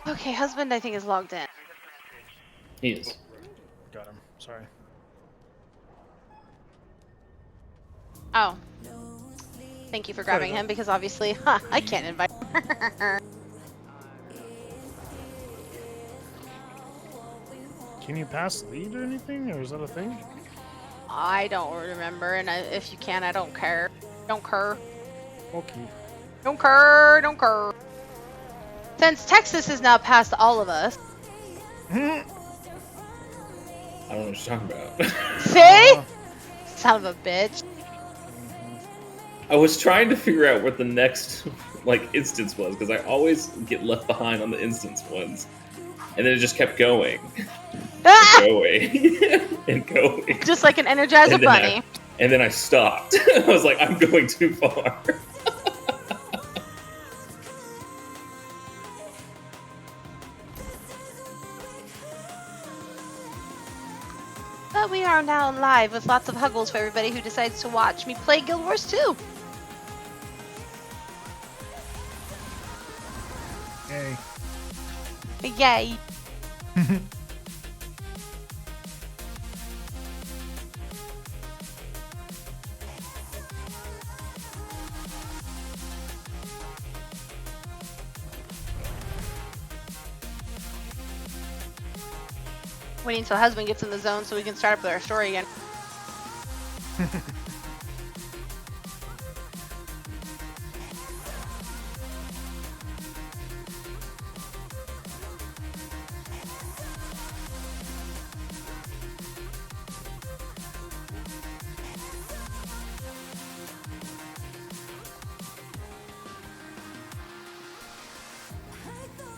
Okay, husband I think is logged in. He is. Got him. Sorry. Oh. Thank you for grabbing him because obviously, I can't invite. Can you pass lead or anything, or is that a thing? I don't remember, and if you can, I don't care. Don't care. Okay. Don't care. Don't care. Since Texas is now past all of us. I don't know what you're talking about. See? Son of a bitch. I was trying to figure out what the next instance was because I always get left behind on the instance ones, and then it just kept going, and going, and going. Just like an Energizer Bunny. And then I stopped. I was like, I'm going too far. But we are now live with lots of huggles for everybody who decides to watch me play Guild Wars 2. Yay. Yay. Waiting until husband gets in the zone so we can start up our story again.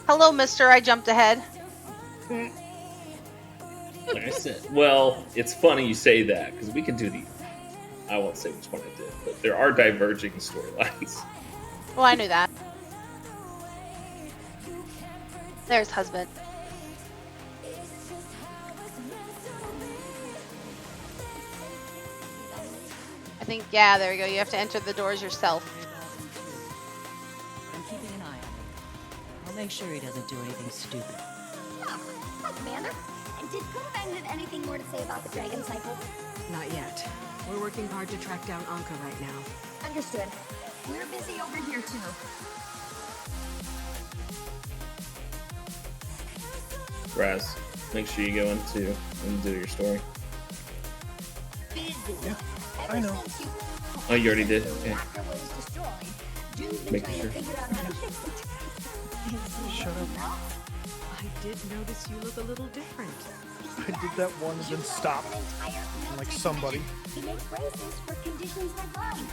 Hello, mister. I jumped ahead. Like I said, well, it's funny you say that because we can do the. I won't say which one I did, but there are diverging storylines. Well, I knew that. There's husband. I think, yeah, there we go. You have to enter the doors yourself. I'm keeping an eye on him. I'll make sure he doesn't do anything stupid. Hi, Commander. And did Command have anything more to say about the Dragon Cycle? Not yet. We're working hard to track down Anka right now. Understood. We're busy over here, too. Raz, make sure you go into and do your story. Yeah, I know. Oh, you already did? Okay. Making sure. Shut up. I did notice you look a little different. I did that one and then stopped. Like somebody. He makes braces for conditions like mine.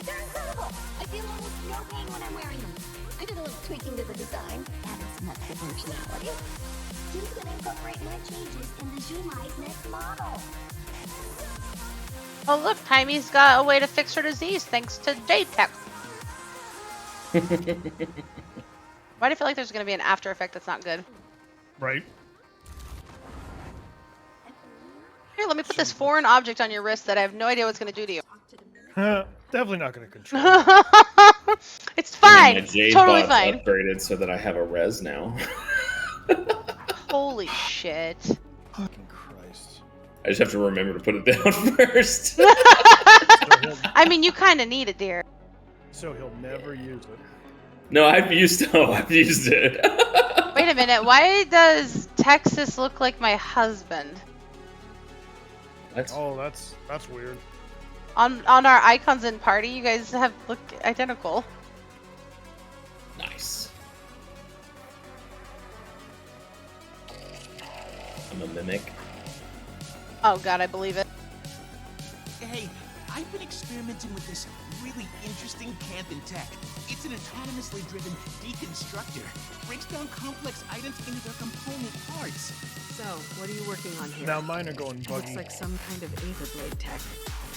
They're incredible. I feel almost no pain when I'm wearing them. I did a little tweaking to the design, added some extra functionality. Jim's gonna incorporate my changes in the Zhumai's next model. Oh, look, Timey's got a way to fix her disease thanks to J-Tech. Why do I feel like there's going to be an after effect that's not good? Right. Here, let me put this foreign object on your wrist that I have no idea what it's going to do to you. Definitely not going to control. It's fine. My Jade Totally bot's fine. upgraded so that I have a res now. Holy shit. Fucking Christ. I just have to remember to put it down first. I mean, you kind of need it, dear. So he'll never use it. No, I've used it. Wait a minute. Why does Texas look like my husband? Oh, that's weird. On our icons in party, you guys look identical. Nice. I'm a mimic. Oh god, I believe it. Hey, I've been experimenting with this really interesting Canthan tech. It's an autonomously driven deconstructor. Breaks down complex items into their component parts. So, what are you working on here? Now mine are going buggy. Looks like some kind of Aether Blade tech.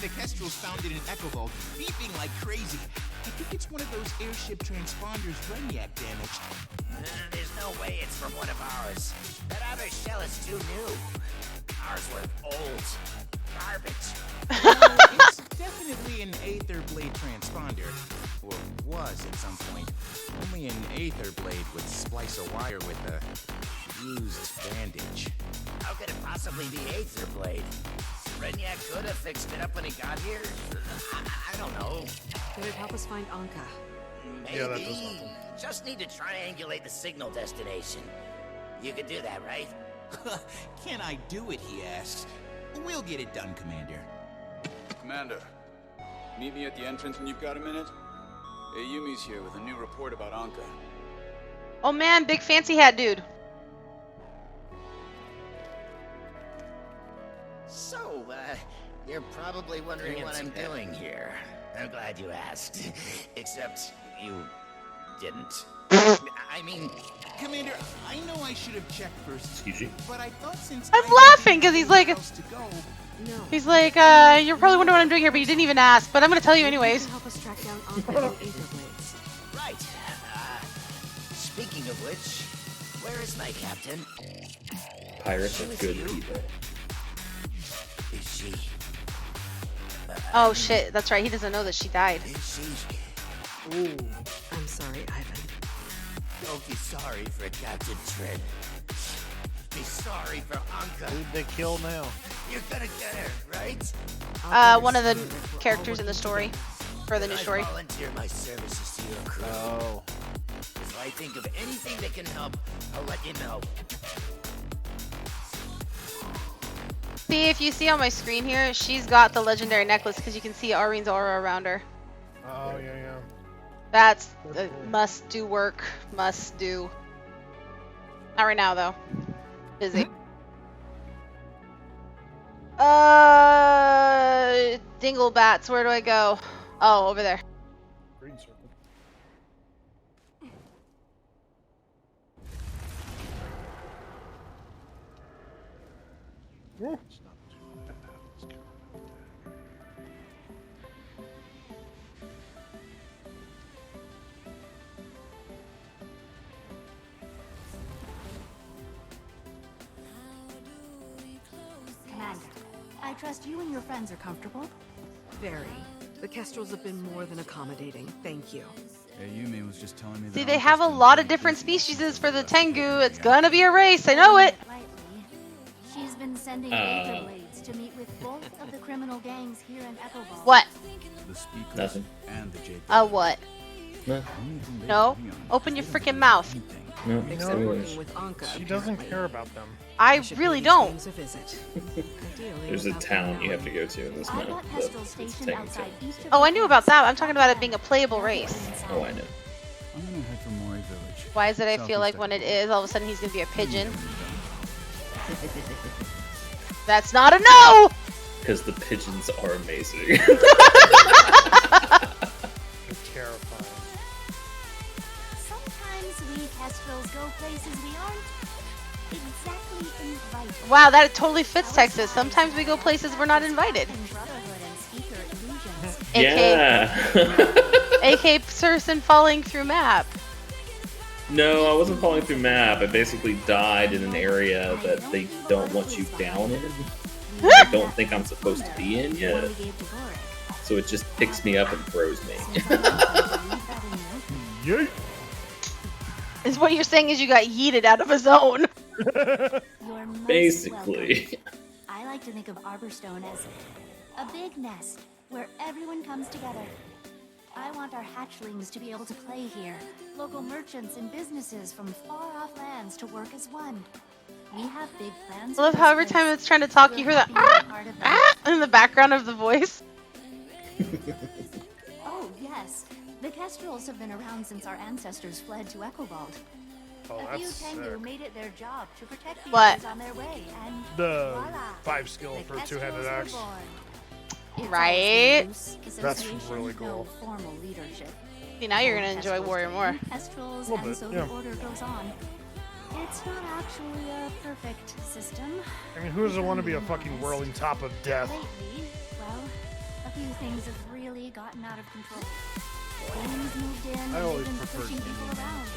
The Kestrel's found it in Echo Vault, beeping like crazy. I think it's one of those airship transponders Brainiac damaged. There's no way it's from one of ours. That other shell is too new. Ours were old. Garbage. It's definitely an Aether Blade transponder. or was at some point. Only an Aether blade would splice a wire with a used bandage. How could it possibly be Aether Blade? Renyak could have fixed it up when he got here. I don't know. Could it help us find Anka? Maybe. Yeah, that does help him. Just need to triangulate the signal destination. You could do that, right? Can I do it, he asks. We'll get it done, Commander. Commander, meet me at the entrance when you've got a minute. Ayumi's here with a new report about Anka. Oh man, big fancy hat dude. So, you're probably wondering what I'm doing here. I'm glad you asked. Except you didn't. I mean, Commander, I know I should have checked first, Excuse you. but I thought since I'm I laughing didn't 'cause he's know like- where else to go, No. He's like, you're probably wondering what I'm doing here, but you didn't even ask. But I'm gonna tell you You anyways. can help us track down Anka and Aether Blades. right. Speaking of which, where is my captain? Pirates are good people. Is she? Oh shit, that's right. He doesn't know that she died. Is she? Ooh. I'm sorry, Ivan. Don't be sorry for Captain Trin. Be sorry for Anka. Who'd they kill now? You're gonna get her, right? One of the characters in the story, for the new story. I volunteer my services to your crew. Oh. If I think of anything that can help, I'll let you know. See, if you see on my screen here, she's got the legendary necklace because you can see Aurine's aura around her. Oh, yeah, yeah. That's must do work. Must do. Not right now though. Busy. Dinglebats, where do I go? Oh, over there. Green circle. Yeah, it's not too bad. Let's go. Commander, I trust you and your friends are comfortable. Very. The Kestrels have been more than accommodating. Thank you. Ayumi was just telling me that See, they Anka's have a been lot of pretty different busy species for the since last Tengu. week. It's gonna be a race. I know it. Lightly. She's been sending Aether Blades to meet with both of the criminal gangs here in Echo Ball. What? The speakers Nothing. and the Jade. What? No, Only thing they No. agree on Open your is freaking that mouth. anything. no. Except working with Anka. She doesn't apparently. care about them. I We should really pay these don't. gangs a visit. Ideally There's a without town them you have to knowing. go to in this I map. got but Kestrel it's stationed taken outside to. each of Oh, the I knew about that. I'm talking about it camps. being a playable race. Oh, I know. I'm gonna head for Mori Village. Why is it I feel Southeast like when it Echo. is, all of a sudden he's gonna be a pigeon? When you're done. That's not a no! Because the pigeons are amazing. They're terrifying. Sometimes we Kestrels go places we aren't exactly invited. Wow, that totally fits Texas. Sometimes we go places we're not invited. Brotherhood and speaker illusions. Yeah. AK person falling through map. No, I wasn't falling through map. I basically died in an area that they don't want you down in. I don't think I'm supposed to be in yet. We gave to Gorik. So it just picks me up and throws me. Since I mentioned leave that in you, Yeet! Is what you're saying is you got yeeted out of a zone. you're most welcome. Basically. I like to think of Arborstone as a big nest where everyone comes together. I want our hatchlings to be able to play here. Local merchants and businesses from far-off lands to work as one. We have big plans. I love for how this every time place. it's trying to talk, you We're hear that happy you're part of them. in the background of the voice. Oh, yes. The Kestrels have been around since our ancestors fled to Echobald. Oh, A few that's Tengu sick. made it their job to protect the What? others on their way, and The voila, 5 skill the for a Kestrels two-handed were axe. born. It's Right? always been loose That's association really with no cool. formal leadership. See, now you're gonna All enjoy Kestrels Warrior gain more. Kestrels, Little and bit, so yeah. the order goes on. It's not actually a perfect system. I mean, who doesn't want to be a fucking whirling top of death? Lately, well, a few things have really gotten out of control. Gangs moved in and I always they've been preferred pushing people Indian around.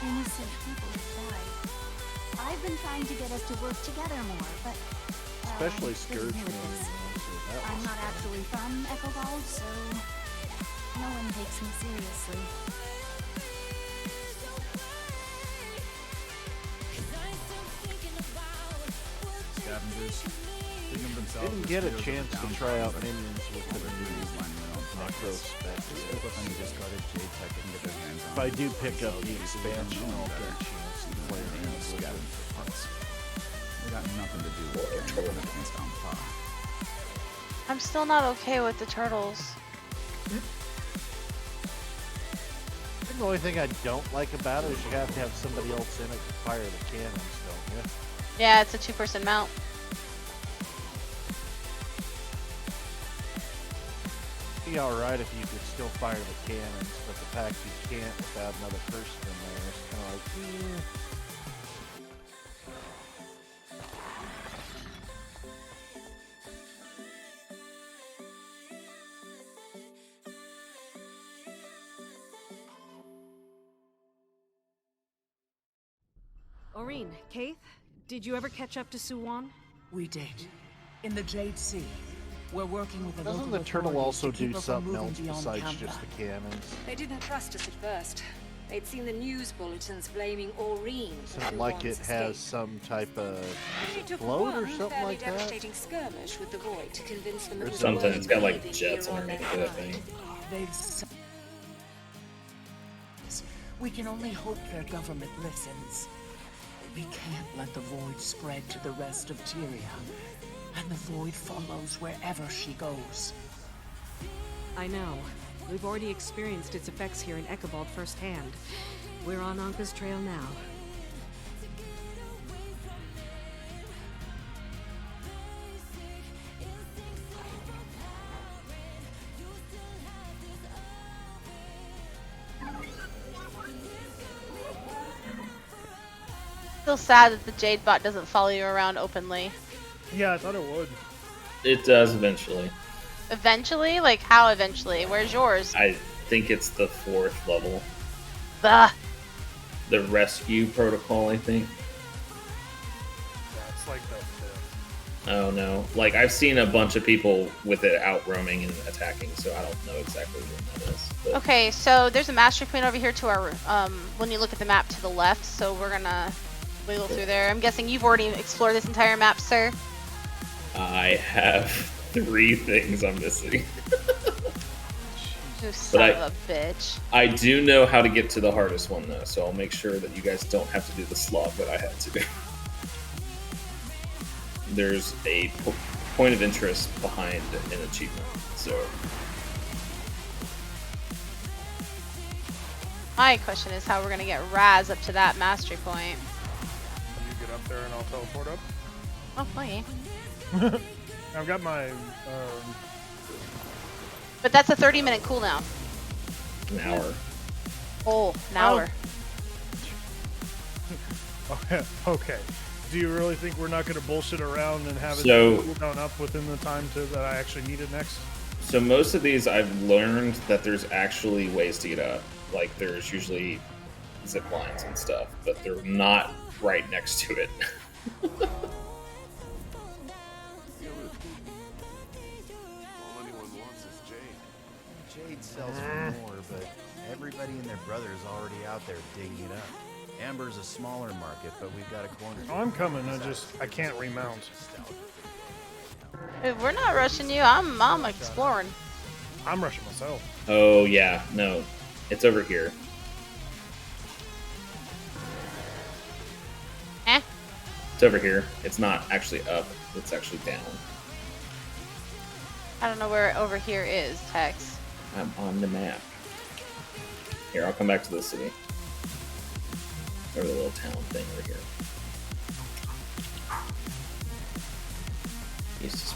Innocent people have died. I've been trying to get us to work together more, but Especially there's Scourge. more to this. I'm not actually from Echobald, so No one takes me seriously. Scavengers. Didn't get a chance to try out minions with the new macro specs. If I do pick up the expansion, I'll get a chance to play around with it. They got nothing to do with getting against on par. I'm still not okay with the turtles. The only thing I don't like about it is you have to have somebody else in it to fire the cannons, don't you? Yeah, it's a 2-person mount. It'd be alright if you could still fire the cannons, but the fact you can't without another person in there is kind of like, Aureen, Kaith, did you ever catch up to Suwon? We did. In the Jade Sea. We're working with the doesn't local the turtle authorities also to keep do her from something moving else beyond besides Kampa. just the cannons? They didn't trust us at first. They'd seen the news bulletins blaming Aureen for Something like it Suwon's has escape. some type of She took float or one something fairly like that? devastating skirmish with the Void to convince them Or it was Something. worth It's got like leaving jets here on underneath their it, I time. think. They've we can only hope their government listens. We can't let the Void spread to the rest of Tyria. And the Void follows wherever she goes. I know. We've already experienced its effects here in Echabald firsthand. We're on Anka's trail now. Still sad that the Jade bot doesn't follow you around openly. Yeah, I thought it would. It does eventually. Eventually? Like, how eventually? Where's yours? I think it's the 4th level. Bah! The rescue protocol, I think. Yeah, it's like that. Oh no. Like, I've seen a bunch of people with it out roaming and attacking, so I don't know exactly what that is. But Okay, so there's a mastery point over here to our, when you look at the map to the left, so we're gonna wiggle through there. I'm guessing you've already explored this entire map, sir? I have 3 things I'm missing. You son I- of a bitch. I do know how to get to the hardest one, though, so I'll make sure that you guys don't have to do the slog that I had to do. There's a point of interest behind an achievement, so... My question is how we're gonna get Raz up to that mastery point. You get up there and I'll teleport up. Oh, funny. I've got my. But that's a 30-minute cooldown. An hour. Oh, an hour. Okay. Do you really think we're not going to bullshit around and have it So- cooldown up within the time that I actually need it next? So most of these I've learned that there's actually ways to get up. Like, there's usually zip lines and stuff, but they're not right next to it. All anyone wants is Jade. Jade sells for more, but everybody and their brother is already out there digging it up. Amber's a smaller market, but we've got a corner. Oh, I'm coming. I can't remount. Dude, we're not rushing you. I'm exploring. I'm rushing myself. Oh, yeah. No. It's over here. Eh? It's over here. It's not actually up. It's actually down. I don't know where over here is, Tex. I'm on the map. Here, I'll come back to the city. Or the little town thing over here. Jesus.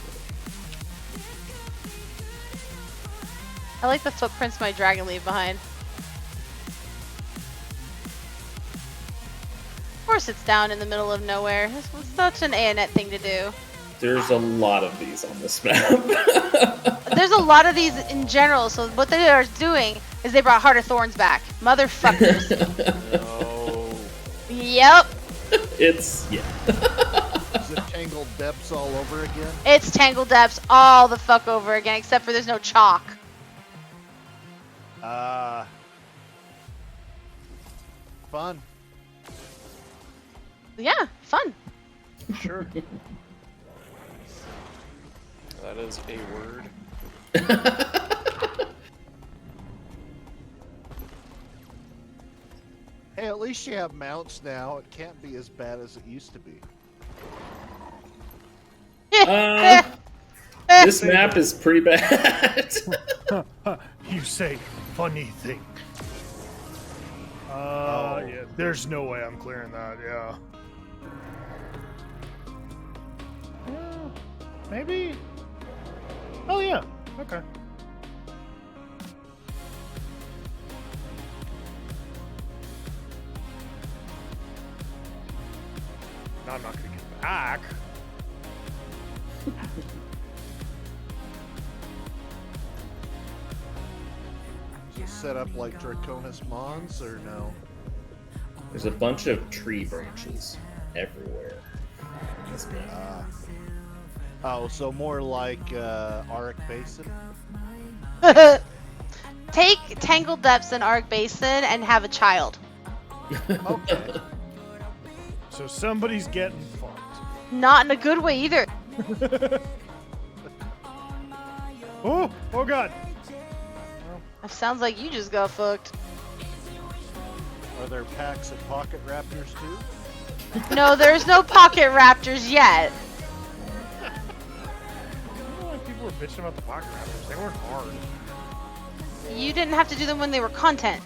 I like the footprints my dragon leave behind. Of course it's down in the middle of nowhere. This was such an Aeonet thing to do. There's a lot of these on this map. There's a lot of these in general, so what they are doing is they brought Heart of Thorns back. Motherfuckers. No. Yep. It's, yeah. Is it Tangled Depths all over again? It's Tangled Depths all the fuck over again, except for there's no chalk. Fun. Yeah, fun. Sure. That is a word. Hey, at least you have mounts now. It can't be as bad as it used to be. This map is pretty bad. You say funny thing. Yeah, there's no way I'm clearing that, yeah. Maybe? Oh, yeah. Okay. No, I'm not gonna get back. Is it set up like Draconis Mons, or no? There's a bunch of tree branches everywhere. Oh, so more like Auric Basin? Take Tangled Depths and Arc Basin and have a child. Okay. So somebody's getting fucked. Not in a good way either. Oh god. It sounds like you just got fucked. Are there packs of Pocket Raptors too? No, there's no Pocket Raptors yet. People were bitching about the Pocket Raptors. They weren't hard. You didn't have to do them when they were content.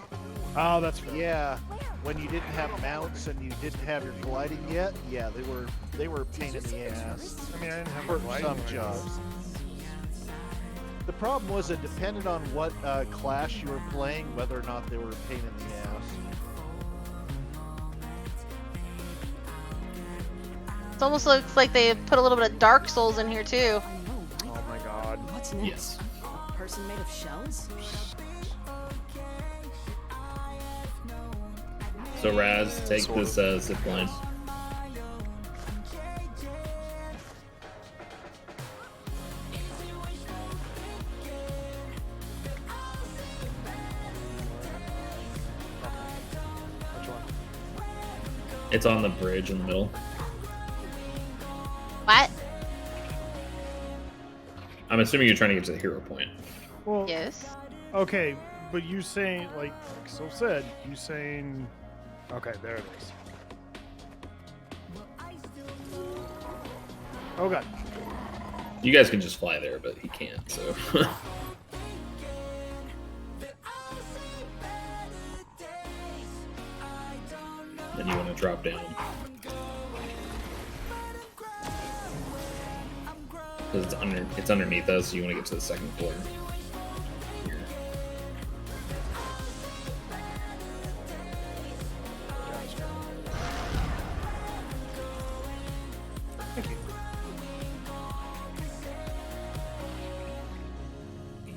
Oh, that's fair. Yeah. When you didn't have mounts and you didn't have your gliding yet, yeah, they were a pain in the ass. I mean, I didn't have for gliding some when I jobs. The problem was it depended on what class you were playing, whether or not they were a pain in the ass. It almost looks like they put a little bit of Dark Souls in here too. Oh my god. What's next? Yes. A person made of shells? So Raz, take Sort this zip line. Which one? It's on the bridge in the middle. What? I'm assuming you're trying to get to the hero point. Well, Yes. okay, but you saying, like So said, you saying... Okay, there it is. Oh god. You guys can just fly there, but he can't, so. Then you want to drop down. Because it's underneath us, so you want to get to the second floor. Here. Thank you.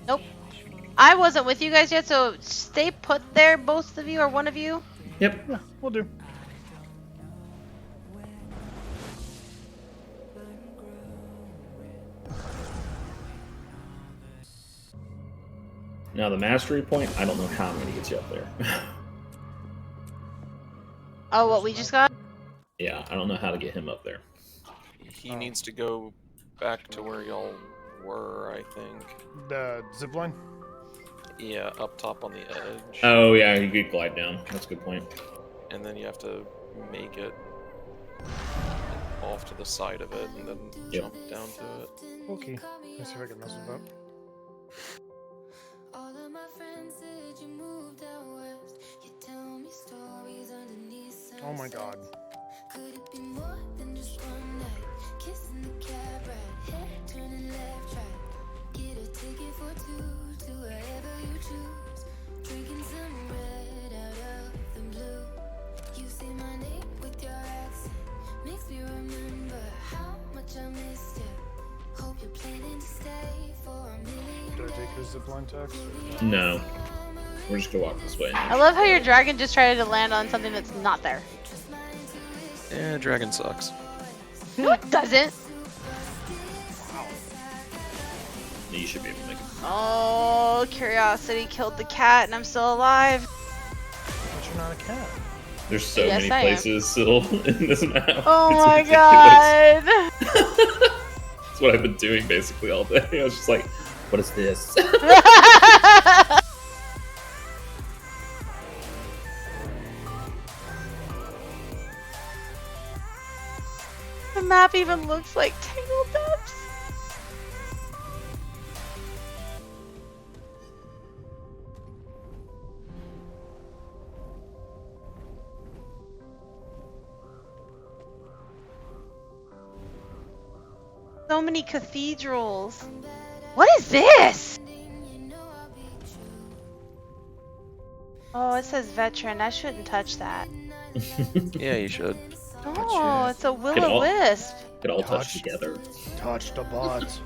Nope. I wasn't with you guys yet, so stay put there, both of you, or one of you. Yep. Yeah, we'll do. Now the mastery point, I don't know how I'm going to get you up there. Oh, what we just got? Yeah, I don't know how to get him up there. He needs to go back to where y'all were, I think. The zipline? Yeah, up top on the edge. Oh yeah, you could glide down. That's a good point. And then you have to make it off to the side of it and then jump down to it. Okay. Let's see if I can mess with that. Oh my god. Could it be more than just one night? Kissing the cab ride, head turning left, right. Get a ticket for two to wherever you choose. Drinking some red out of the blue. You say my name with your accent, makes me remember how much I missed you. Hope you're planning to stay for a million. Did I take his zipline text? No. We're just gonna walk this way. I love how your dragon just tried to land on something that's not there. Yeah, dragon sucks. No, it doesn't. You should be able to make it. Oh, curiosity killed the cat, and I'm still alive. But you're not a cat. There's so Yes, many I am. places still in this map. Oh It's my ridiculous. god. That's what I've been doing basically all day. I was just like, what is this? The map even looks like Tangle Depths. So many cathedrals. What is this? Oh, it says veteran. I shouldn't touch that. Yeah, you should. Oh, it's a will-o'-wisp. Could all touch together. Touch the bot.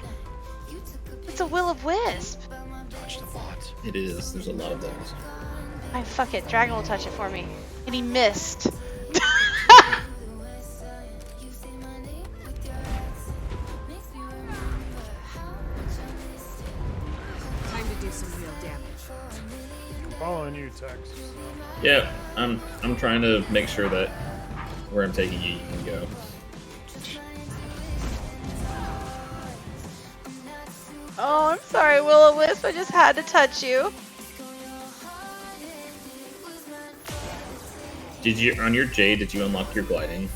It's a will-o'-wisp. Touch the bot. It is. There's a lot of those. I fuck it. Dragon will touch it for me. And he missed. Time to do some real damage. I'm following you, Tex. Yeah, I'm trying to make sure that where I'm taking you, you can go. Oh, I'm sorry, will-o'-wisp. I just had to touch you. Did you on your Jade? Did you unlock your gliding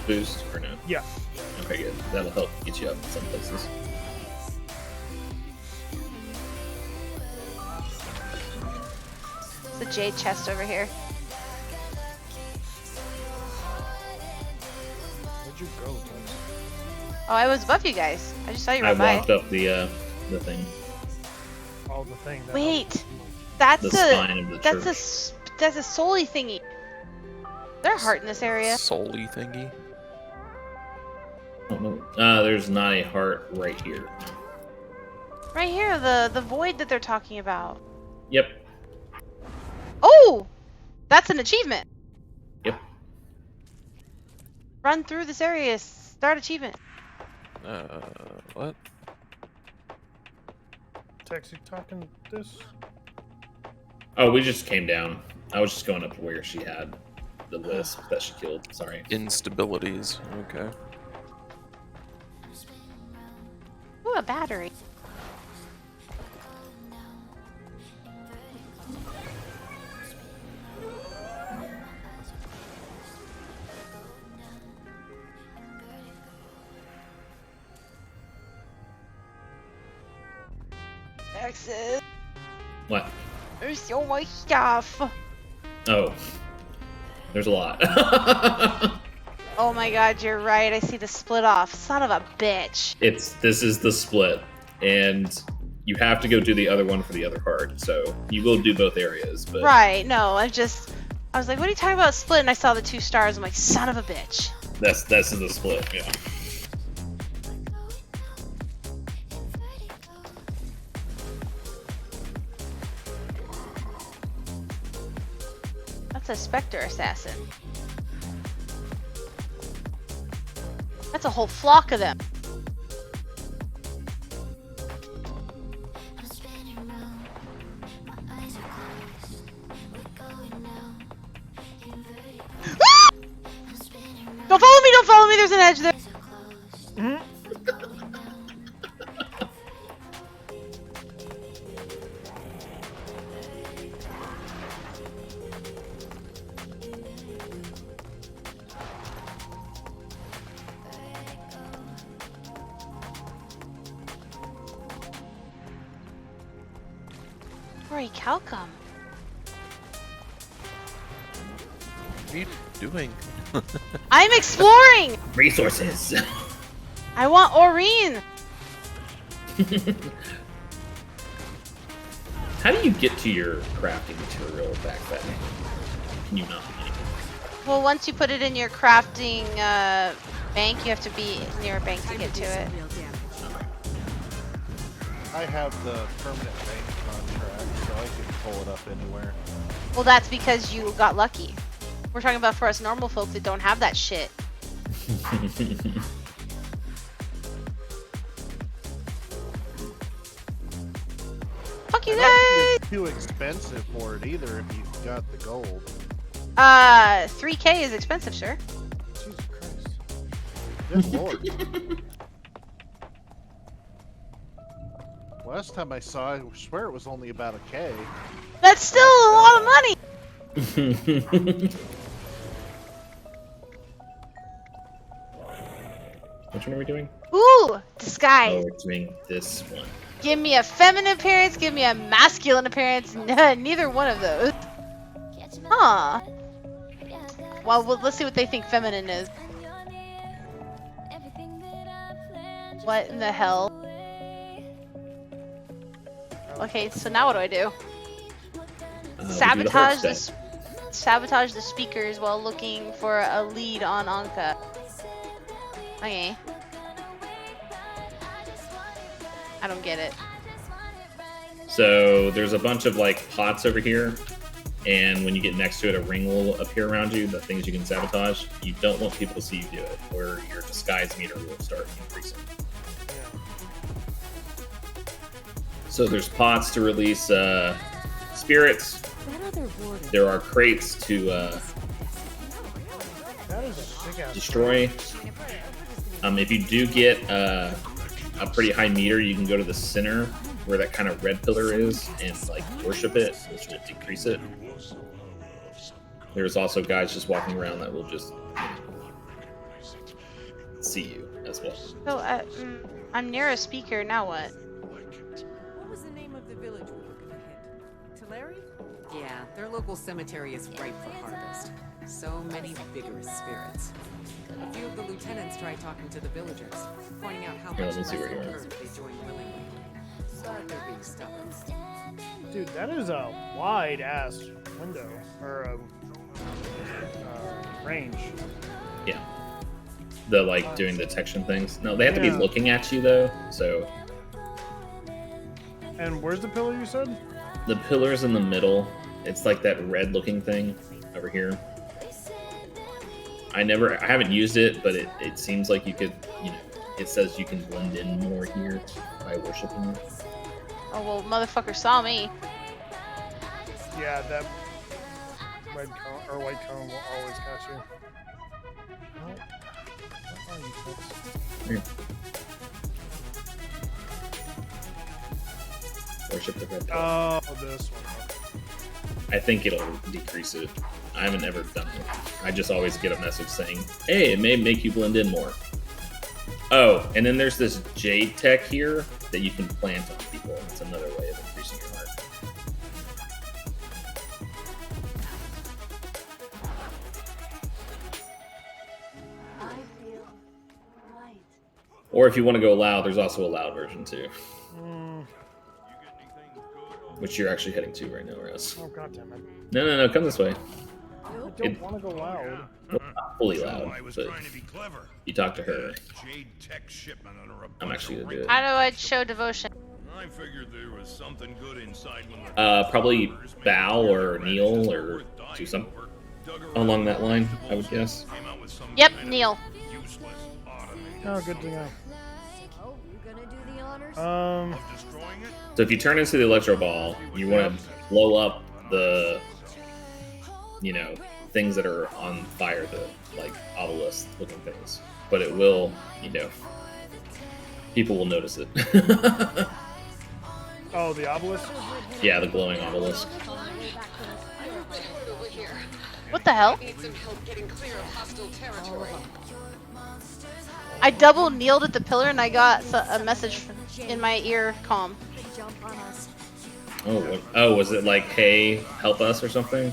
boost or no? Yeah. Okay, good. That'll help get you up in some places. The jade chest over here. Where'd you go, Tex? Oh, I was above you guys. I just saw you I run by. walked up the thing. Oh, the thing. That Wait, that's The a spine of the that's a soul-y thingy. There's a heart in this area. Soul-y thingy. Oh, no. There's not a heart right here. Right here, the void that they're talking about. Yep. Oh, that's an achievement. Yep. Run through this area. Start achievement. What? Tex, you talking this? Oh, we just came down. I was just going up to where she had the wisp that she killed. Sorry. Instabilities. Okay. Ooh, a battery. Exit. What? There's so much stuff. Oh. There's a lot. Oh my god, you're right. I see the split off. Son of a bitch. This is the split, and you have to go do the other one for the other heart. So you will do both areas, but Right, no, I was like, what are you talking about split? And I saw the 2 stars. I'm like, son of a bitch. this is the split. Yeah. That's a Spectre assassin. That's a whole flock of them. Don't follow me, there's an edge there. Rory Calcum. What are you doing? I'm exploring! Resources. I want Aureen! How do you get to your crafting material back then? Can you not? Well, once you put it in your crafting bank, you have to be near a bank to get to it. I have the permanent bank contract, so I can pull it up anywhere. Well, that's because you got lucky. We're talking about for us normal folk that don't have that shit. Fuck you I don't think guys! it's too expensive for it either if you've got the gold. 3K is expensive, sir. Jesus Christ. Good lord. Last time I saw it, I swear it was only about a K. That's still a lot of money! Which one are we doing? Ooh! Disguise. Oh, we're doing this one. Give me a feminine appearance, give me a masculine appearance. Neither one of those. Huh. Well, let's see what they think feminine is. What in the hell? Okay, so now what do I do? Sabotage sabotage the speakers while looking for a lead on Anka. Okay. I don't get it. So there's a bunch of like pots over here, and when you get next to it, a ring will appear around you. The things you can sabotage. You don't want people to see you do it, or your disguise meter will start increasing. So there's pots to release spirits. There are crates to destroy. If you do get a pretty high meter, you can go to the center where that kind of red pillar is and like worship it, which will decrease it. There's also guys just walking around that will just see you as well. So I'm near a speaker. Now what? What was the name of the village we were gonna hit? Tulare? Yeah, their local cemetery is ripe for harvest. So many vigorous spirits. A few of the lieutenants tried talking to the villagers, pointing out how much less they joined willingly. But they're being stubborn. Dude, that is a wide ass window or range. Yeah. The like doing detection things. No, they have to be looking at you though. So. And where's the pillar you said? The pillar's in the middle. It's like that red looking thing over here. I haven't used it, but it seems like you could, it says you can blend in more here by worshiping it. Oh well, motherfucker saw me. Yeah, that red cone or white cone will always catch you. Oh, where are you folks? Here. Worship the red pillar. Oh, this one. I think it'll decrease it. I haven't ever done it. I just always get a message saying, hey, it may make you blend in more. Oh, and then there's this jade tech here that you can plant on people. It's another way of increasing your heart. Or if you want to go loud, there's also a loud version too. Which you're actually heading to right now, Raz. Oh, goddammit. No, come this way. I don't want to go loud. Well, not fully loud, but you talk to her. I'm actually gonna do it. How do I show devotion? I figured there was something good inside when Probably bow or kneel or do something along that line, I would guess. Yep, kneel. Oh, good to know. So if you turn into the electro ball, you want to blow up the, things that are on fire, the like obelisk looking things. But it will, people will notice it. Oh, the obelisk? Yeah, the glowing obelisk. What the hell? I double kneeled at the pillar and I got a message in my ear comm. Oh, was it like, hey, help us or something?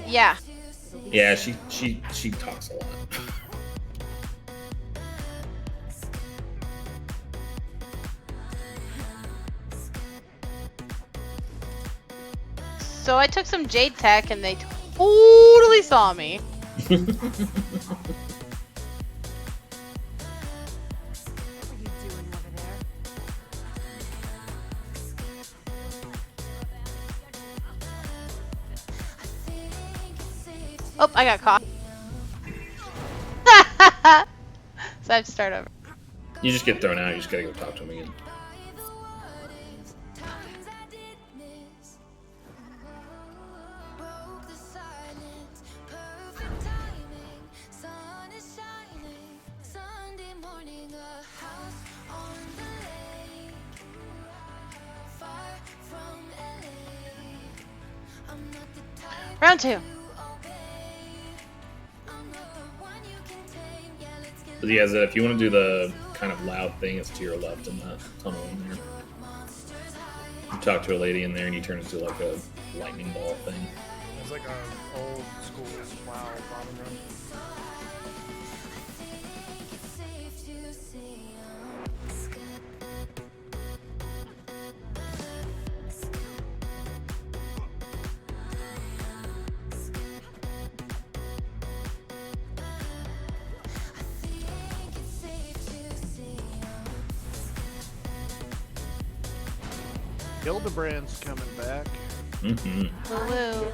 Yeah. Yeah, she talks a lot. So I took some jade tech and they totally saw me. Oh, I got caught. So I have to start over. You just get thrown out, you just gotta go talk to him again. Round 2. But yeah, if you want to do the kind of loud thing, it's to your left in that tunnel in there. You talk to a lady in there and you turn into like a lightning ball thing. It's like an old school WoW bottom run. Hildebrand's coming back. Mm-hmm. Woo.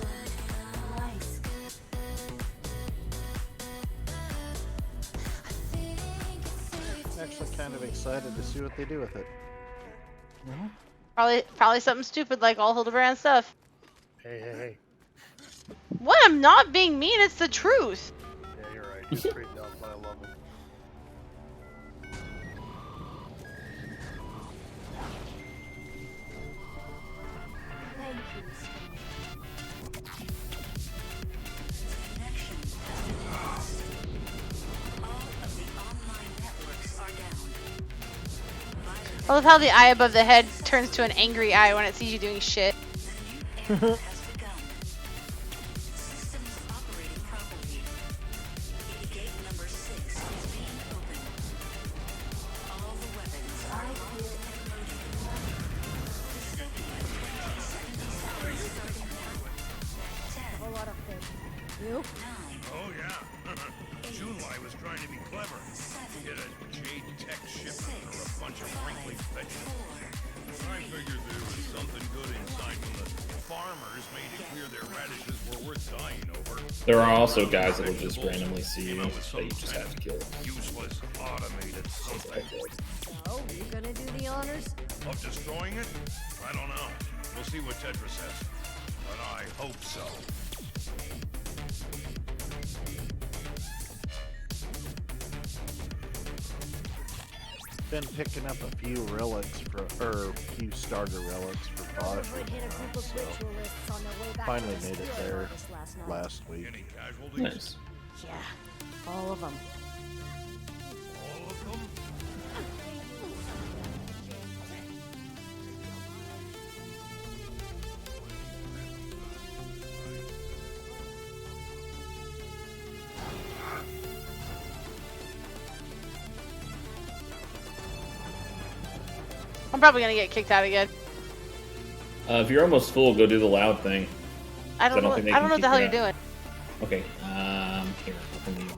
Actually kind of excited to see what they do with it. Probably something stupid like all Hildebrand stuff. Hey. What? I'm not being mean. It's the truth. Yeah, you're right. He's pretty dumb, but I love him. I love how the eye above the head turns to an angry eye when it sees you doing shit. Oh yeah. Junlai was trying to be clever. Get a jade tech shipment or a bunch of wrinkly vegetables. I figured there was something good inside when the farmers made it clear their radishes were worth dying over. There are also guys that will just randomly see you that you just have to kill. Useless automated something. Oh, you gonna do the honors? Of destroying it? I don't know. We'll see what Tetra says. But I hope so. Been picking up a few relics or a few starter relics for Bosch. So finally made it there last week. Any casualties? Nice. Yeah, all of them. All of them? I'm probably gonna get kicked out again. If you're almost full, go do the loud thing. I don't know. think they I don't know can what the hell kick you're you out. doing. Okay. Here. I'll come to you.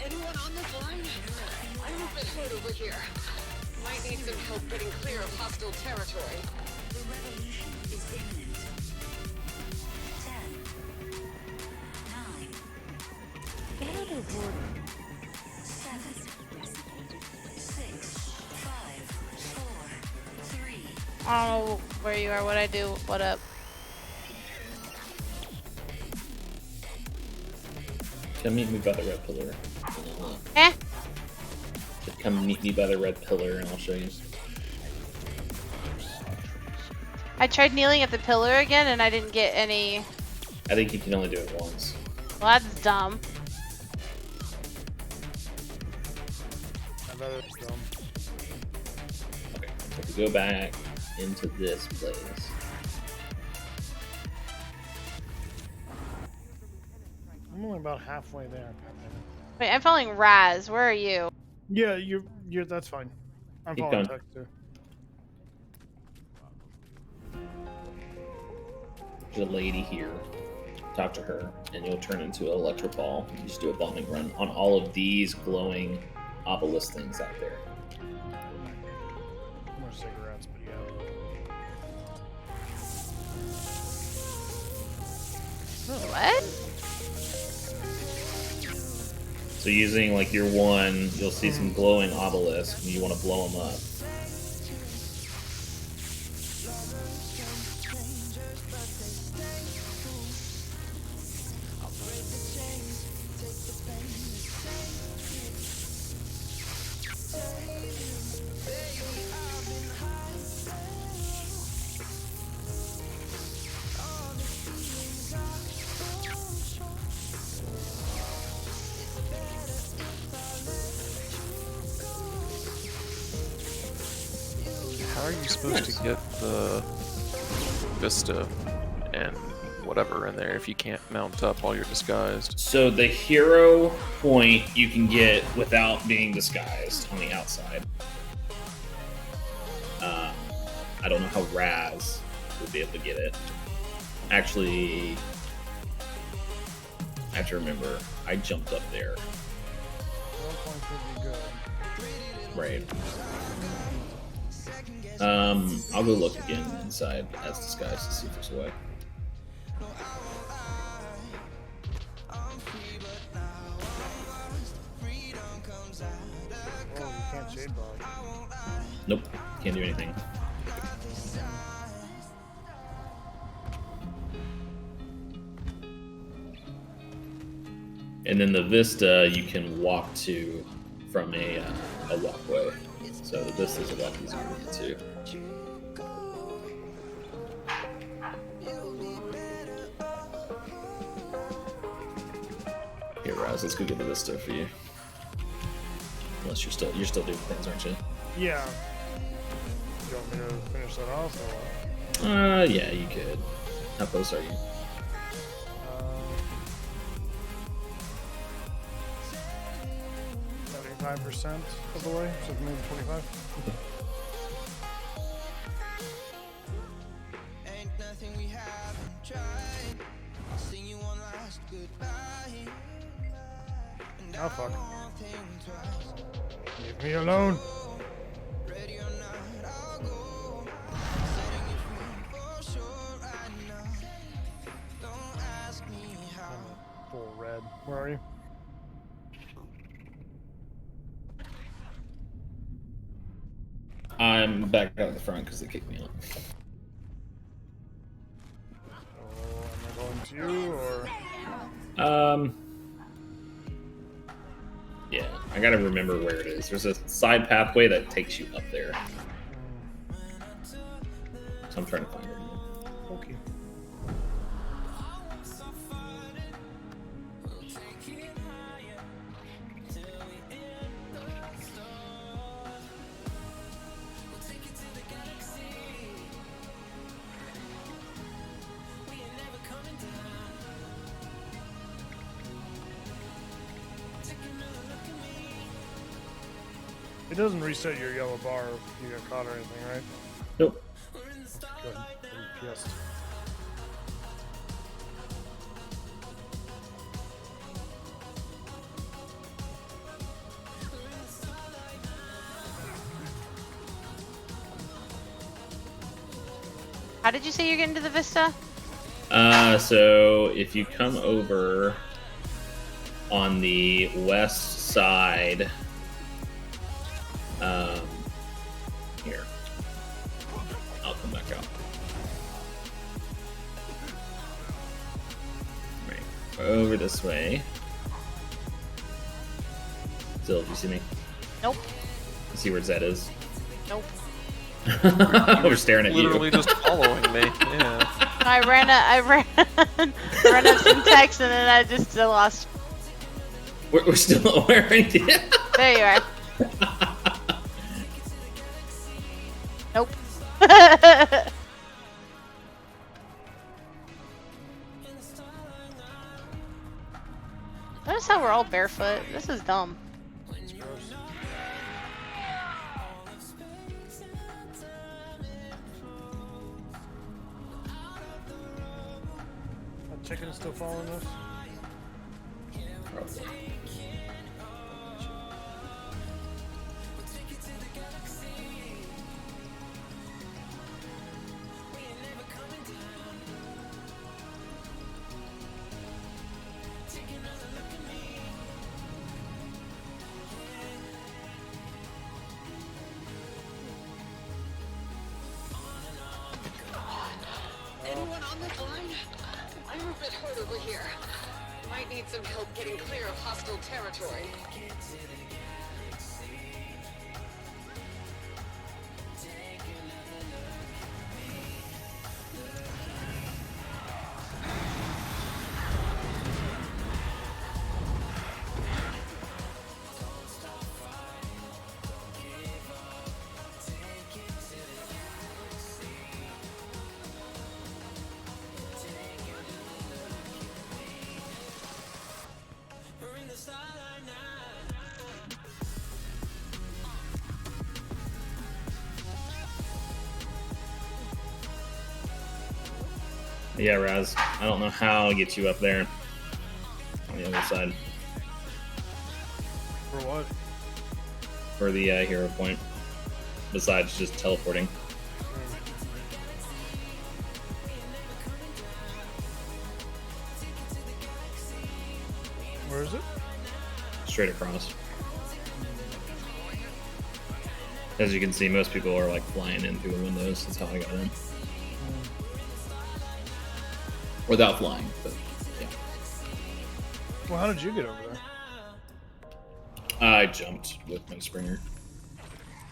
Anyone on this line? I'm a bit hurt over here. Might need some help getting clear of hostile territory. The revolution is imminent. 10, 9. Get out of order. 7, 6, 5, 4, 3. I don't know where you are, what I do, what up. Come meet me by the red pillar. Eh? Come meet me by the red pillar and I'll show you. I tried kneeling at the pillar again and I didn't get any. I think you can only do it once. Well, that's dumb. I bet it's dumb. Okay. So if we go back into this place. I'm only about halfway there. Wait, I'm following Raz. Where are you? Yeah, you're. That's fine. I'm Keep following going. Tech too. There's a lady here. Talk to her, and you'll turn into an electro ball. You just do a bombing run on all of these glowing obelisk things out there. More cigarettes, but yeah. What? So using like your one, you'll see some glowing obelisks, and you want to blow them up. supposed to get the Vista and whatever in there if you can't mount up while you're disguised? So the hero point you can get without being disguised on the outside. I don't know how Raz would be able to get it. Actually, I have to remember, I jumped up there. Right. I'll go look again inside as disguised to see if there's a way. Oh, you can't shade block. Nope, can't do anything. And then the Vista you can walk to from a walkway. So the Vista's a lot easier to get to. Here, Raz, let's go get the Vista for you. Unless you're still doing things, aren't you? Yeah. You want me to finish that off or what? Yeah, you could. How close are you? 75% of the way, so maybe 25. Oh fuck. Leave me alone. Full red. Where are you? I'm back out of the front because they kicked me out. Oh, am I going to you or? Yeah, I gotta remember where it is. There's a side pathway that takes you up there. So I'm trying to find it. Okay. It doesn't reset your yellow bar if you get caught or anything, right? Nope. Good. I'm pissed. How did you say you're getting to the Vista? So if you come over on the west side, here, I'll come back out. Right, over this way. Still, do you see me? Nope. You see where Zed is? Nope. We're staring at Literally you. just following me. Yeah. I ran up some text and then I just lost. We're still wearing it. There you are. Nope. Notice how we're all barefoot. This is dumb. That chicken is still following us? Probably. Anyone on this line? I'm a bit hurt over here. Might need some help getting clear of hostile territory. Yeah, Raz. I don't know how to get you up there on the other side. For what? For the hero point. Besides just teleporting. Where is it? Straight across. As you can see, most people are like flying in through the windows. That's how I got in. Without flying, but yeah. Well, how did you get over there? I jumped with my Springer.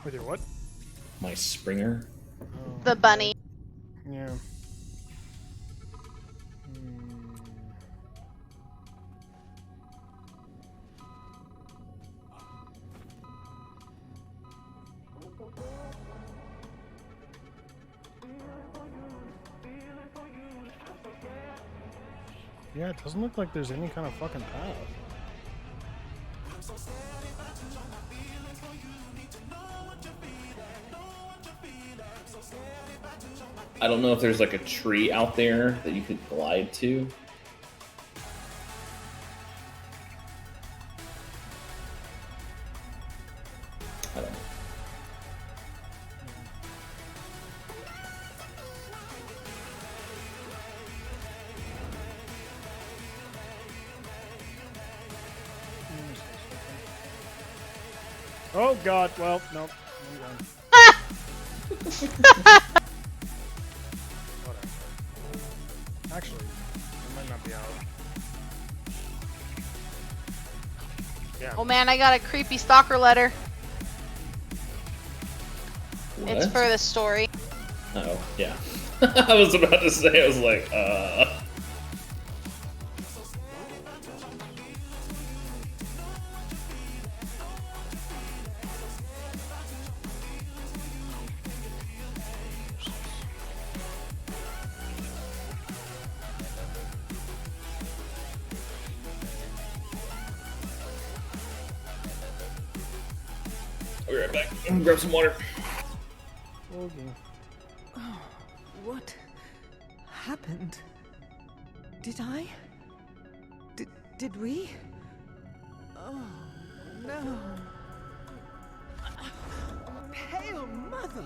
With your what? My Springer? The bunny. Yeah. Yeah, it doesn't look like there's any kind of fucking path. I don't know if there's like a tree out there that you could glide to. I don't know. Oh god, well, nope. I'm done. Whatever. Actually, it might not be out. Yeah. Oh man, I got a creepy stalker letter. What? It's for the story. Oh, yeah. I was about to say, I was like, I'll be right back. I'm gonna grab some water. Okay. Oh, what happened? Did I? Did we? Oh, no. Pale mother!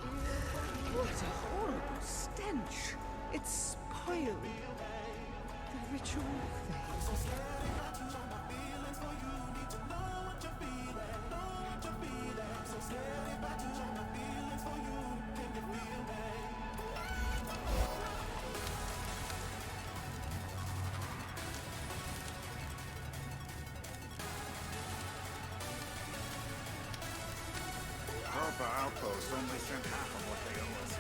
What a horrible stench! It's spoiled. The ritual thing. Alpha Outpost only sent half of what they owe us.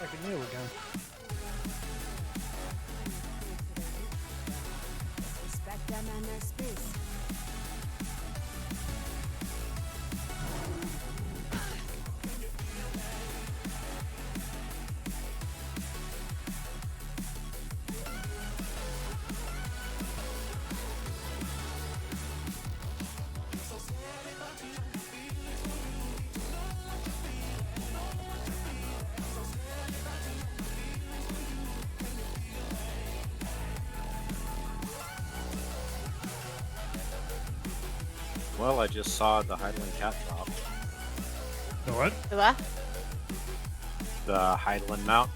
I can kneel again. Respect them and their space. Well, I just saw the Highland cat drop. The what? The what? The Highland mount.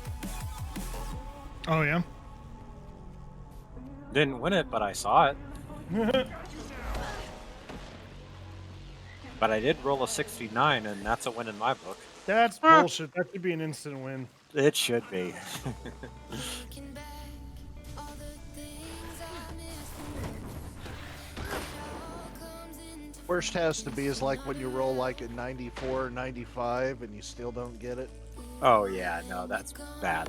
Oh, yeah? Didn't win it, but I saw it. But I did roll a 69, and that's a win in my book. That's bullshit. That should be an instant win. It should be. Worst has to be is like when you roll like at 94 or 95 and you still don't get it. Oh yeah, no, that's bad.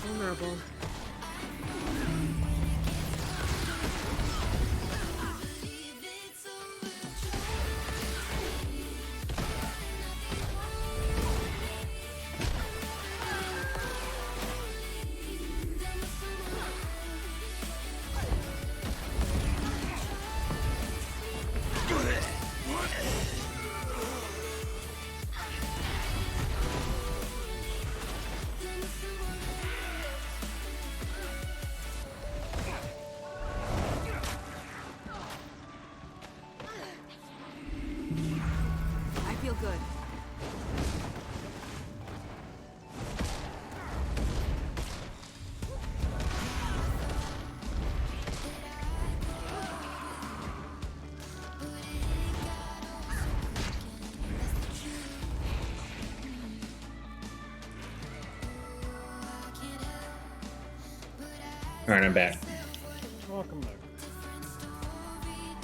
Vulnerable. Alright, I'm back. Welcome back.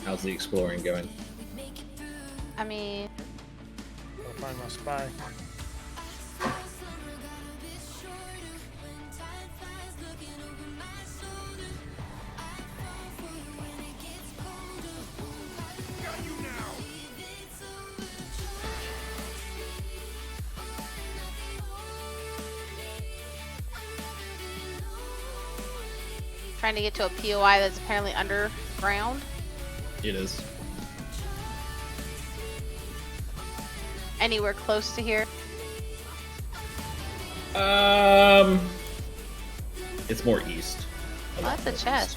How's the exploring going? I mean, Gotta find my spy. trying to get to a POI that's apparently underground. It is. Anywhere close to here? It's more east. Oh, that's a chest.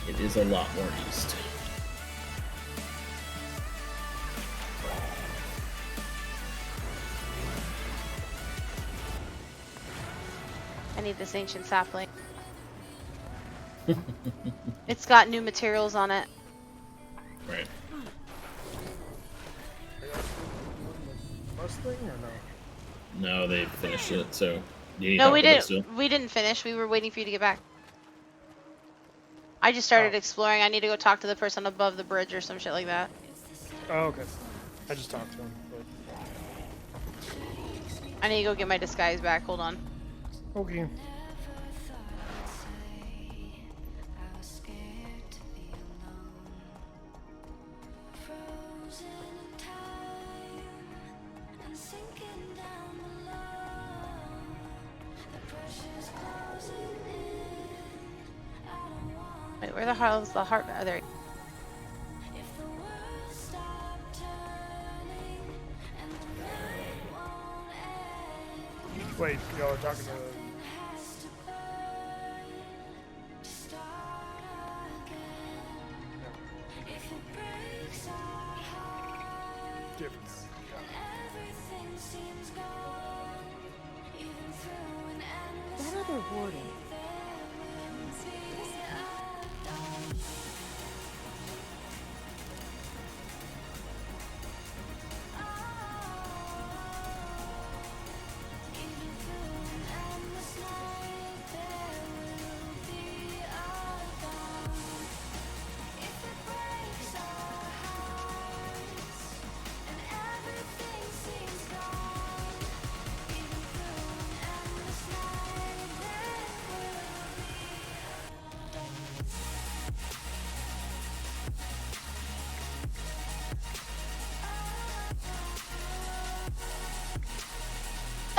It is a lot more east. I need this ancient sapling. It's got new materials on it. Right. Bus thing or no? No, they finished it, so you need No, help we with it didn't. still? We didn't finish. We were waiting for you to get back. I just started exploring. I need to go talk to the person above the bridge or some shit like that. Oh, okay. I just talked to him. But... I need to go get my disguise back. Hold on. Okay. Wait, where the hell is the heart? Oh, there. Wait, y'all are talking to... Different. That other warden.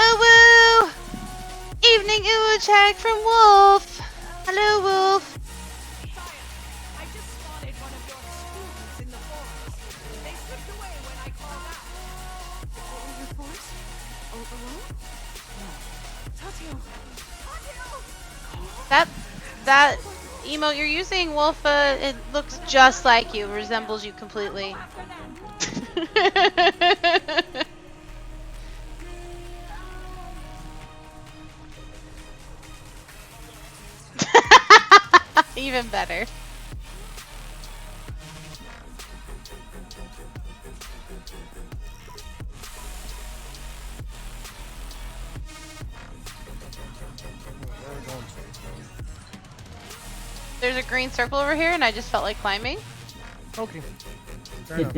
Oh woo! Evening ooh check from Wolf. Hello, Wolf. I just spotted one of your students in the forest. They slipped away when I called out. What were your force? Overload? No. Tatio! That emote you're using, Wolf, it looks just like you, resembles you completely. Even better. There's a green circle over here and I just felt like climbing. Okay. Fair enough.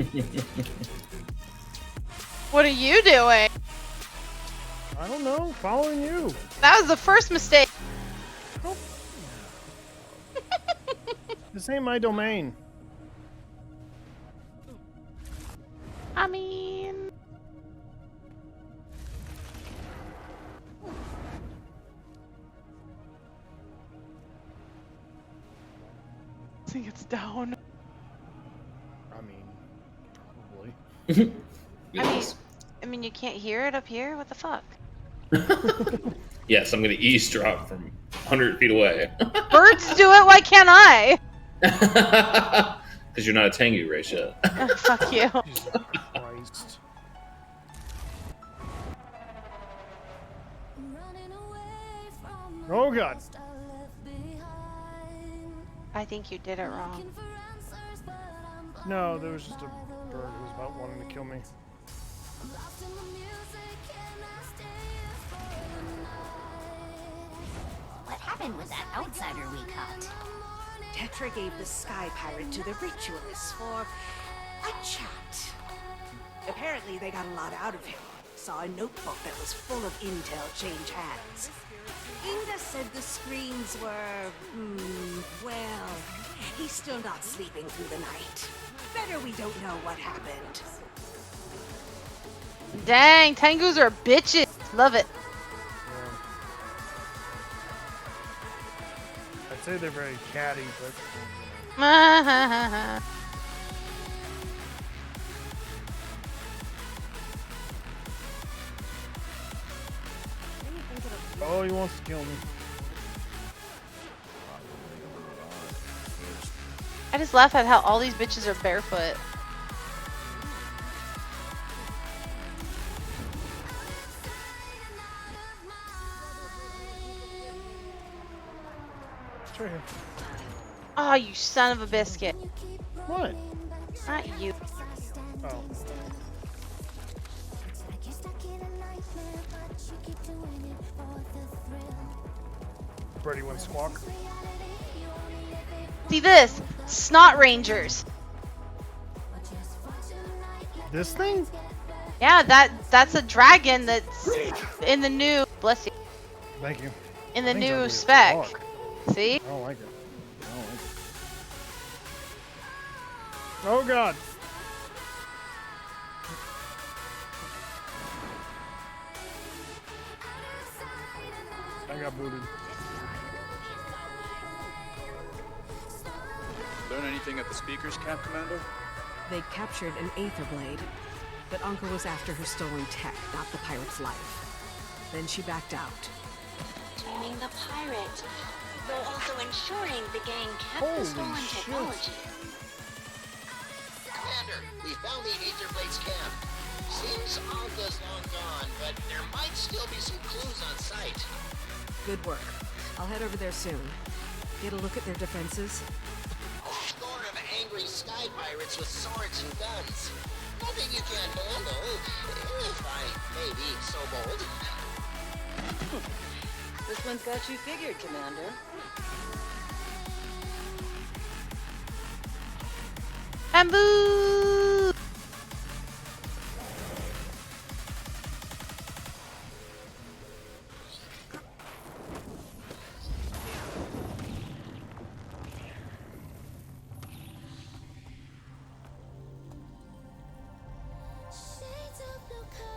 What are you doing? I don't know. Following you. That was the first mistake. Oh. This ain't my domain. I mean... I think it's down. I mean, probably. I mean, you can't hear it up here? What the fuck? Yes, I'm gonna eavesdrop from 100 feet away. Birds do it, why can't I? Because you're not a Tengu, Raisha. Oh, fuck you. Jesus Christ. Oh god. I think you did it wrong. No, there was just a bird who was about wanting to kill me. What happened with that outsider we caught? Tetra gave the Sky Pirate to the Ritualists for a chat. Apparently, they got a lot out of him. Saw a notebook that was full of intel change hands. Inga said the screens were, well, he's still not sleeping through the night. Better we don't know what happened. Dang, Tengus are bitches. Love it. I'd say they're very catty, but oh, he wants to kill me. I just laugh at how all these bitches are barefoot. It's right here. Oh, you son of a biscuit. What? Not you. Oh. Brady went squawk. See this? Snot Rangers. This thing? Yeah, that's a dragon that's in the new. Bless you. Thank you. In the Thing's ugly new as spec. fuck. See? I don't like it. I don't like it. Oh god. I got booted. Learn anything at the speakers camp, Commander? They captured an Aether Blade, but Anka was after her stolen tech, not the pirate's life. Then she backed out. Taming the pirate, though also ensuring the gang kept the stolen technology. Commander, we found the Aether Blade's camp. Seems Anka's long gone, but there might still be some clues on site. Good work. I'll head over there soon. Get a look at their defenses. A score of angry sky pirates with swords and guns. Nothing you can't handle, if I may be so bold. This one's got you figured, Commander. Bamboo!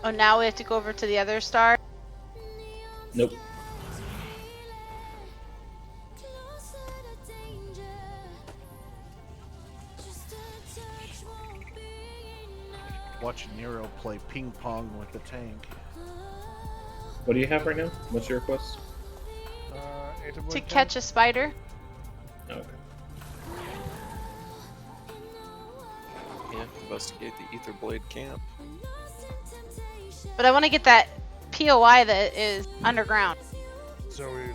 Oh, now we have to go over to the other star? Nope. Watch Nero play ping pong with the tank. What do you have right now? What's your request? To catch a spider? Okay. Yeah, investigate the Aether Blade camp. But I want to get that POI that is underground. So we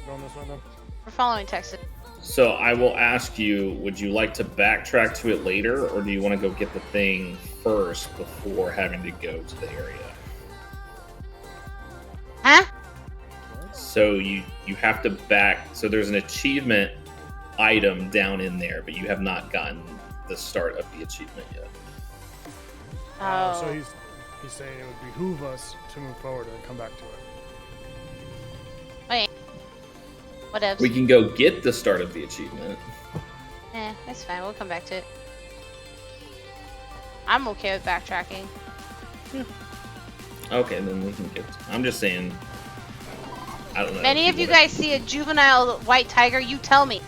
going this way then? We're following Texas. So I will ask you, would you like to backtrack to it later, or do you want to go get the thing first before having to go to the area? Huh? So you have to back, so there's an achievement item down in there, but you have not gotten the start of the achievement yet. Oh. So he's saying it would behoove us to move forward and come back to it. Wait. What else? We can go get the start of the achievement. That's fine. We'll come back to it. I'm okay with backtracking. Okay, then we can get. I'm just saying. I don't know. If any of you guys see a juvenile white tiger, you tell me.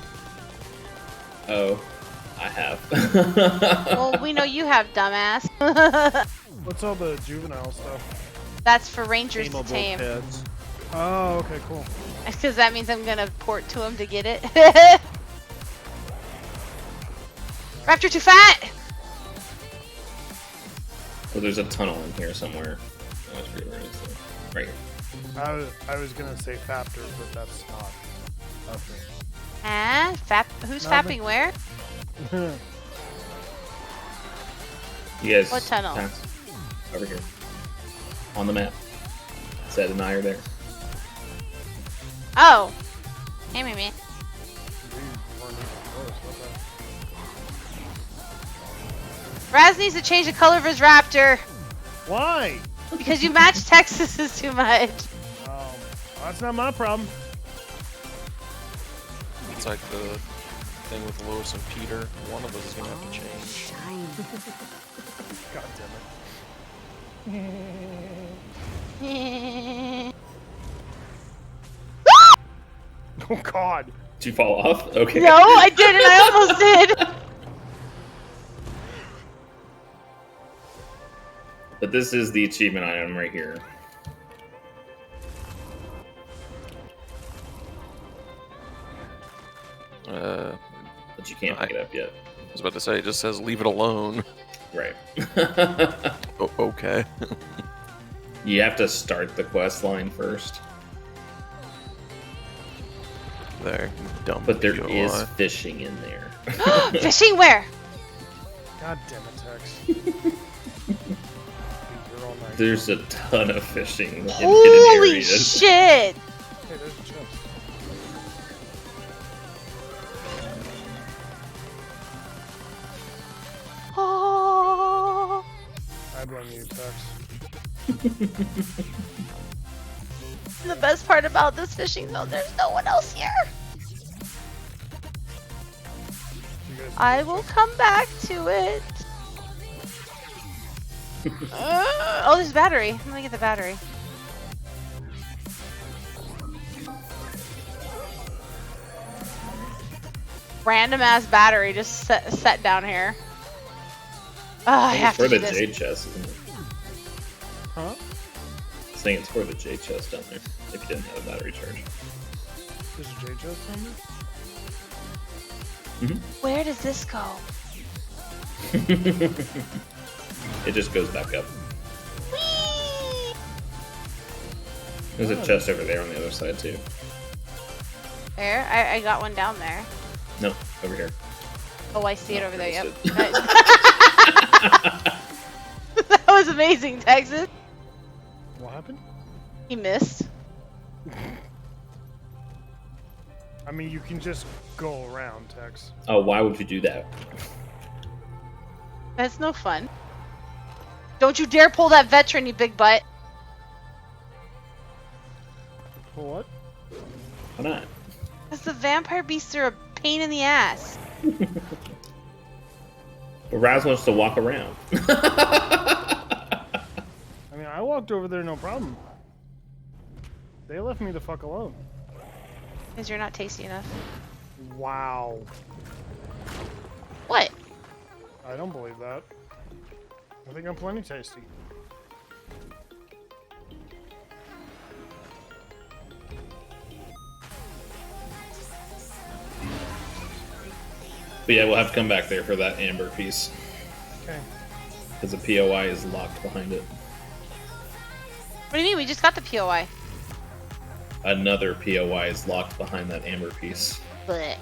Oh, I have. Well, we know you have, dumbass. What's all the juvenile stuff? That's for rangers to tame. Pets. Oh, okay, cool. Because that means I'm gonna port to him to get it. Raptor too fat! Well, there's a tunnel in here somewhere. I always forget where it is, though. Right here. I was gonna say Faptor, but that's not. Okay. Who's Nothing. fapping where? You guys. What tunnel? Pass. Over here. On the map. Zed and I are there. Oh. Hey, Mimi. Raz needs to change the color of his raptor. Why? Because you match Texas's too much. Well, that's not my problem. It's like the thing with Lois and Peter. One of us is gonna have to change. God damn it. Oh God. Did you fall off? Okay. No, I didn't. I almost did. But this is the achievement item right here. But you can't pick it up yet. I was about to say, it just says leave it alone. Right. Oh, okay. You have to start the quest line first. There, dumb. But there POI. is fishing in there. Fishing where? God damn it, Tex. There's a ton of fishing in hidden Holy areas. shit! Hey, there's a chest. Oh. I blame you, Tex. The best part about this fishing though, there's no one else here. I will come back to it. Oh, there's a battery. I'm gonna get the battery. Random ass battery just set down here. I have for to the do this. jade chest, isn't it? Huh? Saying it's for the jade chest down there. If you didn't have a battery charge. There's a J chest on there? Where does this go? It just goes back up. There's a chest over there on the other side too. There? I got one down there. No, over here. Oh, I see it Oh, over there. I Yep. missed it. That was amazing, Texas. What happened? He missed. I mean, you can just go around, Tex. Oh, why would you do that? That's no fun. Don't you dare pull that veteran, you big butt. What? Why not? Because the vampire beasts are a pain in the ass. But Raz wants to walk around. I mean, I walked over there, no problem. They left me the fuck alone. Because you're not tasty enough. Wow. What? I don't believe that. I think I'm plenty tasty. But yeah, we'll have to come back there for that amber piece. Okay. Because the POI is locked behind it. What do you mean? We just got the POI. Another POI is locked behind that amber piece. Blech.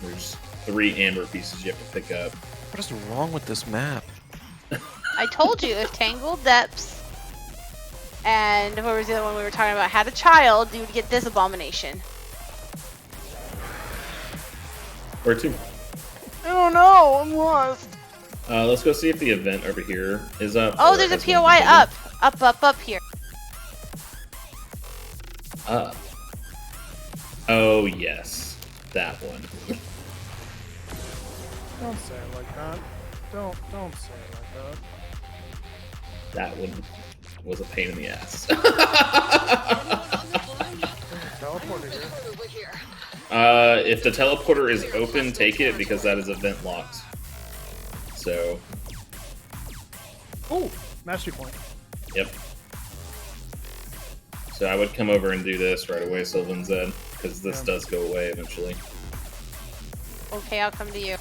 There's 3 amber pieces you have to pick up. What is wrong with this map? I told you, if Tangled Depths and what was the other one we were talking about had a child, you would get this abomination. Where to? I don't know. I'm lost. Let's go see if the event over here is up. Oh, or there's a has been POI completed. up here. Up. Oh, yes. That one. Don't say it like that. Don't say it like that. That one was a pain in the ass. Teleporter here. If the teleporter is open, take it because that is event locked. So. Oh, mastery point. Yep. So I would come over and do this right away, Sylvan said, because this does go away eventually. Okay, I'll come to you.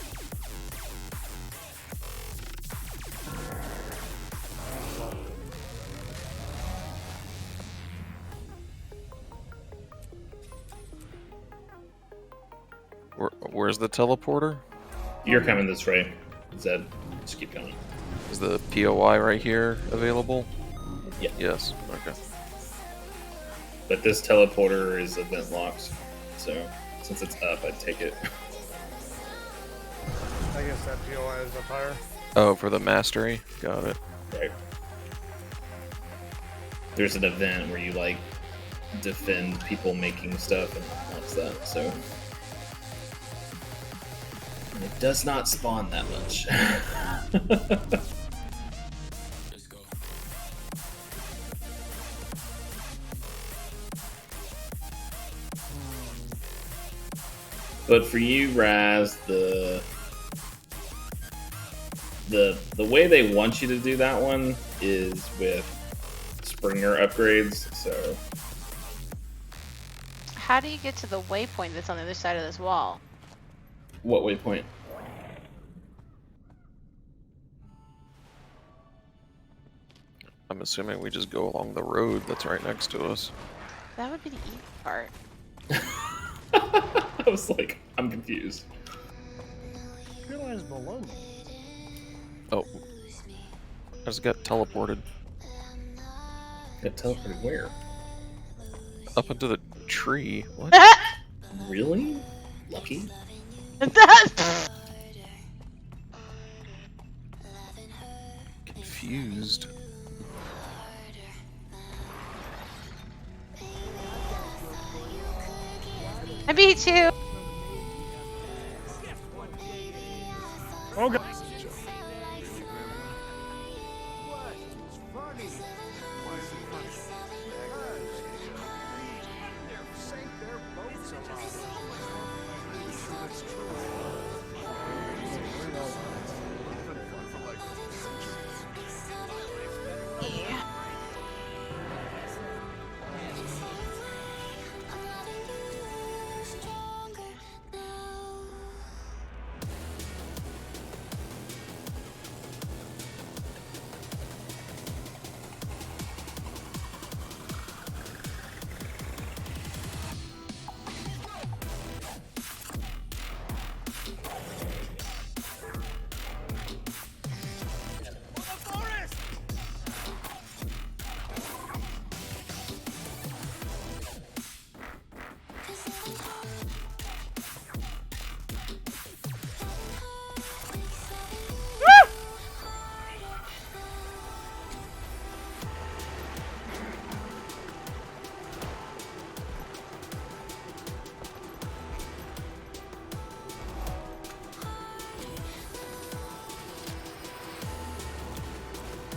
Where's the teleporter? You're coming this way, Zed. Just keep going. Is the POI right here available? Yeah. Yes. Okay. But this teleporter is event locked, so since it's up, I'd take it. I guess that POI is up higher. Oh, for the mastery? Got it. Right. There's an event where you like defend people making stuff and unlocks that, so and it does not spawn that much. But for you, Raz, the way they want you to do that one is with Springer upgrades, so... How do you get to the waypoint that's on the other side of this wall? What waypoint? I'm assuming we just go along the road that's right next to us. That would be the easy part. I was like, I'm confused. POI is below me. Oh. I just got teleported. Got teleported where? Up into the tree. What? Really? Lucky? Confused. I beat you! Oh god.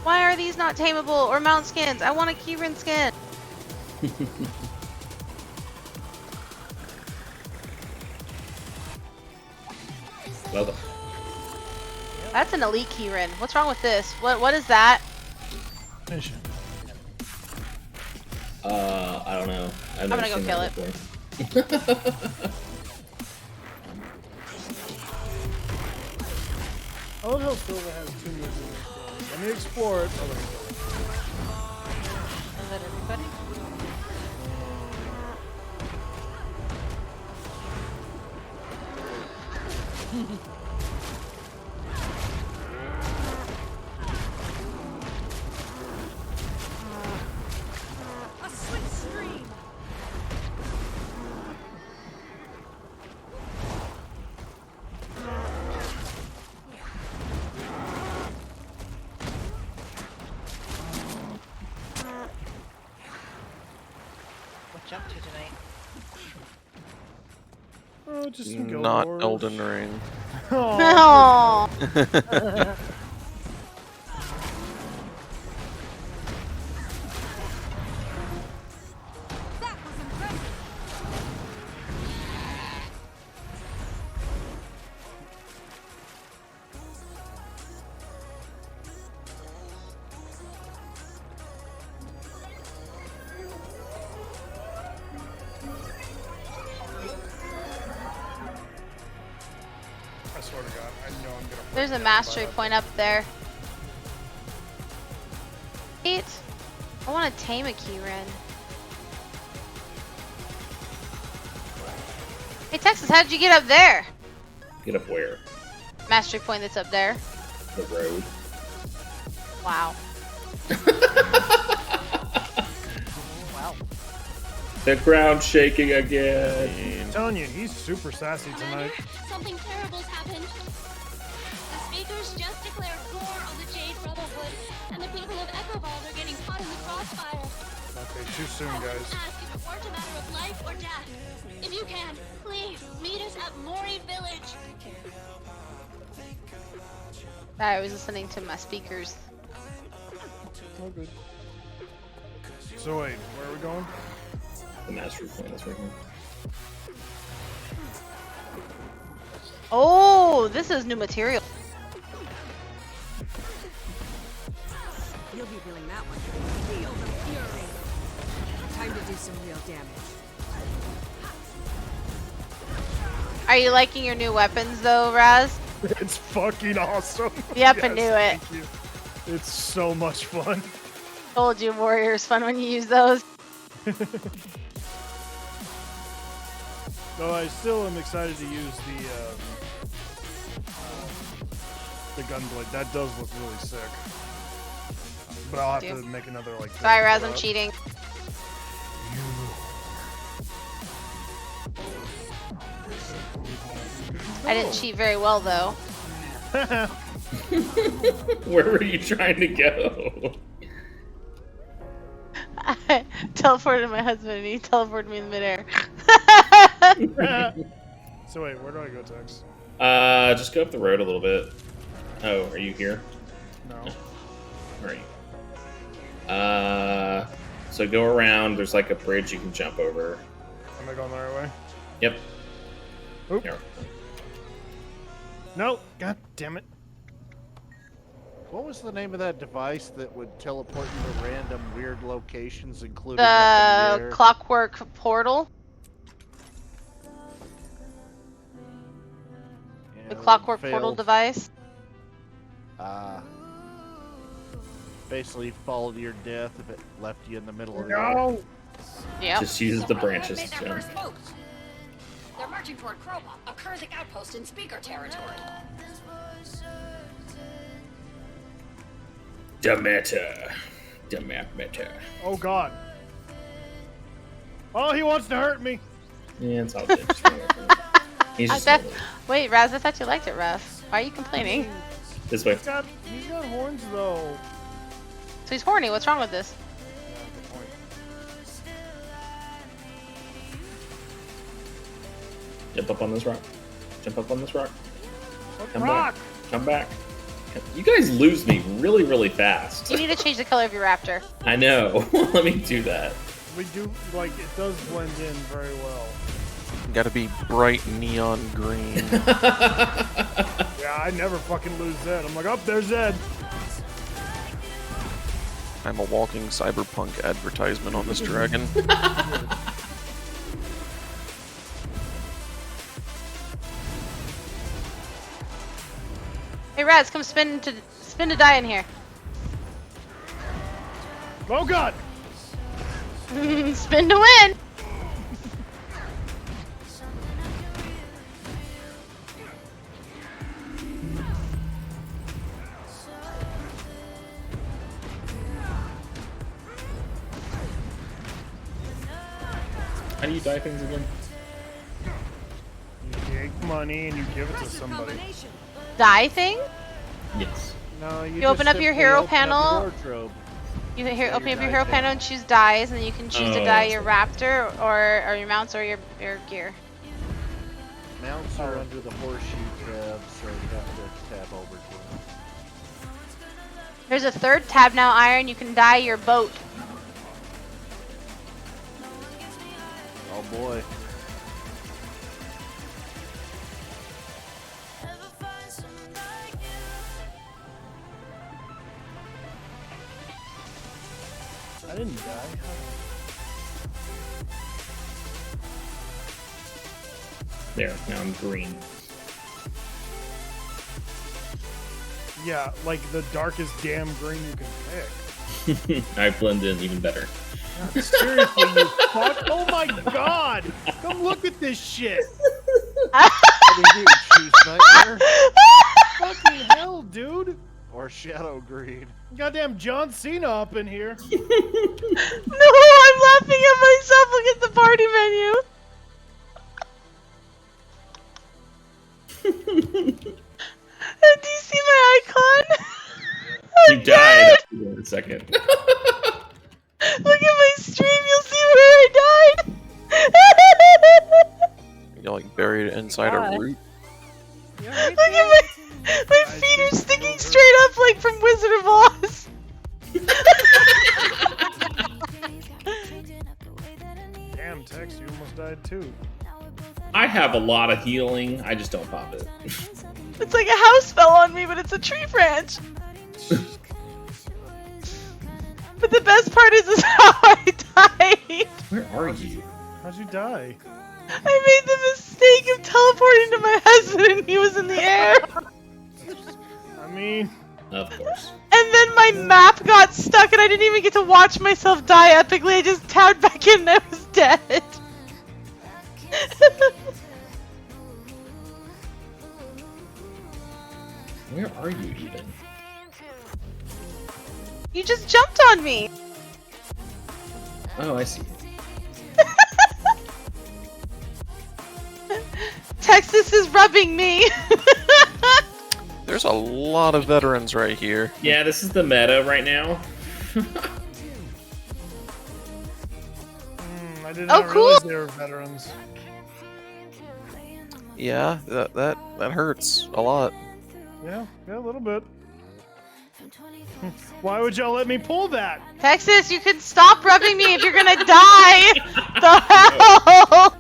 Why are these not tameable or mount skins? I want a Keyrin skin. Well, That's an elite Keyrin. What's wrong with this? What is that? Mission. I don't know. I'm gonna go kill it. I love how Silva has 2 minutes in this game. Let me explore it. Oh, let me go. Is that everybody? A swift stream. What jump to tonight? Oh, just some Guild Not Wars. Elden Ring. No. I swear to God, I know I'm gonna. There's a mastery point up there. Wait. I want to tame a Keyrin. Hey Texas, how did you get up there? Get up where? Mastery point that's up there. The road. Wow. Wow. The ground's shaking again. I'm telling you, he's super sassy tonight. Something terrible's happened. The speakers just declared war on the Jade Brotherhood, and the people of Echovault are getting caught in the crossfire. Okay, too soon, guys. Ask if it weren't a matter of life or death. If you can, please meet us at Mori Village. I was listening to my speakers. Oh, good. So wait, where are we going? The master plan is right here. Oh, this is new material. You'll be feeling that one. Feel the fury. Time to do some real damage. Are you liking your new weapons though, Raz? It's fucking awesome. Yep, I knew it. Thank you. It's so much fun. Told you, Warrior's fun when you use those. No, I still am excited to use the gunblade. That does look really sick. But I'll have to make another like. Sorry, Raz, I'm cheating. I didn't cheat very well though. Where were you trying to go? I teleported my husband and he teleported me in midair. So wait, where do I go, Tex? Just go up the road a little bit. Oh, are you here? No. Where are you? So go around. There's like a bridge you can jump over. Am I going the right way? Yep. Oop. Here. No, god damn it. What was the name of that device that would teleport you to random weird locations, including The clockwork portal. The clockwork portal device. Basically follow to your death if it left you in the middle of the No. Yeah. Just use the branches. Made their Jim. first moves. They're marching toward Kroba, a Kurzik outpost in Speaker territory. Demeter. Oh god. Oh, he wants to hurt me. Yeah, it's all good. Just run away from it. He's just Wait, Raz, I thought you liked it, Ruff. Why are you complaining? this way. He's got horns though. So he's horny. What's wrong with this? Jump up on this rock. Jump up on this rock. Come rock? back. Come back. You guys lose me really, really fast. You need to change the color of your raptor. I know. Let me do that. We do, like, it does blend in very well. Gotta be bright neon green. Yeah, I never fucking lose Zed. I'm like, oh, there's Zed. I'm a walking cyberpunk advertisement on this dragon. Hey, Raz, come spin to die in here. Oh god! Spin to win. How do you die things again? You take money and you give it to somebody. Die thing? Yes. No, You open up your hero panel. Wardrobe. You So open your up your die hero thing. panel and choose dies, and then you can choose to Oh, die that's your raptor or your mounts or your gear. Mounts are under the horseshoe tab, so you have to tab over to them. There's a third tab now, Iron. You can dye your boat. Oh boy. I didn't die. There. Now I'm green. Yeah, like the darkest damn green you can pick. I blend in even better. God, seriously, you fuck! Oh my god! Come look at this shit! What do you do, choose nightmare? Fucking hell, dude! Or shadow green. Goddamn John Cena up in here. No, I'm laughing at myself. Look at the party menu. Do you see my icon? You died in a second. Look at my stream. You'll see where I died. You're like buried inside a root. Look at my feet are sticking straight up like from Wizard of Oz. Damn, Tex, you almost died too. I have a lot of healing. I just don't pop it. It's like a house fell on me, but it's a tree branch. But the best part is how I died. Where are you? How'd you die? I made the mistake of teleporting to my husband and he was in the air. I mean... Of course. And then my map got stuck and I didn't even get to watch myself die epically. I just tabbed back in and I was dead. Where are you even? You just jumped on me. Oh, I see. Texas is rubbing me. There's a lot of veterans right here. Yeah, this is the meta right now. I did not realize they were veterans. Yeah, that hurts a lot. Yeah, a little bit. Why would y'all let me pull that? Texas, you can stop rubbing me if you're gonna die. The hell?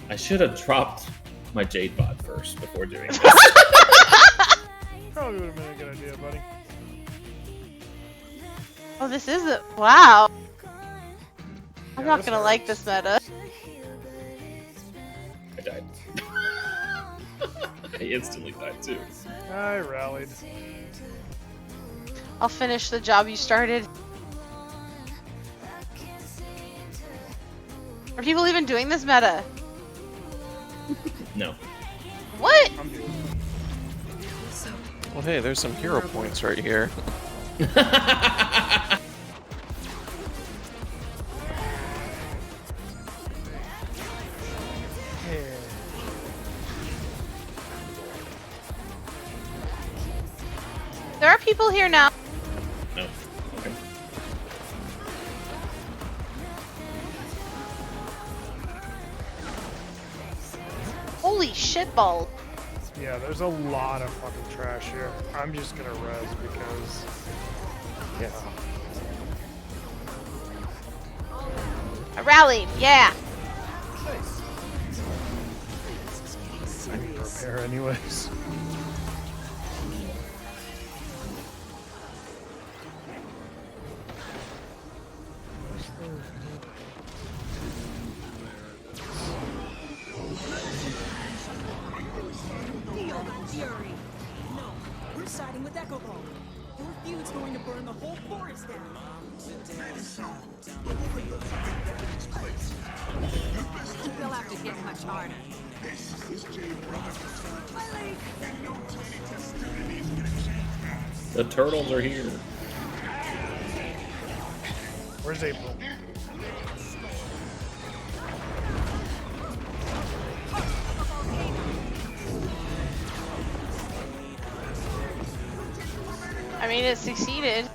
I should have dropped my Jade bot first before doing this. Probably would have been a good idea, buddy. Oh, this is a wow. I'm Yeah, not this gonna like this meta. I died. I instantly died too. I rallied. I'll finish the job you started. Are people even doing this meta? No. What? Well, hey, there's some hero points right here. There are people here now. No. Okay. Holy shitball. Yeah, there's a lot of fucking trash here. I'm just gonna res because... Yeah. I rallied, yeah. I need to repair anyways. Fury. No, we're siding with Echo Ball. Your feud's going to burn the whole forest down. They'll have to hit much harder. The turtles are here. Where's April? I mean, it succeeded.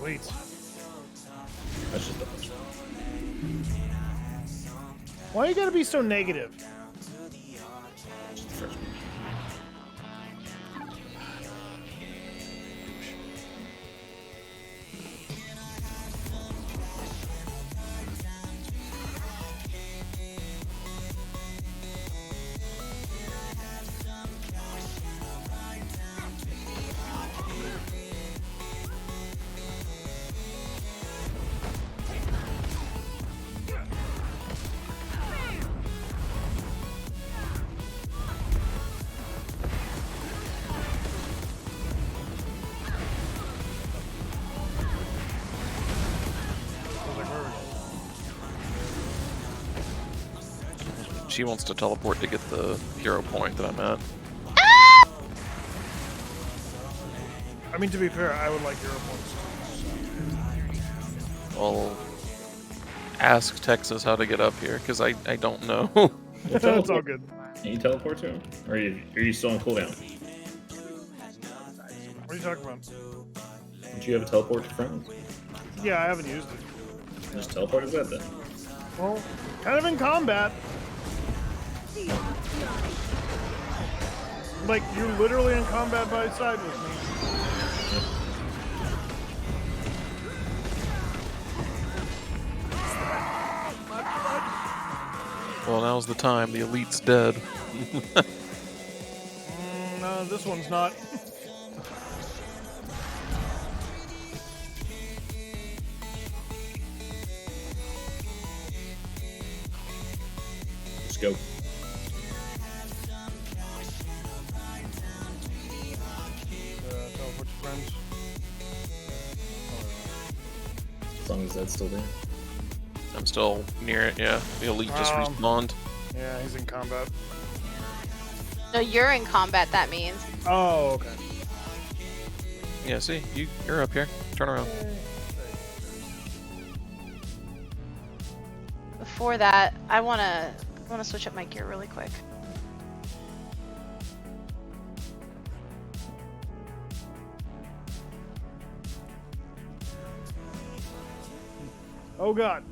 Wait. That's just the first one. Why you gotta be so negative? Just the first one. She wants to teleport to get the hero point that I'm at. I mean, to be fair, I would like hero points. Well, ask Texas how to get up here, because I don't know. It's all good. Can you teleport to him? Or are you still on cooldown? What are you talking about? Don't you have a teleport to friends? Yeah, I haven't used it. Just teleport his head then. Well, kind of in combat. Like, you're literally in combat by his side with me. Well, now's the time. The elite's dead. No, this one's not. Let's go. Teleport to friends. As long as that's still there. I'm still near it, yeah. The elite just respawned. Yeah, he's in combat. No, you're in combat, that means. Oh, okay. Yeah, see? You're up here. Turn around. Before that, I wanna switch up my gear really quick. Oh god.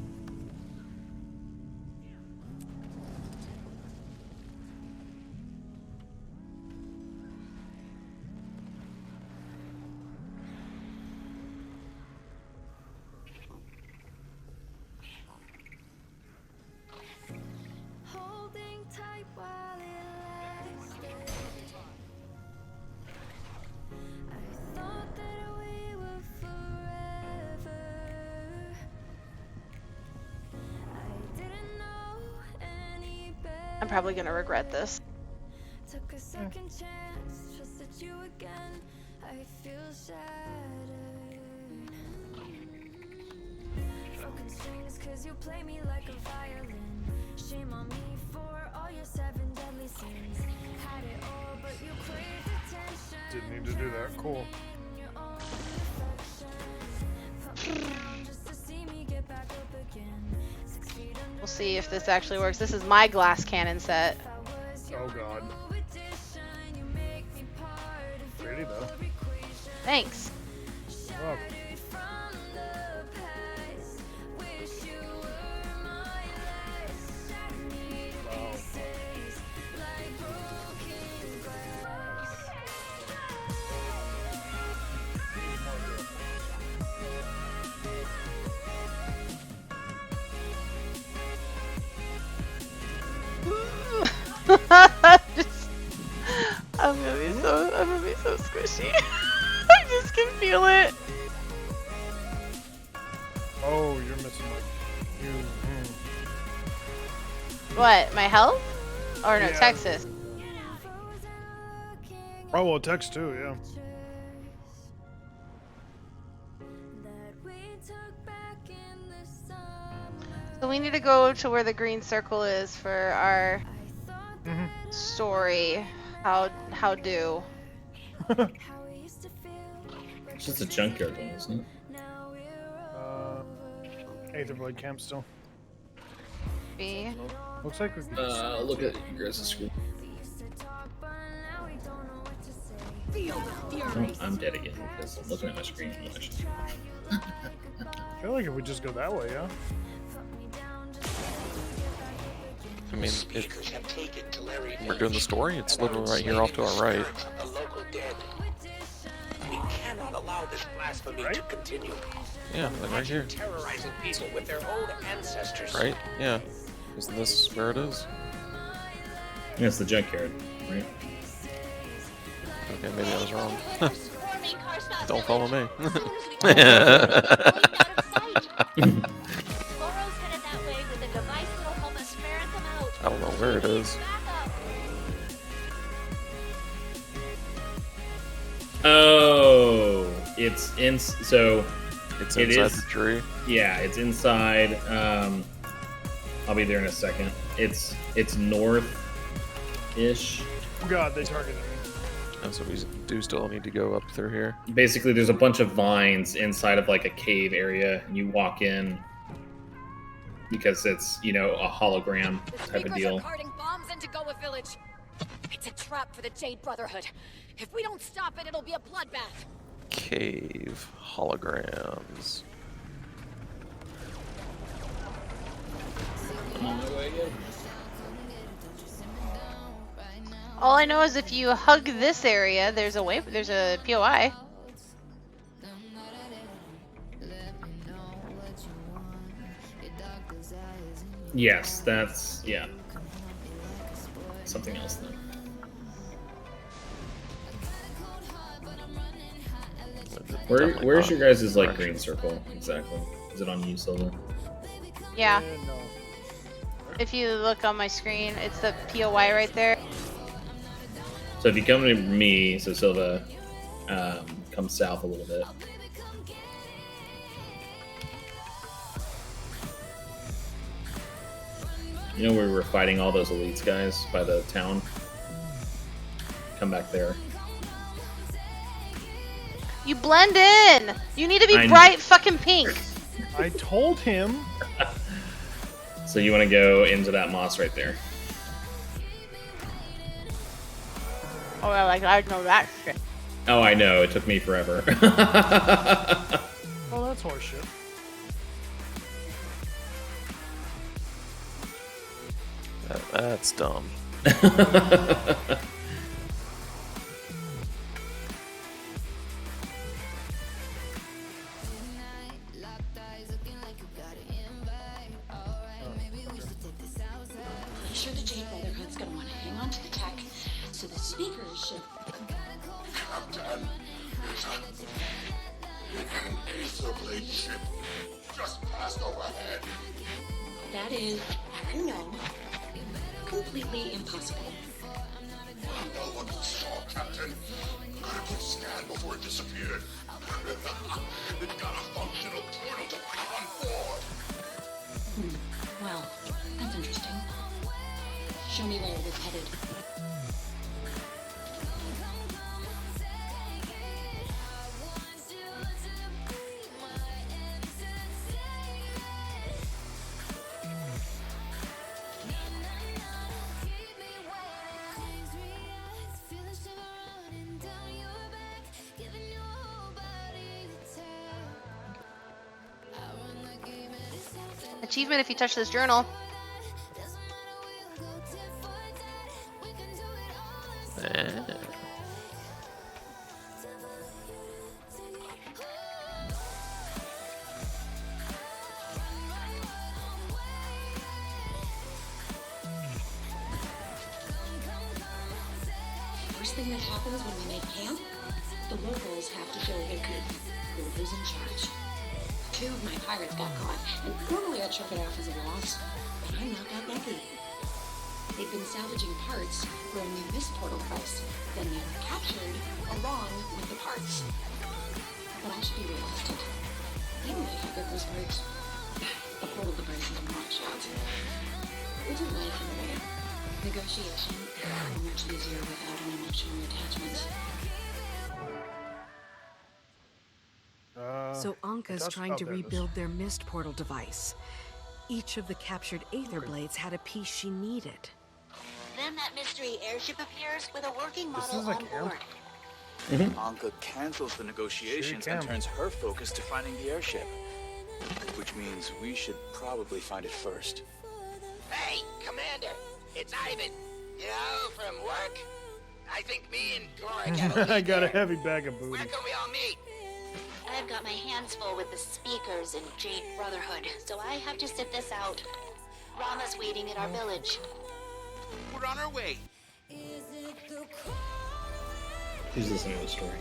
I'm probably gonna regret this. Took a second chance, trusted you again. I feel shattered. Broken strings, cause you play me like a violin. Shame on me for all your 7 deadly sins. Had it all, but you craved attention. Didn't need to do that. Cool. Your own reflection. Put me down just to see me get back up again. 6 feet under. We'll see if this actually works. This is my glass cannon set. Oh god. Pretty though. Thanks. Oh. I'm gonna be so squishy. I just can feel it. Oh, you're missing like you. What? My health? Or no, Yeah. Texas. Oh well, text too, yeah. So we need to go to where the green circle is for our story. How do? It's just a junkyard one, isn't it? Aether Blade Camp still. B. Looks like we could Look at your guys' screen. Oh, I'm dead again because I'm looking at my screen. I feel like if we just go that way, yeah. I mean, if we're doing the story, it's literally right here off to our right. We cannot allow this blasphemy to continue. Yeah, like right here. Terrorizing people with their own ancestors. Right? Yeah. Isn't this where it is? Yeah, it's the junkyard, right? Okay, maybe I was wrong. Don't follow me. I don't know where it is. Oh, it's in. So it's it inside is, the tree. Yeah, it's inside. I'll be there in a second. It's north-ish. Oh god, they targeted me. Oh, so we do still need to go up through here. Basically, there's a bunch of vines inside of like a cave area, and you walk in because it's, you know, a hologram type of deal. Are carting bombs into Goa Village. It's a trap for the Jade Brotherhood. If we don't stop it, it'll be a bloodbath. Cave holograms. I'm on my way again. All I know is if you hug this area, there's a POI. Yes, that's, yeah. Something else then. Where's your guys' like green circle exactly? Is it on you, Silver? Yeah. If you look on my screen, it's the POI right there. So if you come to me, so Silva, come south a little bit. You know where we were fighting all those elites guys by the town? Come back there. You blend in! You need to be I bright fucking pink. I told him. So you want to go into that moss right there. Oh, like I know that shit. Oh, I know. It took me forever. Oh, that's horseshit. That's dumb. I'm sure the Jade Brotherhood's gonna want to hang on to the tech, so the speakers should. Captain, an Aether Blade ship just passed overhead. That is, you know, completely impossible. No one saw, Captain. Got a good scan before it disappeared. It got a functional portal device on board. Well, that's interesting. Show me where it was headed. Achievement if you touch this journal. First thing that happens when we make camp, the locals have to show their who's in charge. 2 of my pirates got caught, and normally I'd chalk it off as a loss, but I'm not that lucky. They've been salvaging parts for a new mist portal device, then they were captured along with the parts. But I should be realistic. Even if I get those parts, the portal device is not shot. Which is life in a way. Negotiation is much easier without an emotional attachment. So Anka's trying to rebuild their mist portal device. Each of the captured Aether Blades had a piece she needed. Then that mystery airship appears with a working This model is like on board. Anka cancels the negotiations and turns her focus to finding the airship. Which means we should probably find it first. Hey, Commander, it's Ivan. You know, from work. I think me and Cora got I got a heavy bag of booty. Where can we all meet? I've got my hands full with the speakers and Jade Brotherhood, so I have to sit this out. Rama's waiting at our village. We're on our way. Who's listening to the story?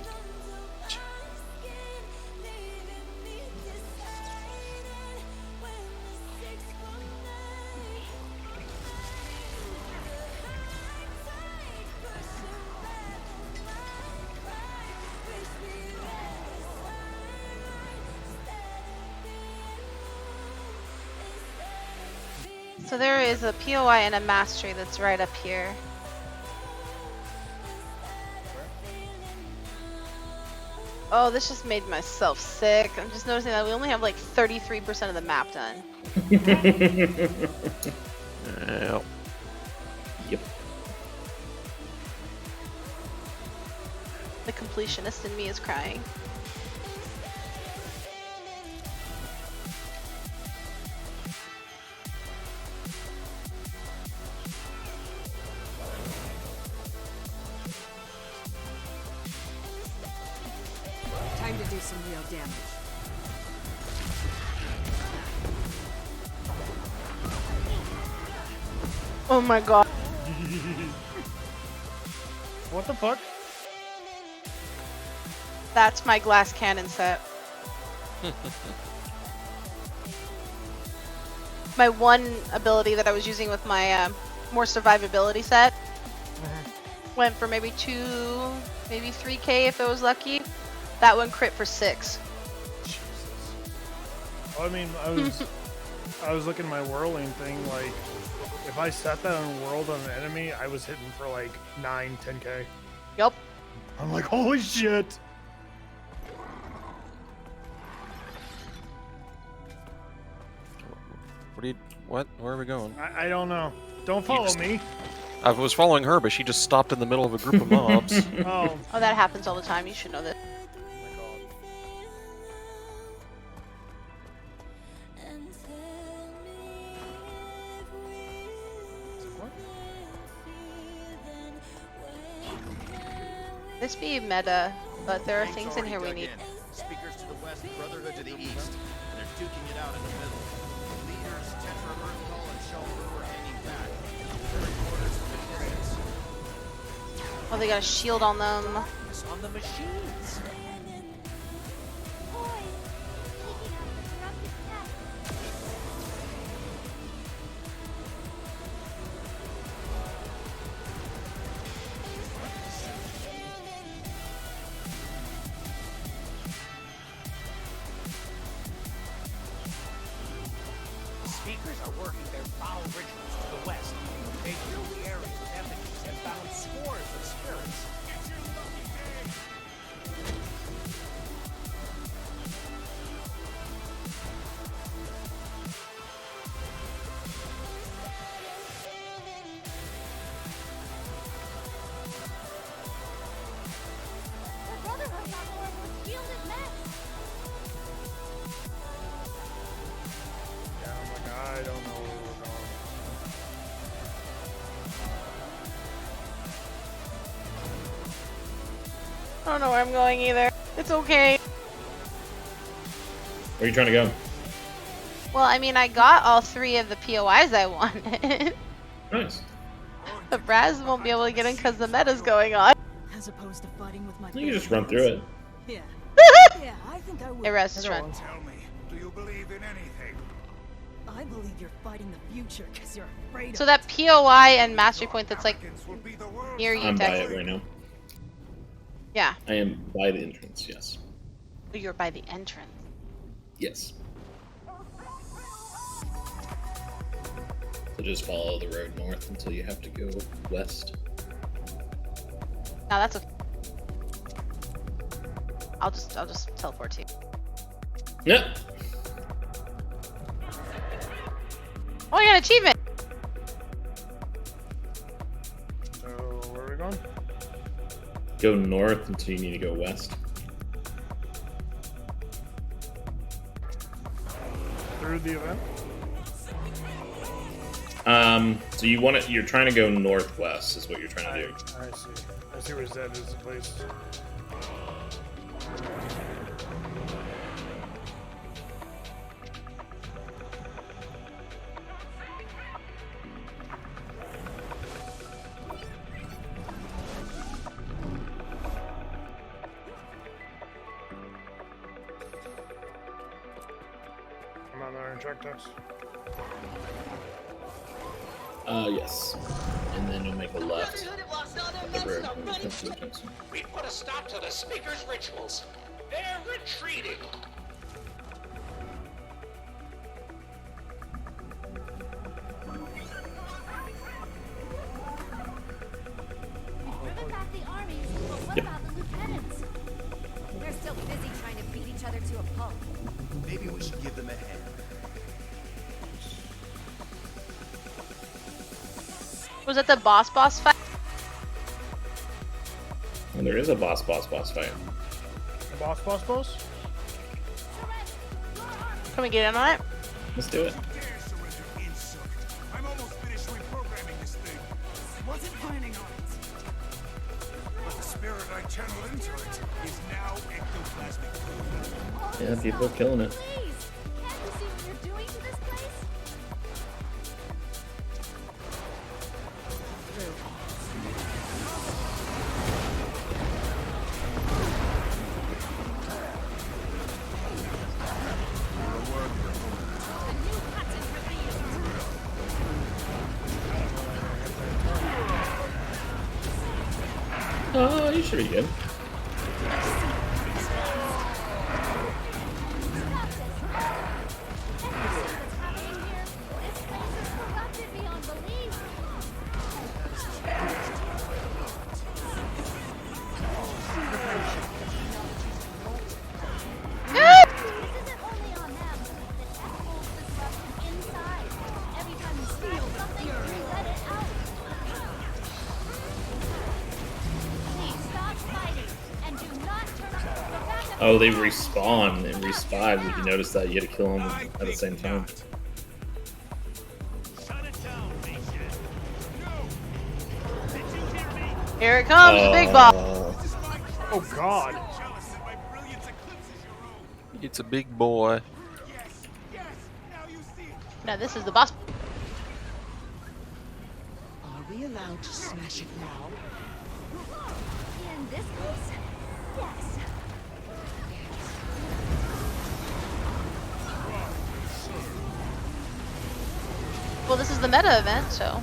So there is a POI and a mastery that's right up here. Oh, this just made myself sick. I'm just noticing that we only have like 33% of the map done. Yep. The completionist in me is crying. Time to do some real damage. Oh my god. What the fuck? That's my glass cannon set. My one ability that I was using with my more survivability set went for maybe 2, maybe 3k if it was lucky. That one crit for 6. I mean, I was looking at my whirling thing, like, if I set that on whirled on an enemy, I was hitting for like 9, 10k. Yup. I'm like, holy shit! What? Where are we going? I don't know. Don't follow me. I was following her, but she just stopped in the middle of a group of mobs. Oh, that happens all the time. You should know that. This be meta, but there are things in here we need. Speakers to the west, Brotherhood to the east, and they're duking it out in the middle. Leaders, Tetra, Earthfall, and Shelter are hanging back. Third quarters for the Pirates. Oh, they got a shield on them. On the machines. Speakers are working their foul rituals to the west. They fill the area with effigies and found scores of spirits. The Brotherhood got more with shielded men. yeah, I'm like, I don't know where we're going. I don't know where I'm going either. It's okay. Where are you trying to go? Well, I mean, I got all 3 of the POIs I wanted. Nice. The Braz won't be able to get in because the meta's going on. As opposed to fighting with my You can just run through it. Yeah. Yeah, I think I will. Hey, Raz, just run. Tell me, do you believe in anything? I believe you're fighting the future because you're afraid So of that POI and mastery point that's like near you, I'm by Tex. it right now. Yeah. I am by the entrance, yes. You're by the entrance. Yes. So just follow the road north until you have to go west. No, that's okay. I'll just teleport to you. Yep. Oh, I got an achievement. So, where are we going? Go north until you need to go west. Through the event? So you're trying to go northwest is what you're trying to do. I see. I see where Zed is the place. I'm on there in track text. Yes. And then you'll make a left. The road comes through Jackson. We put a stop to the speakers' rituals. They're retreating. Driven back the armies, but what about the lieutenants? They're still Maybe we should give them a hand. Was it the boss fight? And there is a boss fight. The boss? Can we get in on it? Let's do it. I'm almost finished reprogramming this thing. I wasn't planning on it. But the spirit I channeled into it is now ectoplasmic. Yeah, people are killing it. Please, can't you see what you're doing to this place? Oh, you should be good. Oh, they respawn and respawn. If you notice that, you had to kill them at the same time. Here it comes, the big boss. Oh God! It's a big boy. No, this is the boss. Are we allowed to smash it now? In this case, yes. Well, this is the meta event, so.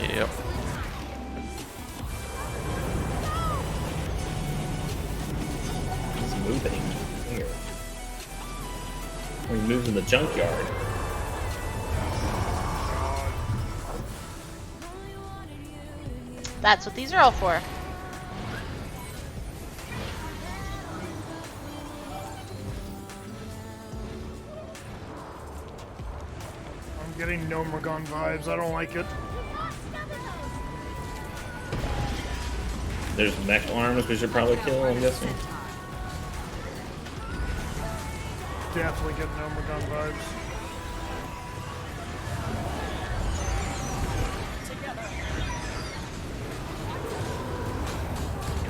Yep. He's moving. Here. He moves in the junkyard. That's what these are all for. I'm getting no Morgan vibes. I don't like it. There's mech arms we should probably kill, I'm guessing. Definitely getting no Morgan vibes.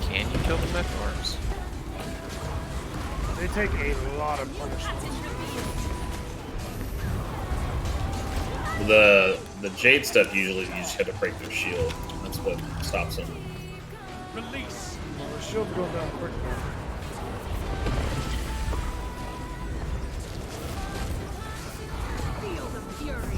Can you kill the mech arms? They take a lot of punishment. The Jade stuff usually you just have to break their shield. That's what stops them. Release. Well, the shield's going down quick now. Feel the fury.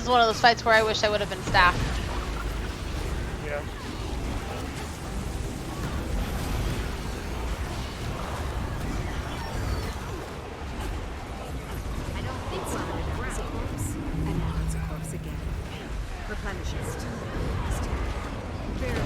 is one of those fights where I wish I would have been staff. Yeah. I don't think so. It's a corpse. And now it's a corpse again. Replenish it. Barely.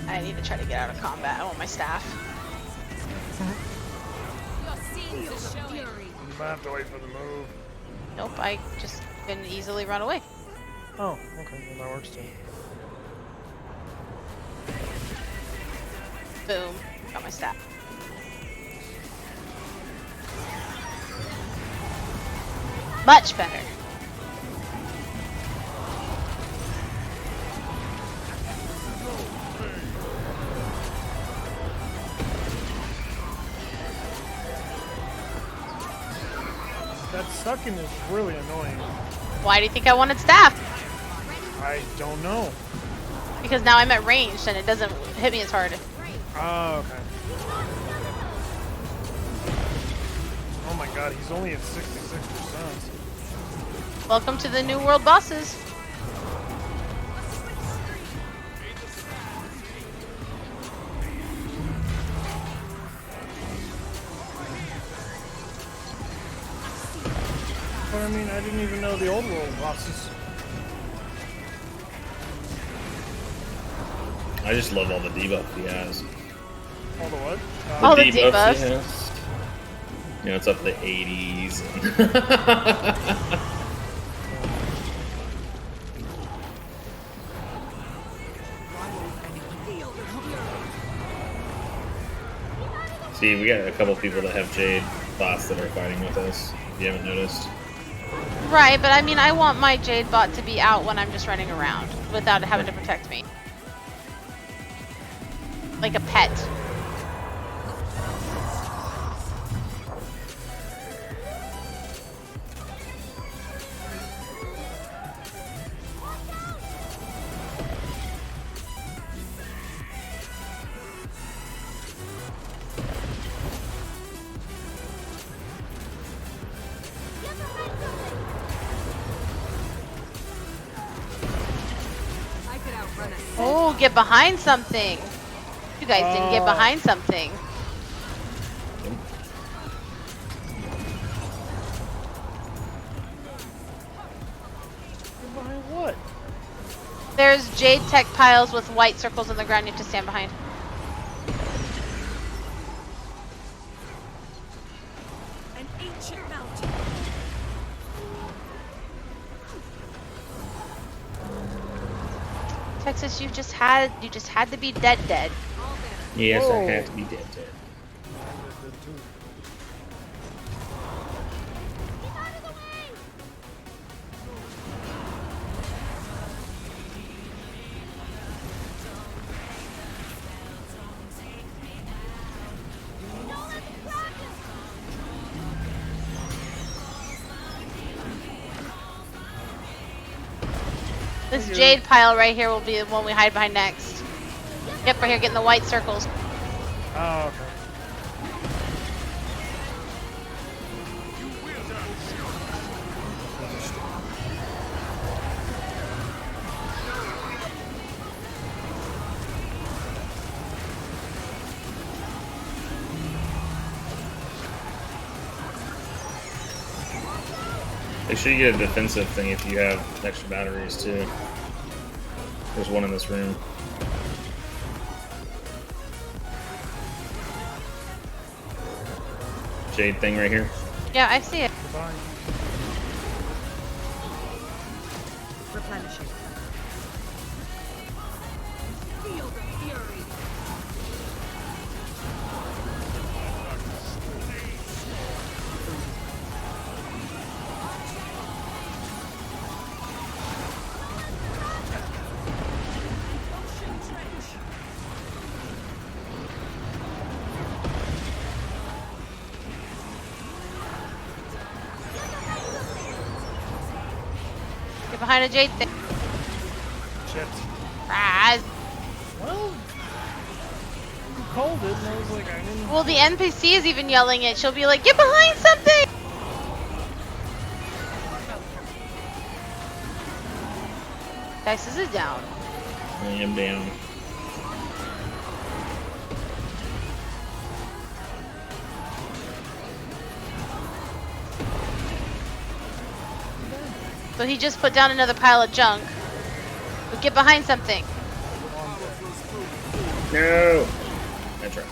I need to try to get out of combat. I want my staff. You might have to wait for the move. Nope, I just can easily run away. Oh, okay. Well, that works too. Boom. Got my staff. Much better. That sucking is really annoying. Why do you think I wanted staff? I don't know. Because now I'm at range and it doesn't hit me as hard. Oh, okay. Oh my god, he's only at 66%. Welcome to the New World bosses. But I mean, I didn't even know the old world bosses. I just love all the debuff he has. All the what? All the debuffs. He has. You know, it's up to the 80s. See, we got a couple people that have Jade bots that are fighting with us, if you haven't noticed. Right, but I mean, I want my Jade bot to be out when I'm just running around without having to protect me. Like a pet. Oh, get behind something. You guys didn't get behind something. Behind what? There's Jade tech piles with white circles on the ground you have to stand behind. An ancient mountain. Texas, you just had to be dead. Yes, Whoa. I have to be dead. This Jade pile right here will be the one we hide behind next. Yep, right here, getting the white circles. Oh, okay. Make sure you get a defensive thing if you have extra batteries too. There's one in this room. Jade thing right here. Yeah, I see it. Goodbye. Replenishing. Feel the fury. behind a jade thing. Shit. Rise. Well, you called it, and I was like, I didn't. Well, the NPC is even yelling it. She'll be like, "Get behind something!" Dice is down. I am down. So he just put down another pile of junk. But get behind something. No. That's right.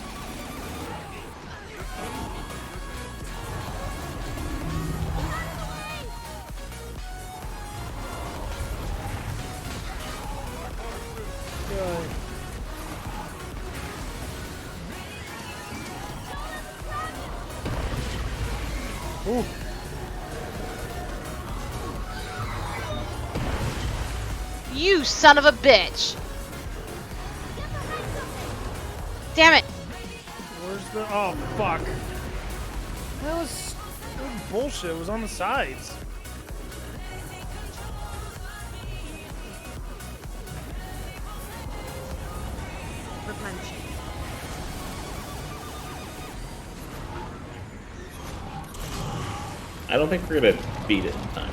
Ooh. You son of a bitch! Damn it! Where's the? Oh fuck! That was bullshit. It was on the sides. Replenishing. I don't think we're gonna beat it in time.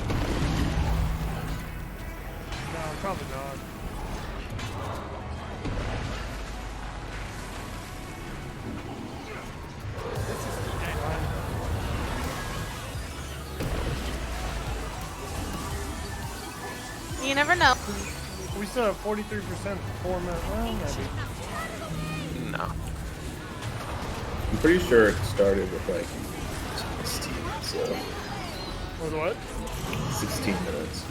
No, probably not. You never know. We still have 43% 4 minutes. Well, maybe. No. I'm pretty sure it started with like 16, so. Was what? 16 minutes.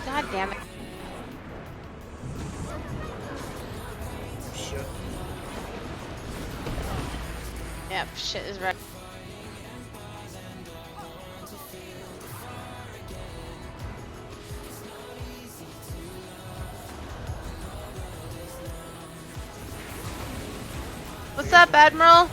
God damn it. Shit. Yep, shit is right. What's up, Admiral?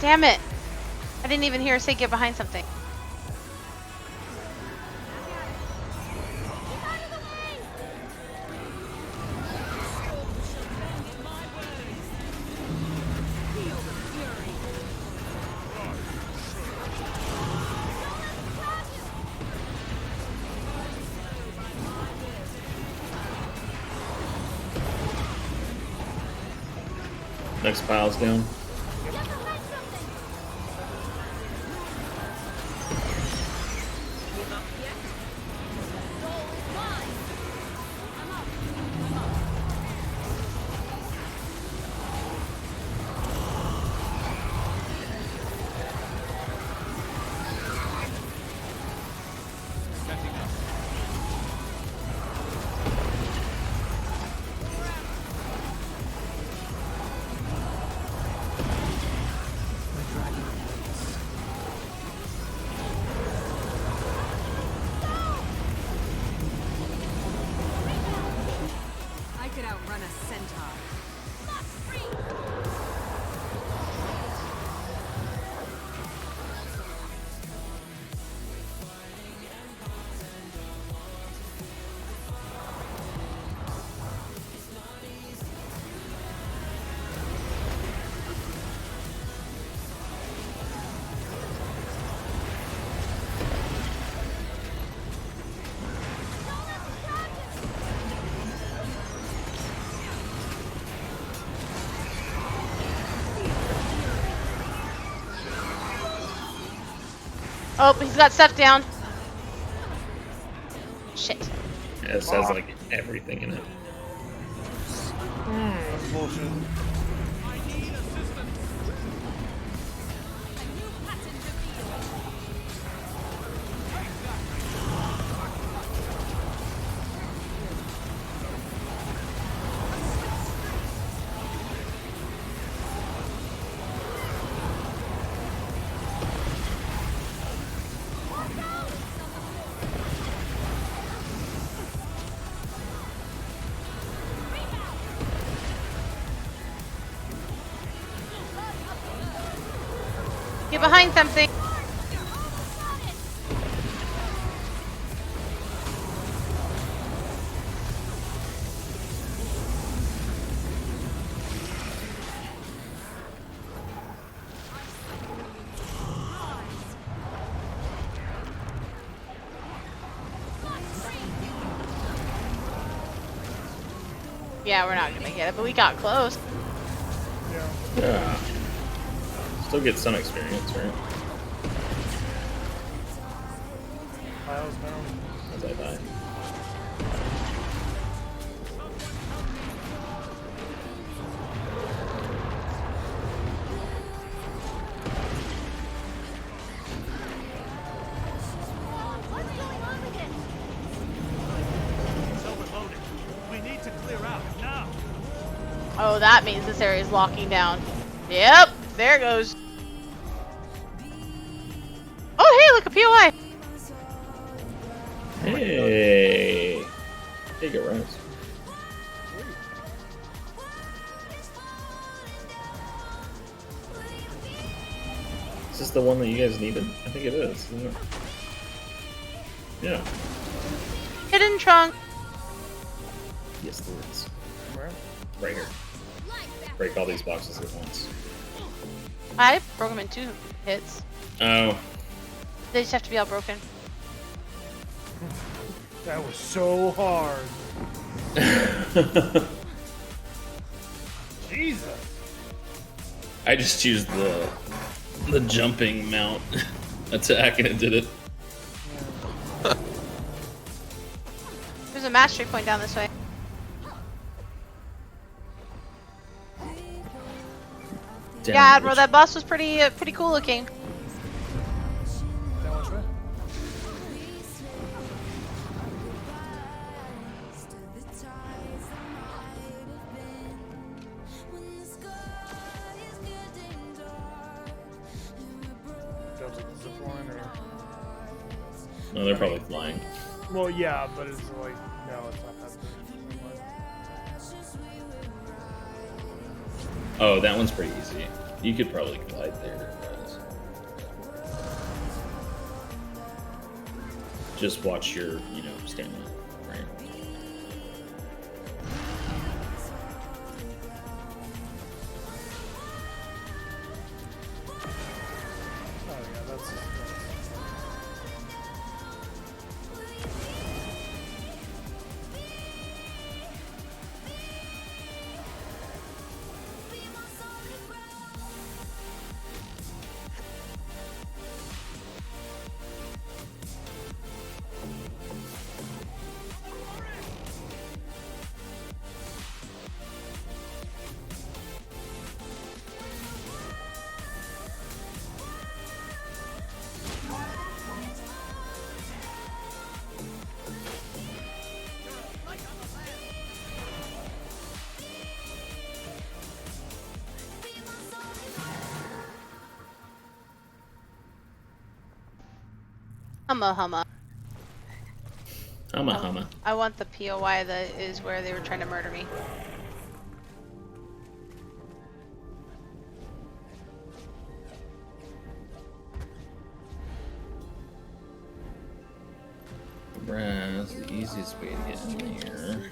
Damn it! I didn't even hear her say get behind something. Next pile's down. I could outrun a centaur. Oh, he's got stuff down. Shit. Yeah, it says like everything in it. That's bullshit. Get behind something. Yeah, we're not gonna get it, but we got close. Yeah. Still get some experience, right? Piles down. As I die. It's overloaded. We need to clear out now. Oh, that means this area is locking down. Yep, there it goes. Oh, hey, look, a POI. Hey. Take it, Rose. Is this the one that you guys needed? I think it is, isn't it? Yeah. Hidden trunk. Yes, there is. Where? Right here. Break all these boxes at once. I broke them in 2 hits. Oh. They just have to be all broken. That was so hard. Jesus. I just used the jumping mount attack and it did it. There's a mastery point down this way. Down Yeah, Admiral, that boss was pretty cool looking. That one's right. That was a zip line or... No, they're probably flying. Well, yeah, but it's like, no, it's not that. Oh, that one's pretty easy. You could probably glide there. Guys. Just watch your, stamina, right? Oh, yeah, that's... Humma humma. Humma humma. I want the POI that is where they were trying to murder me. Raz, the easiest way to get in here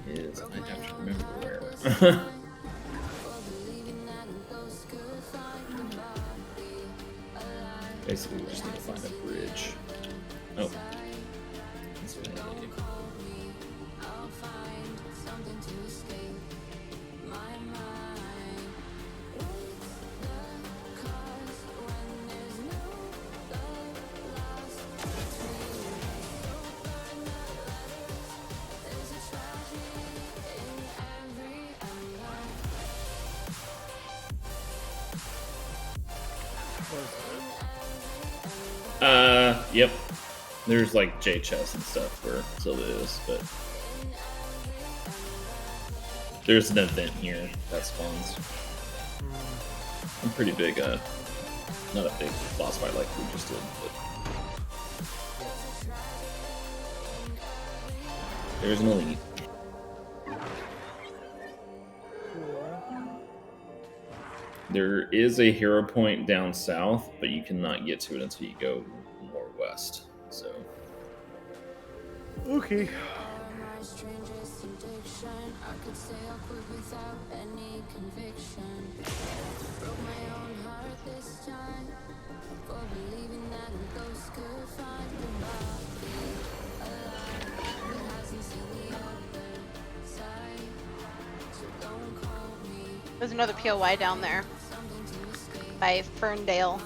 is I have to remember where. Basically, we just need to find a bridge. Oh. This way. Yep. There's like J chests and stuff where Silva is, but there's an event here that spawns. I'm pretty big, not a big boss fight like we just did, but there's an elite. Cool. There is a hero point down south, but you cannot get to it until you go more west. So. Okay. There's another POI down there by Ferndale.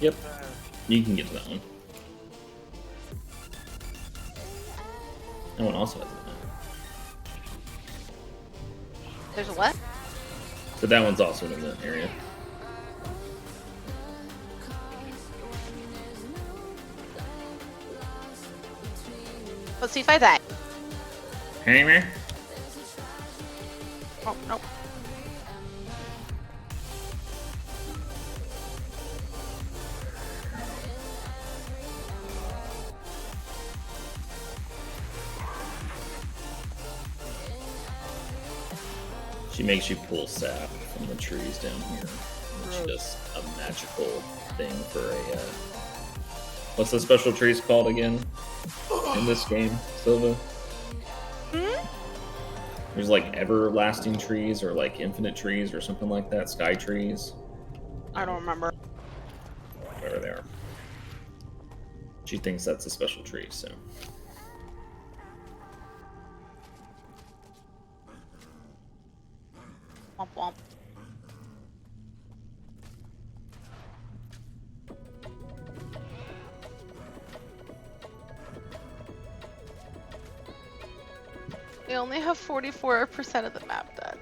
Yep. You can get to that one. That one also has a map. There's a what? But that one's also in that area. Let's see if I die. Hey, man. Oh, no. She makes you pull sap from the trees down here. And she does a magical thing for a. What's the special trees called again in this game, Silva? There's like everlasting trees or like infinite trees or something like that. Sky trees. I don't remember. Whatever they are. She thinks that's a special tree, so. Womp womp. We only have 44% of the map done.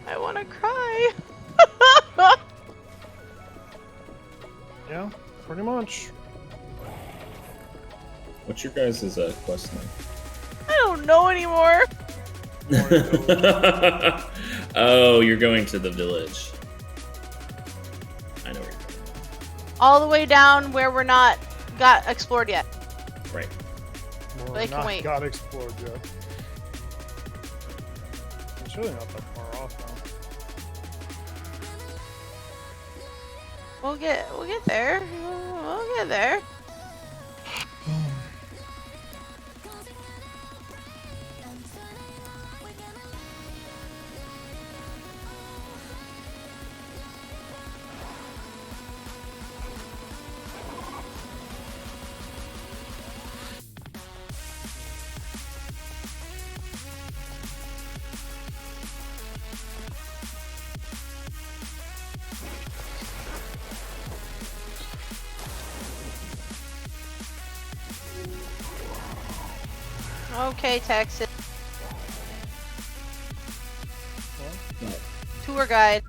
I want to cry. Yeah, pretty much. What's your guys' quest name? I don't know anymore. Oh, you're going to the village. I know where you're going. All the way down where we're not got explored yet. Right. Well, They can not wait. got explored yet. It's really not that far off now. We'll get there. We'll get there. Okay, Texas. What? Tour guide.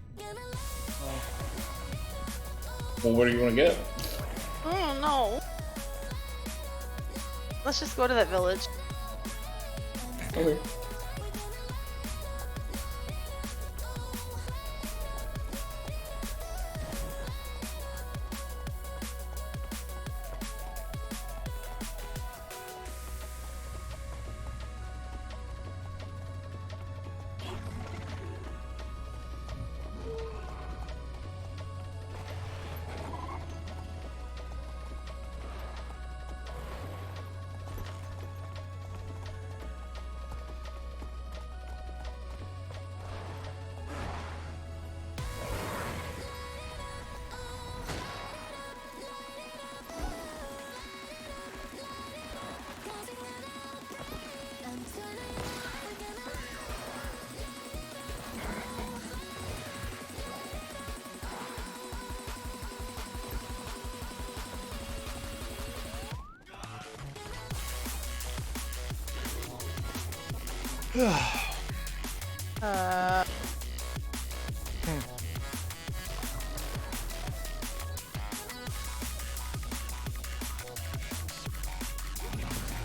Well, where do you want to go? I don't know. Let's just go to that village. Okay.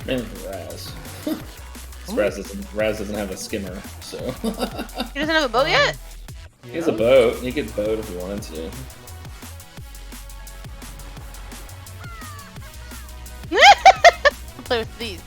Man, Raz. Raz doesn't have a skimmer, so. He doesn't have a boat yet? He has a boat. He could boat if he wanted to. I'll play with these.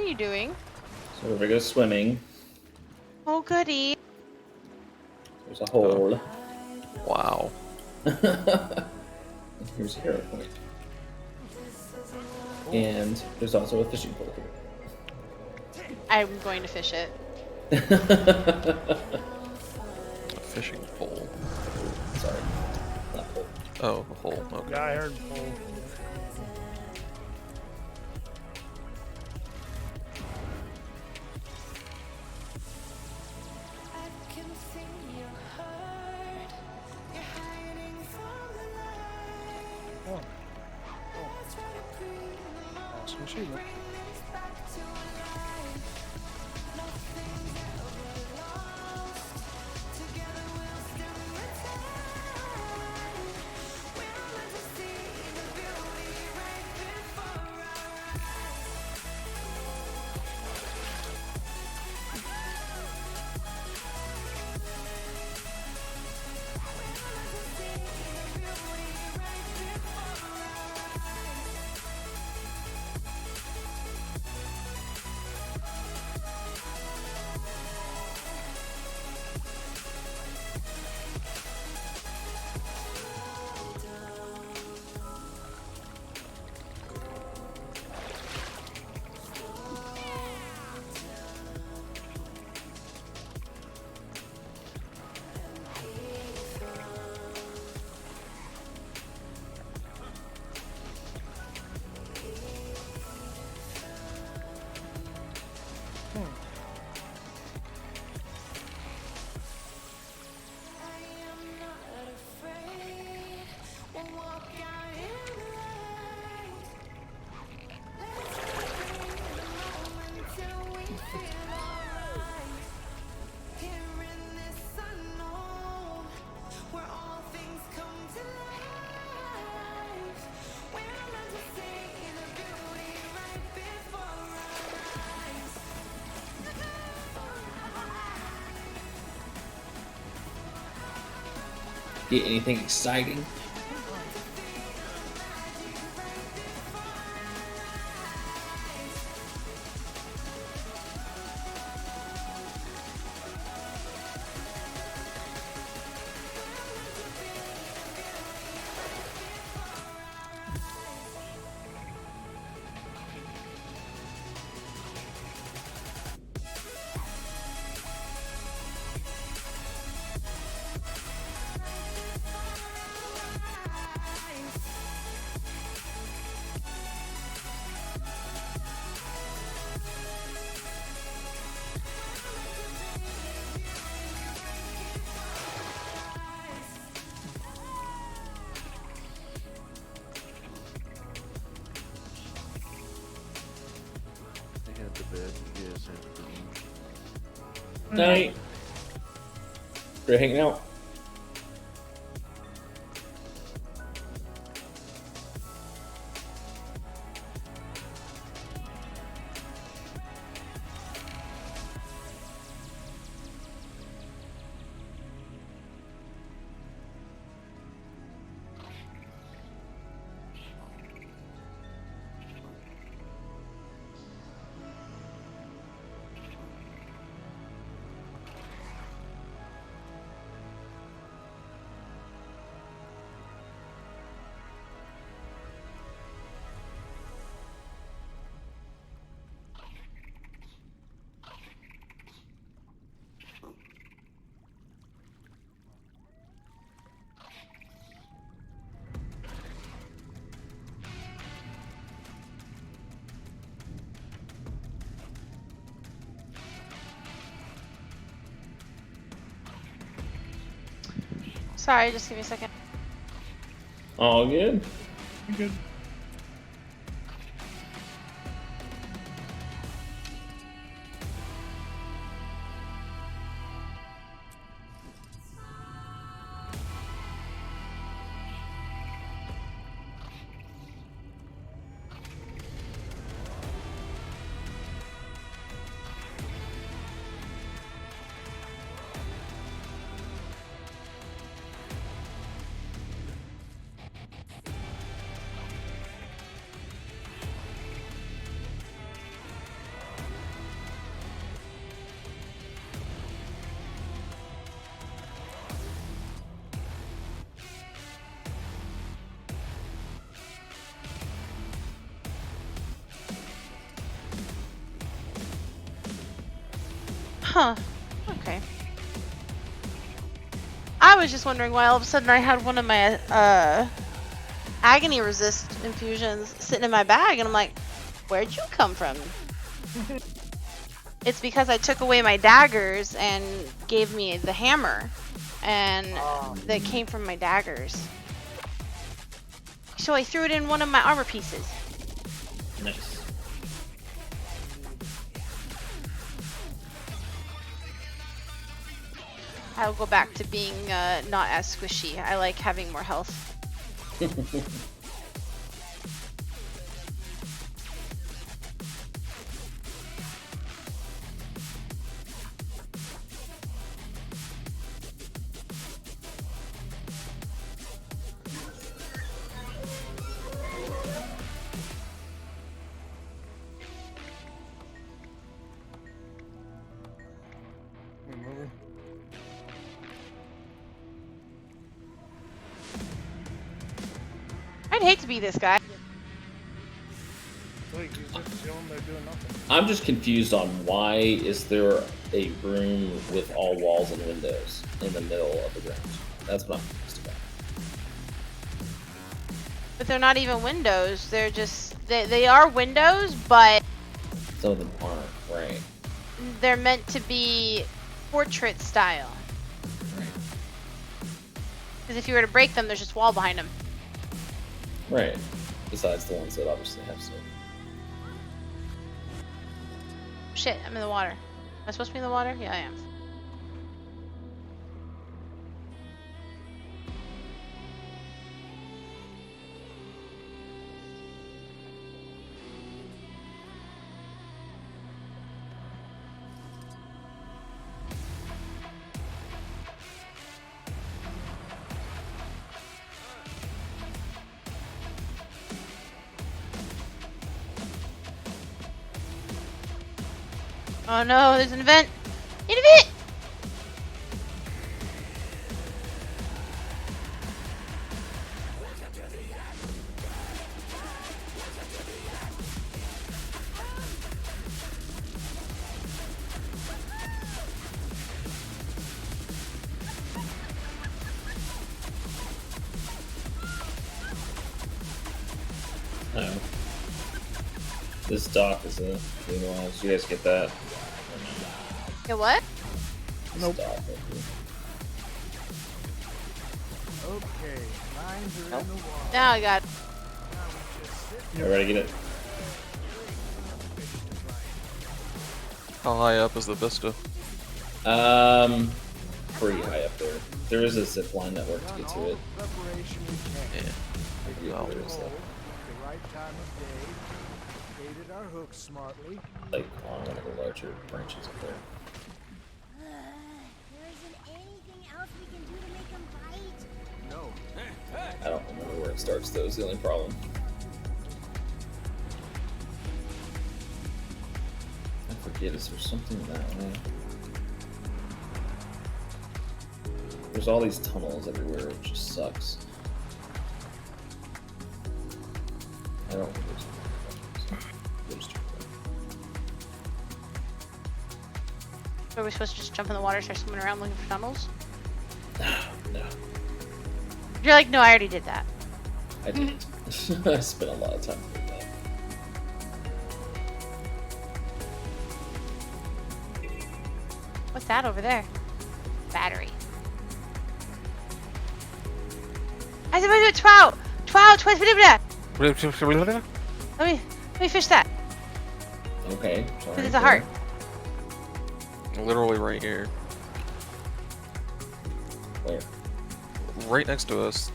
are you doing? So we're gonna go swimming. Oh, goody. There's a hole. Wow. Here's a arrow point. And there's also a fishing pole here. I'm going to fish it. A fishing pole. Sorry. Not pole. Oh, a hole. Okay. Yeah, I heard pole. Oh. Awesome achievement. Get anything exciting? Head to bed. Yes, Night. We're hanging out. Sorry, just give me a second. All good. Good. Huh. Okay. I was just wondering why all of a sudden I had one of my agony resist infusions sitting in my bag, and I'm like, where'd you come from? It's because I took away my daggers and gave me the hammer, and that came from my daggers. So I threw it in one of my armor pieces. Nice. I'll go back to being not as squishy. I like having more health. I'd hate to be this guy. Like, he's just chilling there doing nothing. I'm just confused on why is there a room with all walls and windows in the middle of the ground? That's what I'm confused about. But they're not even windows. They're just they are windows, but Some of them aren't, right? they're meant to be portrait style. Because if you were to break them, there's just wall behind them. Right. Besides the ones that obviously have some. Shit, I'm in the water. Am I supposed to be in the water? Yeah, I am. Oh no, there's an event! An event! Oh. This dock is a thing wise. You guys get that? Get what? Nope. Okay, lines are in the water. Now I got. You ready to get it? How high up is the vista? Pretty high up there. There is a zip line network to get to it. Yeah. Well, there is that. The right time of day. Baited our hooks smartly. Like on one of the larger branches up there. There isn't anything else we can do to make him bite. No. I don't remember where it starts though, is the only problem. I forget, is there something that way? There's all these tunnels everywhere, which just sucks. I don't think there's Are we supposed to just jump in the water and start swimming around looking for tunnels? No. You're like, no, I already did that. I didn't. I spent a lot of time doing that. What's that over there? Battery. I said, wait, 12! 12! Let me fish that. Okay. Because it's a heart. Literally right here. Where? Right next to us.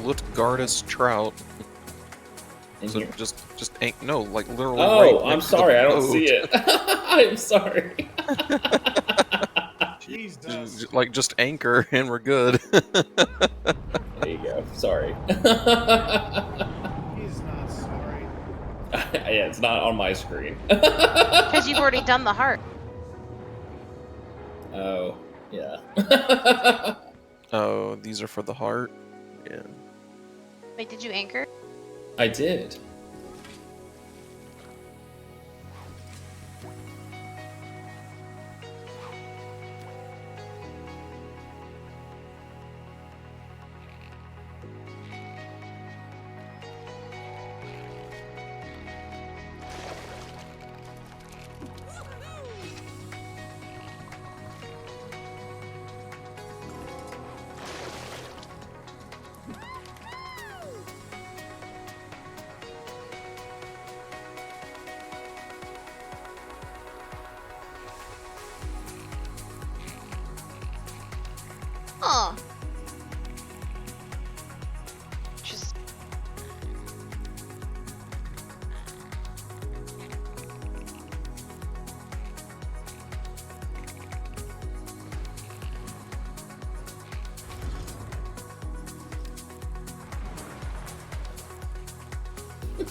Lutgardus trout. So here? just ain't no, like literally. Oh, right I'm next to the sorry, I don't boat. see it. I'm sorry. Jesus. Like just anchor and we're good. There you go. Sorry. He's not sorry. Yeah, it's not on my screen. Because you've already done the heart. Oh, yeah. Oh, these are for the heart? Yeah. Wait, did you anchor? I did.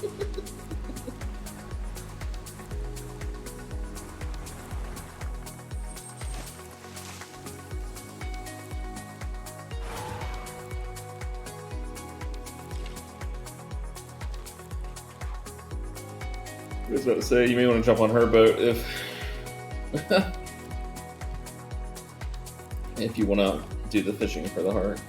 I was about to say, you may want to jump on her boat if you want to do the fishing for the heart.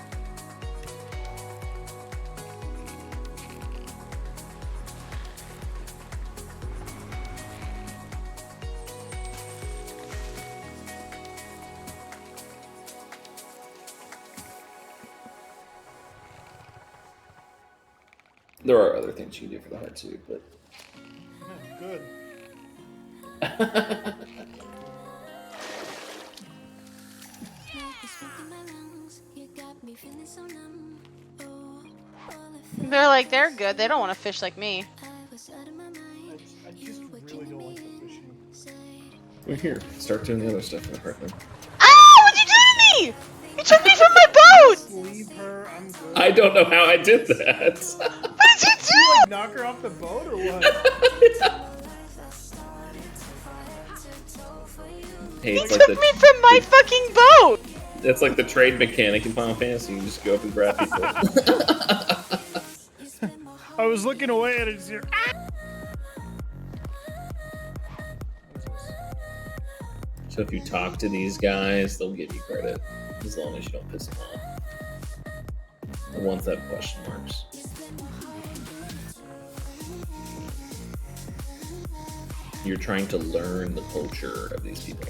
There are other things you can do for the heart too, but Good. They're like, they're good. They don't want to fish like me. I just really don't like the fishing. we're here. Start doing the other stuff for the heart then. Ah! What'd you do to me? You took me from my boat! Leave her. I'm good. I don't know how I did that. What did you do? You like knock her off the boat or what? Hey, He it's took like me from my fucking boat! That's like the trade mechanic in Final Fantasy. You just go up and grab people. I was looking away at it. Here. So if you talk to these guys, they'll give you credit. As long as you don't piss them off. The ones that have question marks. You're trying to learn the culture of these people.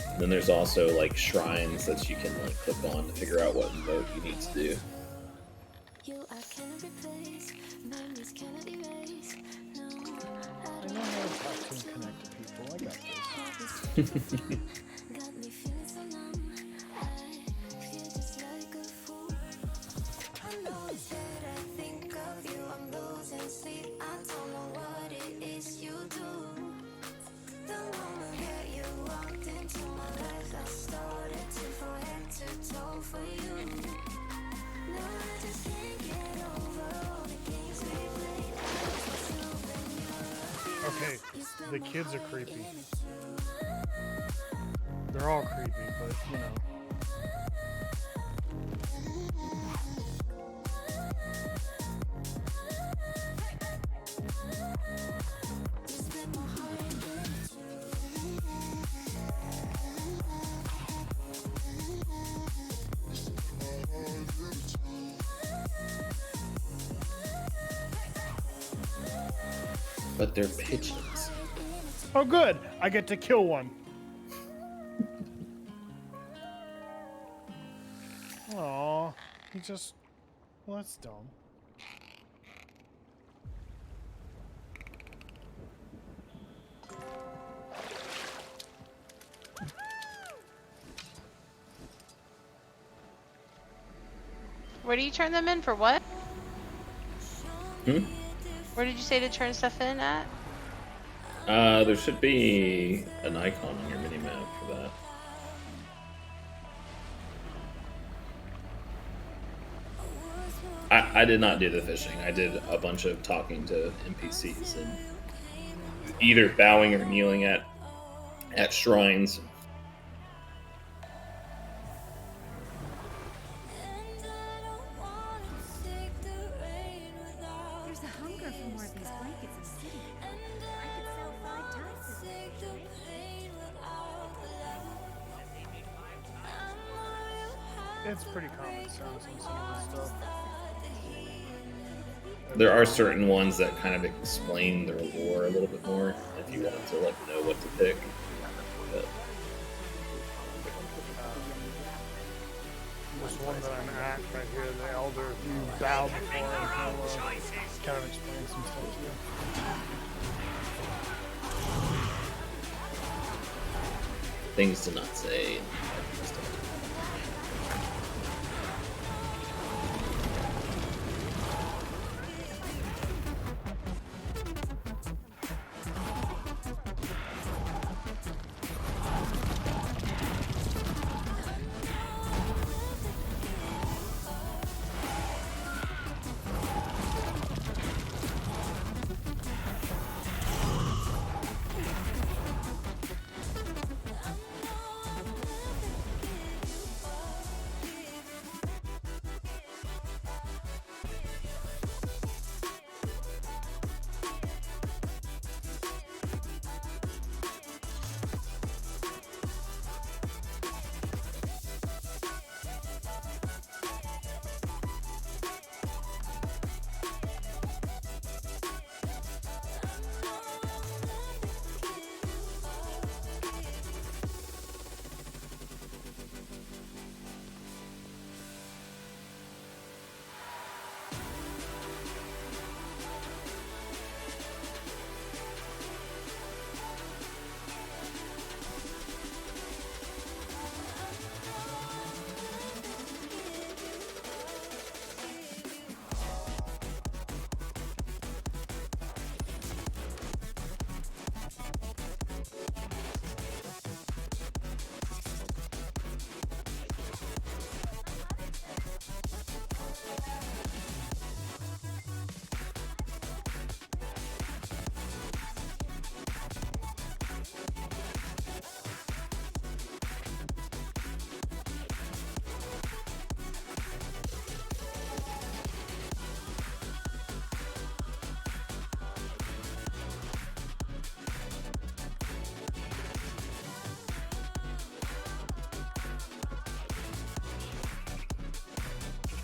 And then there's also like shrines that you can like click on to figure out what mode you need to do. I know how to talk to and connect to people. I got this. Okay, the kids are creepy. They're all creepy, but you know. But they're pigeons. Oh good, I get to kill one. Aw, he just... Well, that's dumb. Where do you turn them in for what? Hmm? Where did you say to turn stuff in at? There should be an icon on your minimap for that. I did not do the fishing. I did a bunch of talking to NPCs and either bowing or kneeling at shrines. There's a hunger for more of these blankets in the city. I could sell 5 times as many. It's pretty common sense on some of this stuff. There are certain ones that kind of explain the lore a little bit more if you wanted to like know what to pick. But This one that I'm at right here, the elder, if you bow before him, he'll kind of explain some stuff to you. things to not say.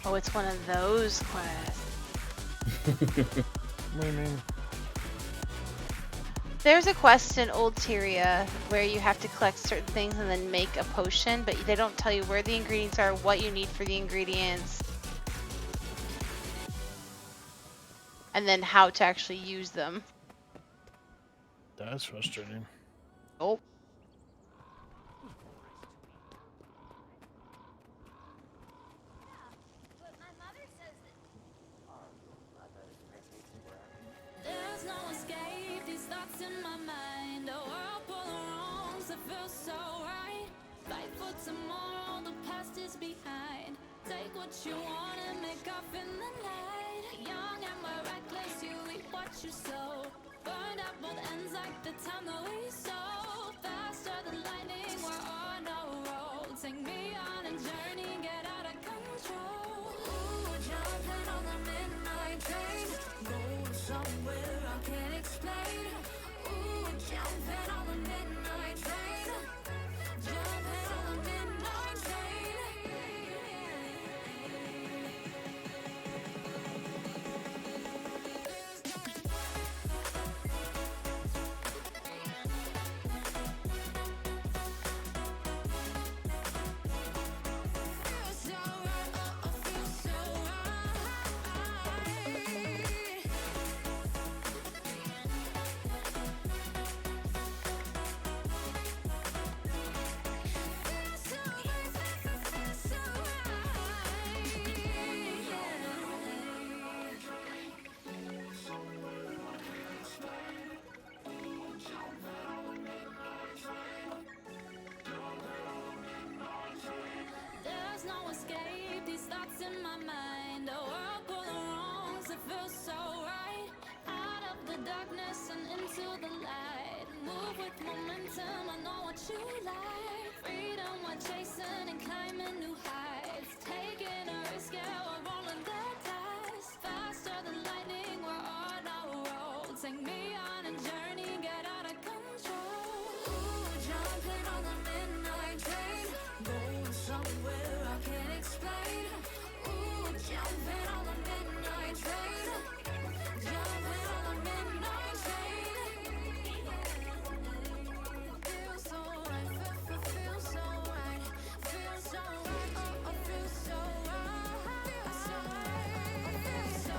Oh, it's one of those quests. What do you mean? There's a quest in Old Tyria where you have to collect certain things and then make a potion, but they don't tell you where the ingredients are, what you need for the ingredients, and then how to actually use them. That's frustrating. Oh. There's no escape, these thoughts in my mind. A whirlpool of wrongs that feel so right. Fight for tomorrow, the past is behind. Take what you want and make off in the night. Young and we're reckless, you reap what you sow. Burned at both ends like the time that we sow. Faster than lightning, we're on a roll. Take me on a journey, get out of control. Ooh, jumping on the midnight train. Going somewhere I can't explain. Ooh, jumping on the midnight train. Jumping on the midnight train. There's no escape, these thoughts in my mind. A whirlpool of wrongs that feel so right. Out of the darkness and into the light. Move with momentum, I know what you like. Freedom we're chasing and climbing new heights. Taking a risk, yeah, we're rolling the dice. Faster than lightning, we're on a roll. Take me on a journey, get out of control. Ooh, jumping on the midnight train. Going somewhere I can't explain. Ooh, jumping on the midnight train. Jumping on the midnight train. Feels so right, feels so right. Feels so right, oh, oh, feels so right. Feels so right, feels so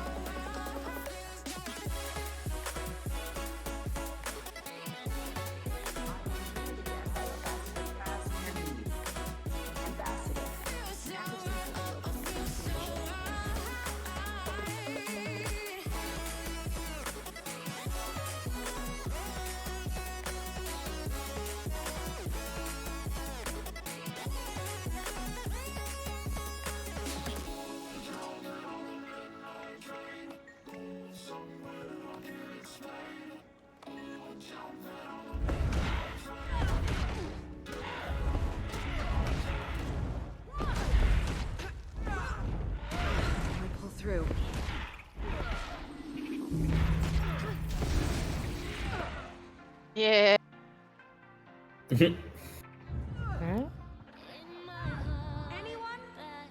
Pull through. Yeah. Anyone?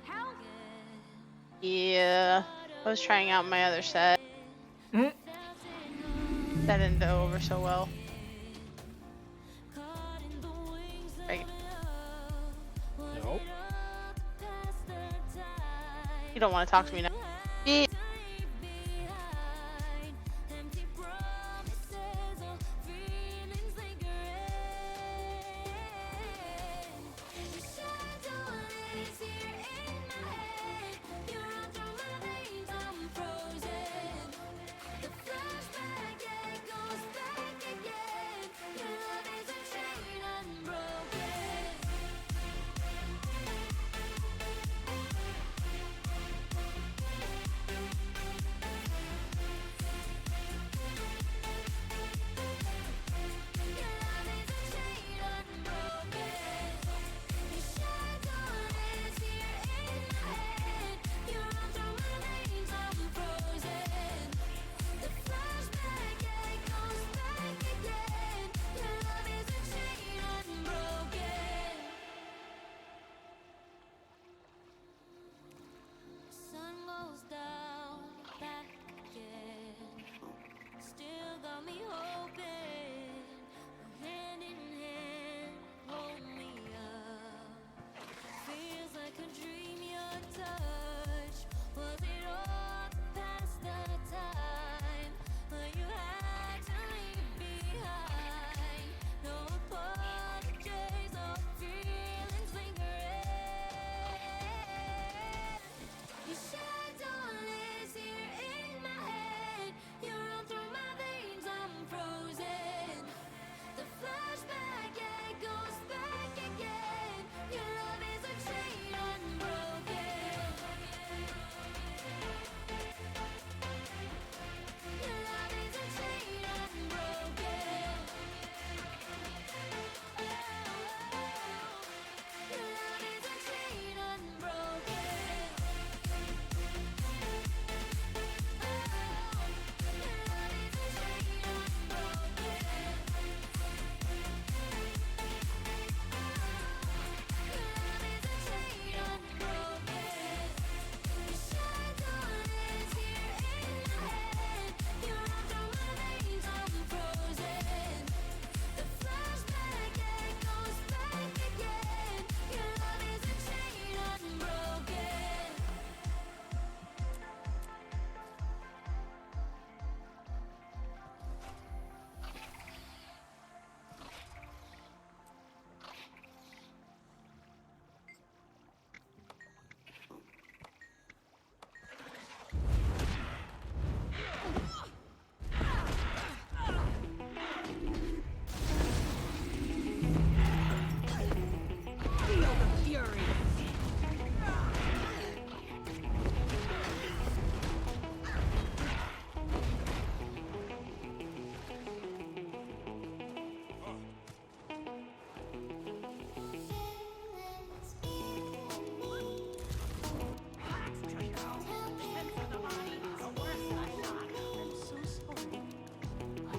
Help? Yeah. I was trying out my other set. That didn't go over so well. Right. Nope. You don't want to talk to me now. Yeah.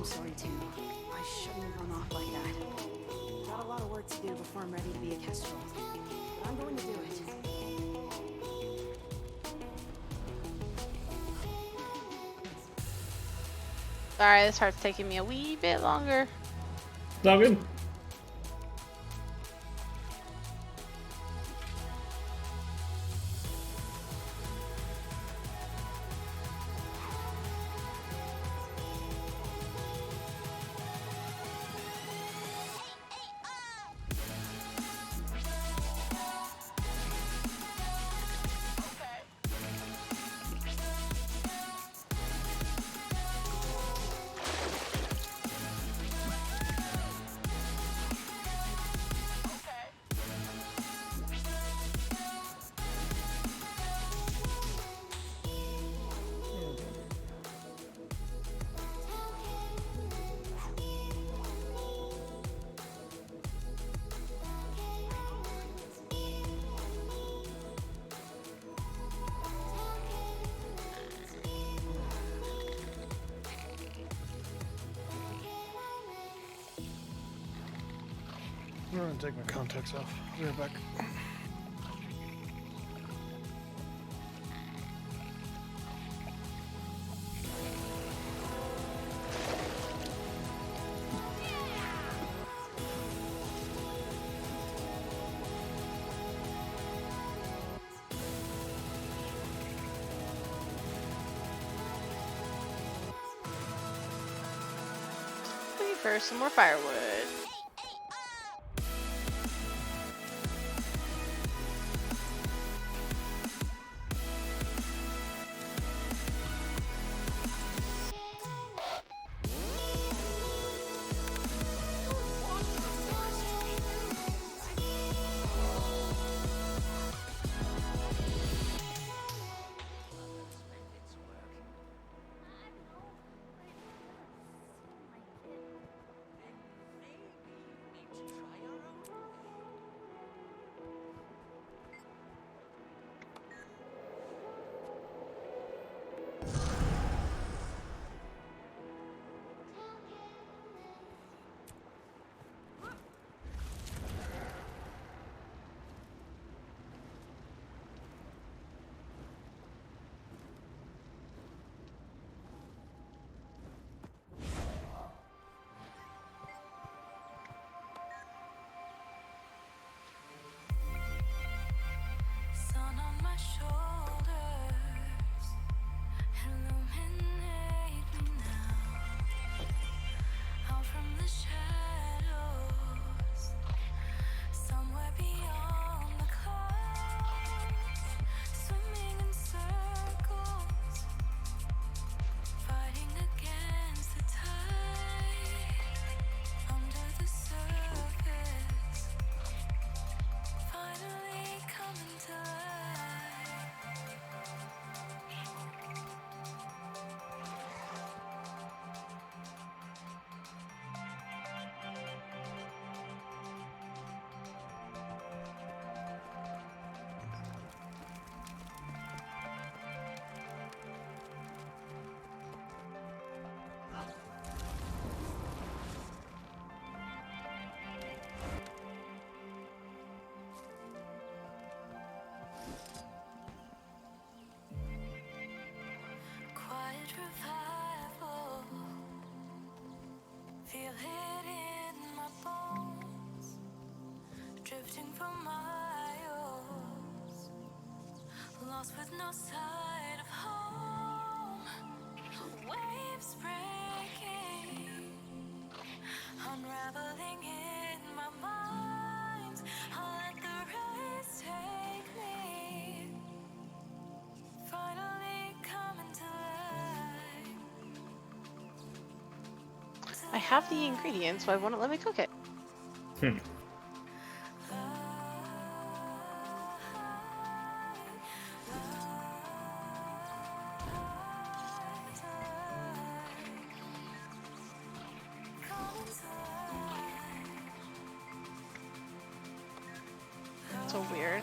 I'm sorry too. I shouldn't have gone off like that. Got a lot of work to do before I'm ready to be a kestrel. But I'm going to do it. Sorry, this part's taking me a wee bit longer. It's all good. I'm gonna take my contacts off. I'll be right back. Looking for some more firewood. Sun on my shoulders, illuminate me now. Out from the shadows, somewhere beyond the clouds, swimming in circles, fighting against the tide. Under the surface, finally coming to life. Quiet revival, feel it in my bones, drifting from miles, lost with no sight of home. Waves breaking, unraveling in my mind. I'll let the race take me, finally coming to life. I have the ingredients, why won't it let me cook it? So weird.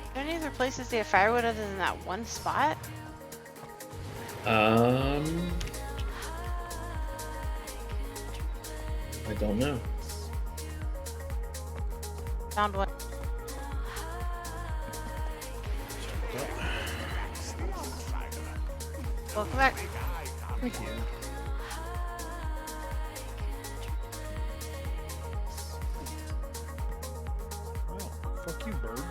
Are there any other places they have firewood other than that one spot? I don't know. Found one. Welcome back. Thank you. Well, fuck you, bird.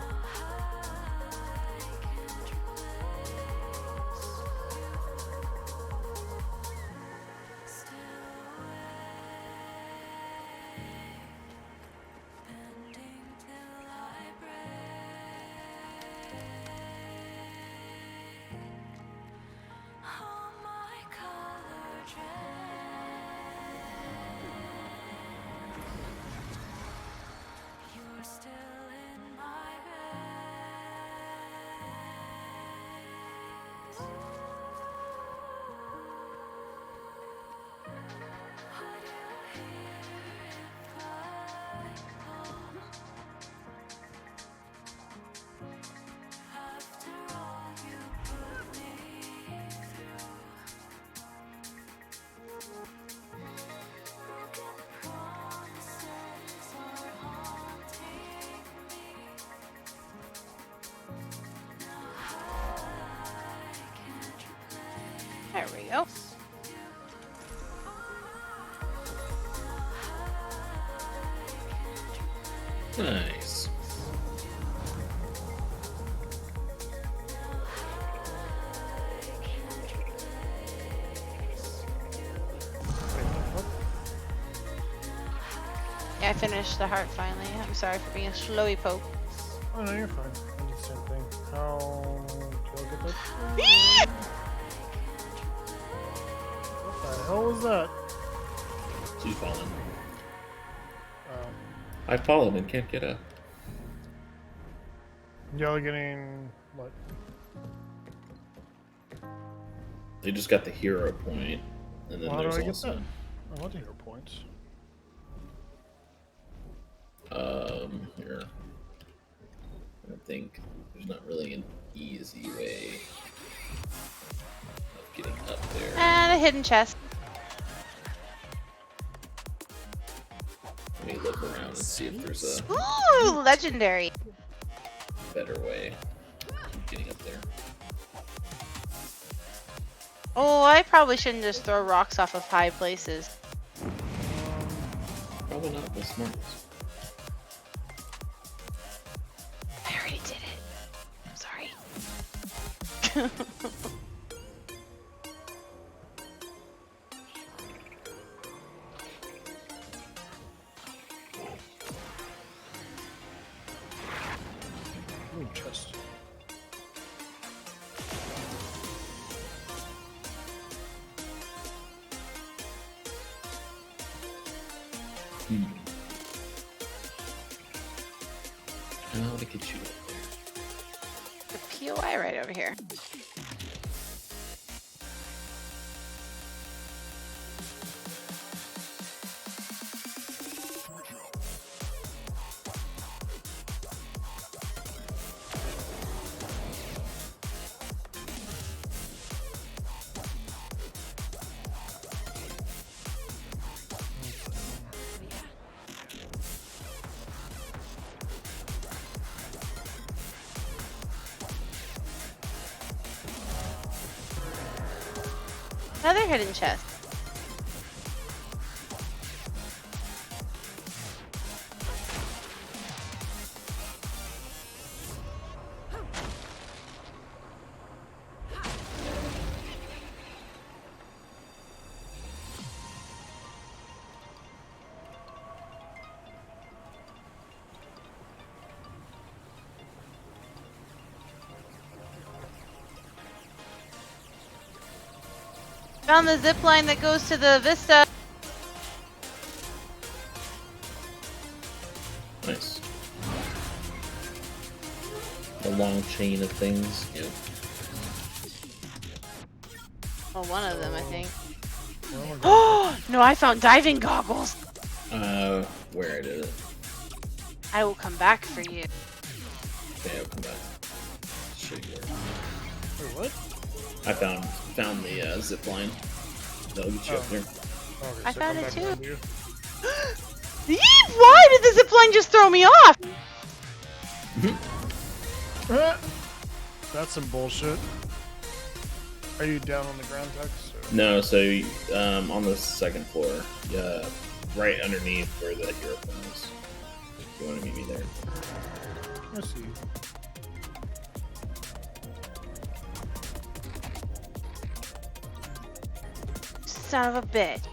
There we go. Nice. Yeah, I finished the heart finally. I'm sorry for being a slowy poke. Oh no, you're fine. I did the same thing. How do I get that? What the hell was that? She's fallen. Oh. I've fallen and can't get up. Y'all getting what? They just got the hero point, and then Well, how do there's I get also that? I want the hero points. Here. I don't think there's not really an easy way of getting up there. And a hidden chest. Let me look around and see if there's a Ooh, legendary. better way of getting up there. Oh, I probably shouldn't just throw rocks off of high places. Probably not the smartest. I already did it. I'm sorry. Ooh, chest. How to get you up there? The POI right over here. Another hidden chest. Found the zip line that goes to the Vista. Nice. A long chain of things. Yeah. Well, one of them, I think. Oh no! I found diving goggles. Where did it? I will come back for you. Okay, I'll come back. Shitty word. Wait, what? I found the zip line. That'll get you up there. Okay, I so found come it back around too. here. Why did the zip line just throw me off? That's some bullshit. Are you down on the ground, Tex? Or? No, so on the second floor, right underneath where the hero phone is. If you want to meet me there. I see. Son of a bitch.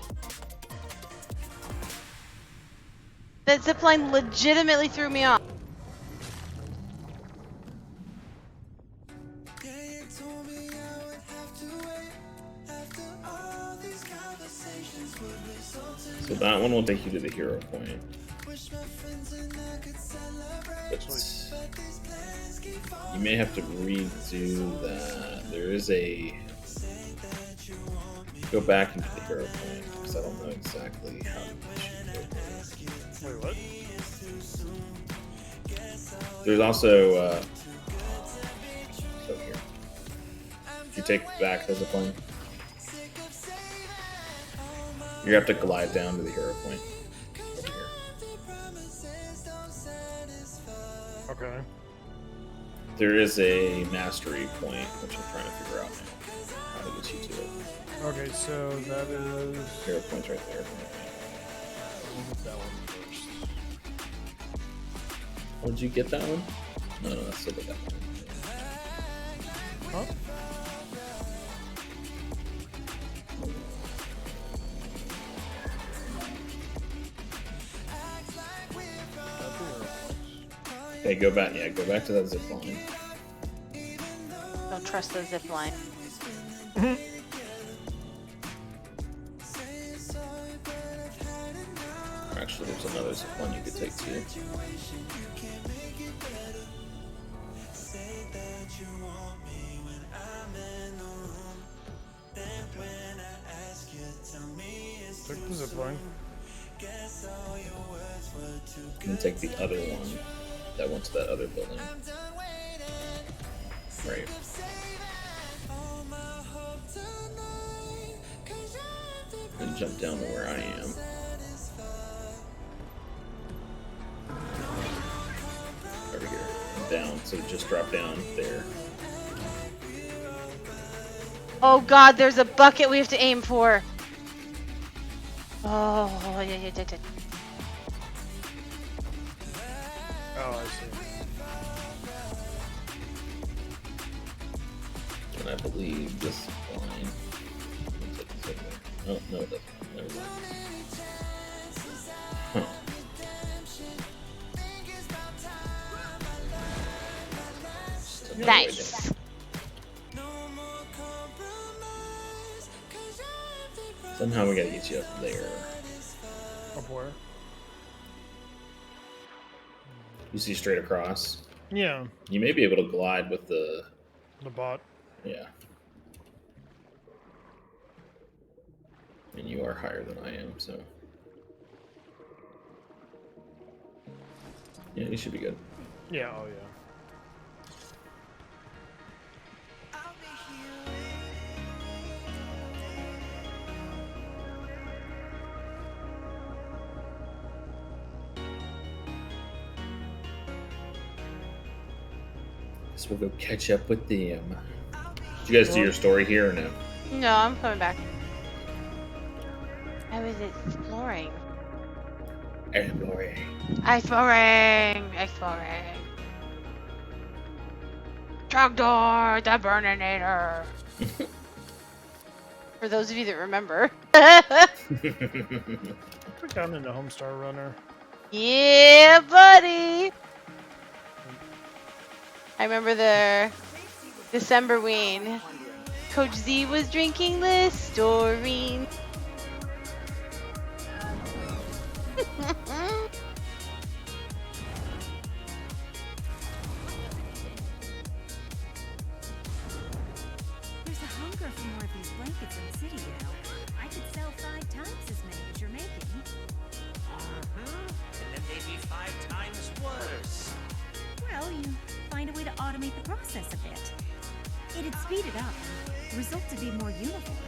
That zipline legitimately threw me off. So that one will take you to the hero point. But you may have to redo that. There is a... Go back into the hero point, because I don't know exactly how to go there. Wait, what? There's also... so here. If you take back the zipline, you have to glide down to the hero point. Over here. Okay. There is a mastery point, which I'm trying to figure out how to get you to it. Okay, so that is... Hero point's right there. We'll get that one first. Oh, did you get that one? No, I still got that one. Huh? Okay, go back. Yeah, go back to that zip line. Don't trust the zip line. Actually, there's another zip line you could take too. Took the zip line. And take the other one that went to that other building. Right. And jump down to where I am. Over here. And down. So just drop down there. Oh god, there's a bucket we have to aim for. Oh, yeah. Oh, I see. And I believe this line. Oh, no, it doesn't. Never mind. Huh. Nice. Somehow we gotta get you up there. Up where? You see straight across? Yeah. You may be able to glide with the bot. Yeah. And you are higher than I am, so. Yeah, you should be good. Yeah, oh yeah. Guess we'll go catch up with them. Did you guys do your story here or no? No, I'm coming back. I was exploring. Exploring. Exploring. Trogdor, the Burninator. For those of you that remember. Put down into Homestar Runner. Yeah, buddy. I remember the Decemberween. Coach Z was drinking Listerine. There's a hunger for more of these blankets in the city, you know. I could sell 5 times as many as you're making. And then they'd be 5 times worse. Well, you find a way to automate the process a bit. It'd speed it up, and the results would be more uniform.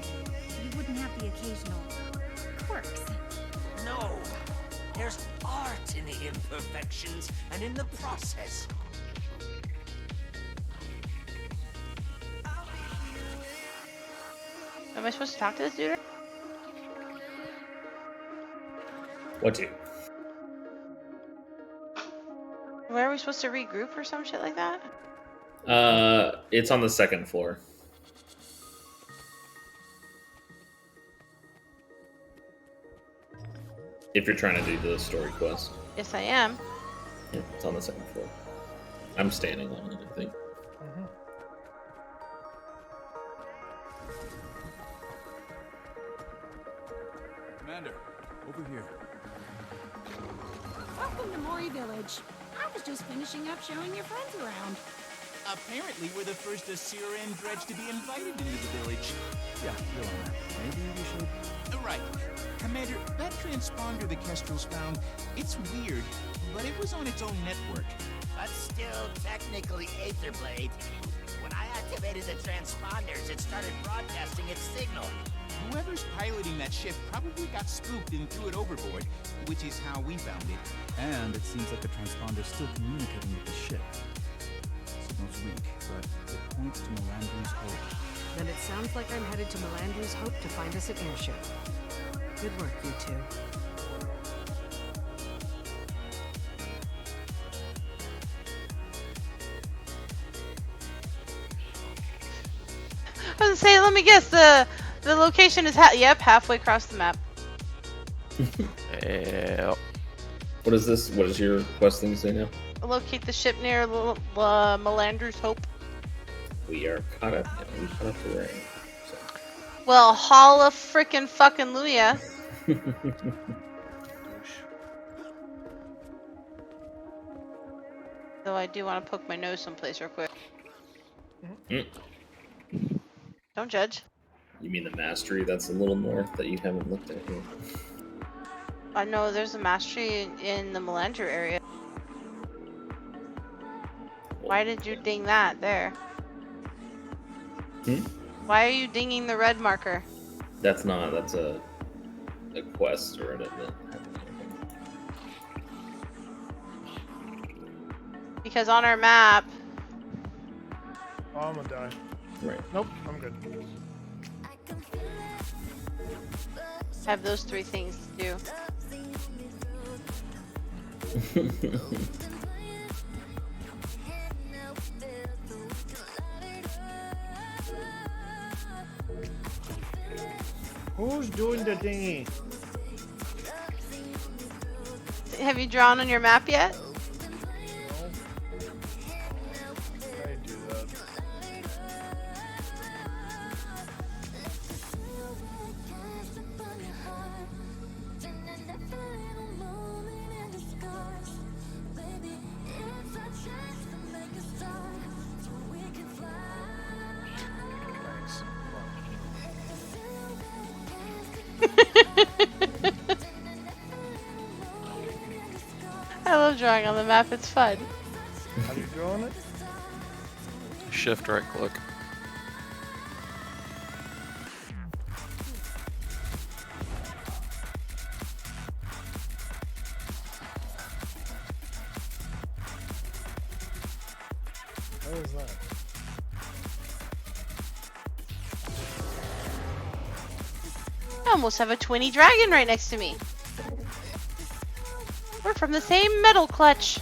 You wouldn't have the occasional quirks. No, there's art in the imperfections and in the process. Am I supposed to talk to this dude? What do? Where are we supposed to regroup or some shit like that? It's on the 2nd floor. If you're trying to do the story quest. Yes, I am. Yeah, it's on the 2nd floor. I'm standing on it, I think. Commander, over here. Welcome to Mori Village. I was just finishing up showing your friends around. Apparently, we're the first Siren dredge to be invited into the village. Yeah, you're on that. Maybe we should. Right. Commander, that transponder the Kestrels found, it's weird, but it was on its own network. But still technically Aetherblade. When I activated the transponders, it started broadcasting its signal. Whoever's piloting that ship probably got spooked and threw it overboard, which is how we found it. And it seems like the transponder's still communicating with the ship. Signal's weak, but it points to Melandri's Hope. Then it sounds like I'm headed to Melandri's Hope to find us an airship. Good work, you two. I was gonna say, let me guess, the location is halfway across the map. Yeah. What is this? What does your quest thing say now? Locate the ship near Melandri's Hope. We are caught up. Yeah, we caught up to where? Well, holla frickin' fucking Luya. Though I do want to poke my nose someplace real quick. Don't judge. You mean the mastery that's a little north that you haven't looked at yet? I know there's a mastery in the Melandri area. Why did you ding that there? Why are you dinging the red marker? That's a quest or an event. Because on our map... Oh, I'm gonna die. Right. Nope, I'm good. have those 3 things to do. Who's doing the thingy? Have you drawn on your map yet? I do that. I love drawing on the map, it's fun. How do you draw on it? Shift right click. What is that? I almost have a twinny dragon right next to me. We're from the same metal clutch.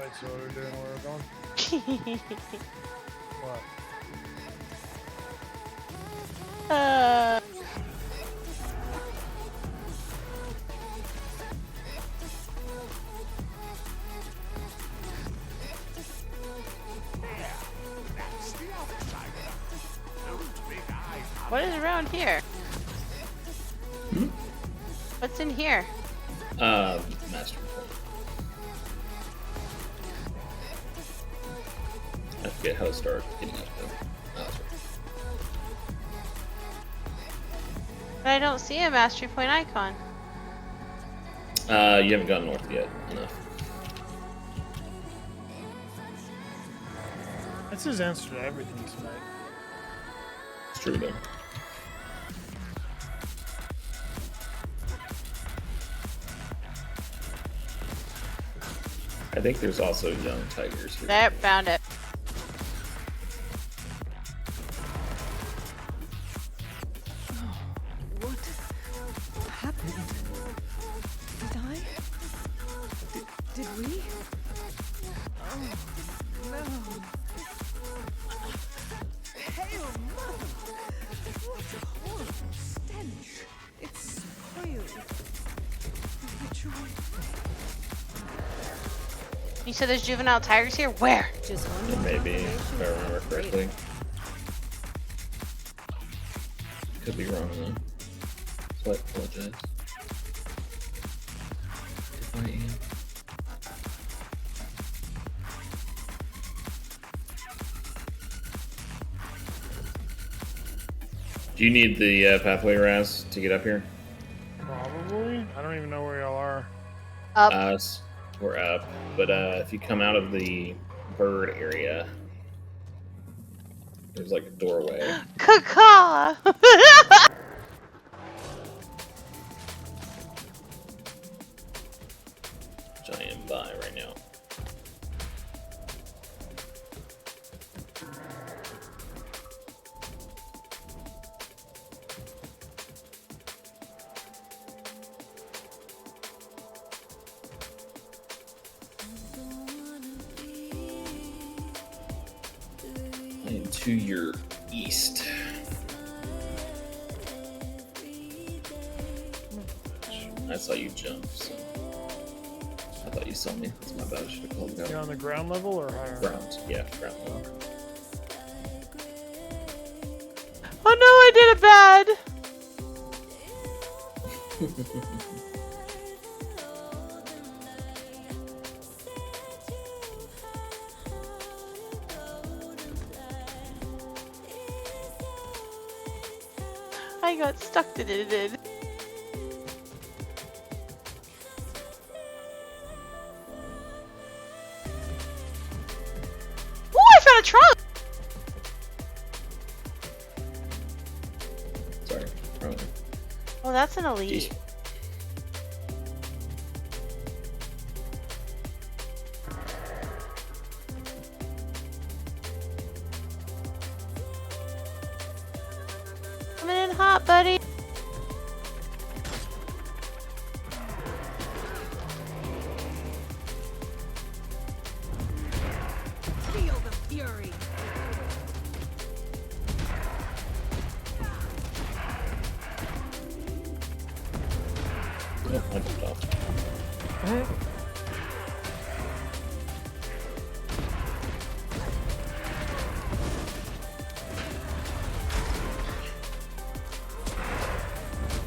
Alright, so what are we doing? Where we're going? What? What is around here? What's in here? Master point. I forget how to start getting up there. Oh, that's right. But I don't see a mastery point icon. You haven't gone north yet enough. That's his answer to everything tonight. It's true though. I think there's also young tigers here. There, found it. What happened? Did I? Did we? Oh, no. Hail mother! What a horrible stench. It's spoiled. Ritual. You said there's juvenile tigers here? Where? Just one Maybe, if I remember correctly. Could be wrong though. So I apologize. If I am. Do you need the pathway, Raz, to get up here? Probably. I don't even know where y'all are. Up. We're up, but if you come out of the bird area, there's like a doorway. Caca! Which I am by right now. And to your east. I saw you jump, so I thought you saw me. That's my bad. I should have called it out. You're on the ground level or higher? Ground, yeah, ground level. Oh no, I did it bad! I got stuck to it. Ooh, I found a trunk! Sorry, wrong. Oh, that's an elite. Coming in hot, buddy. Feel the fury. Oh, I jumped off.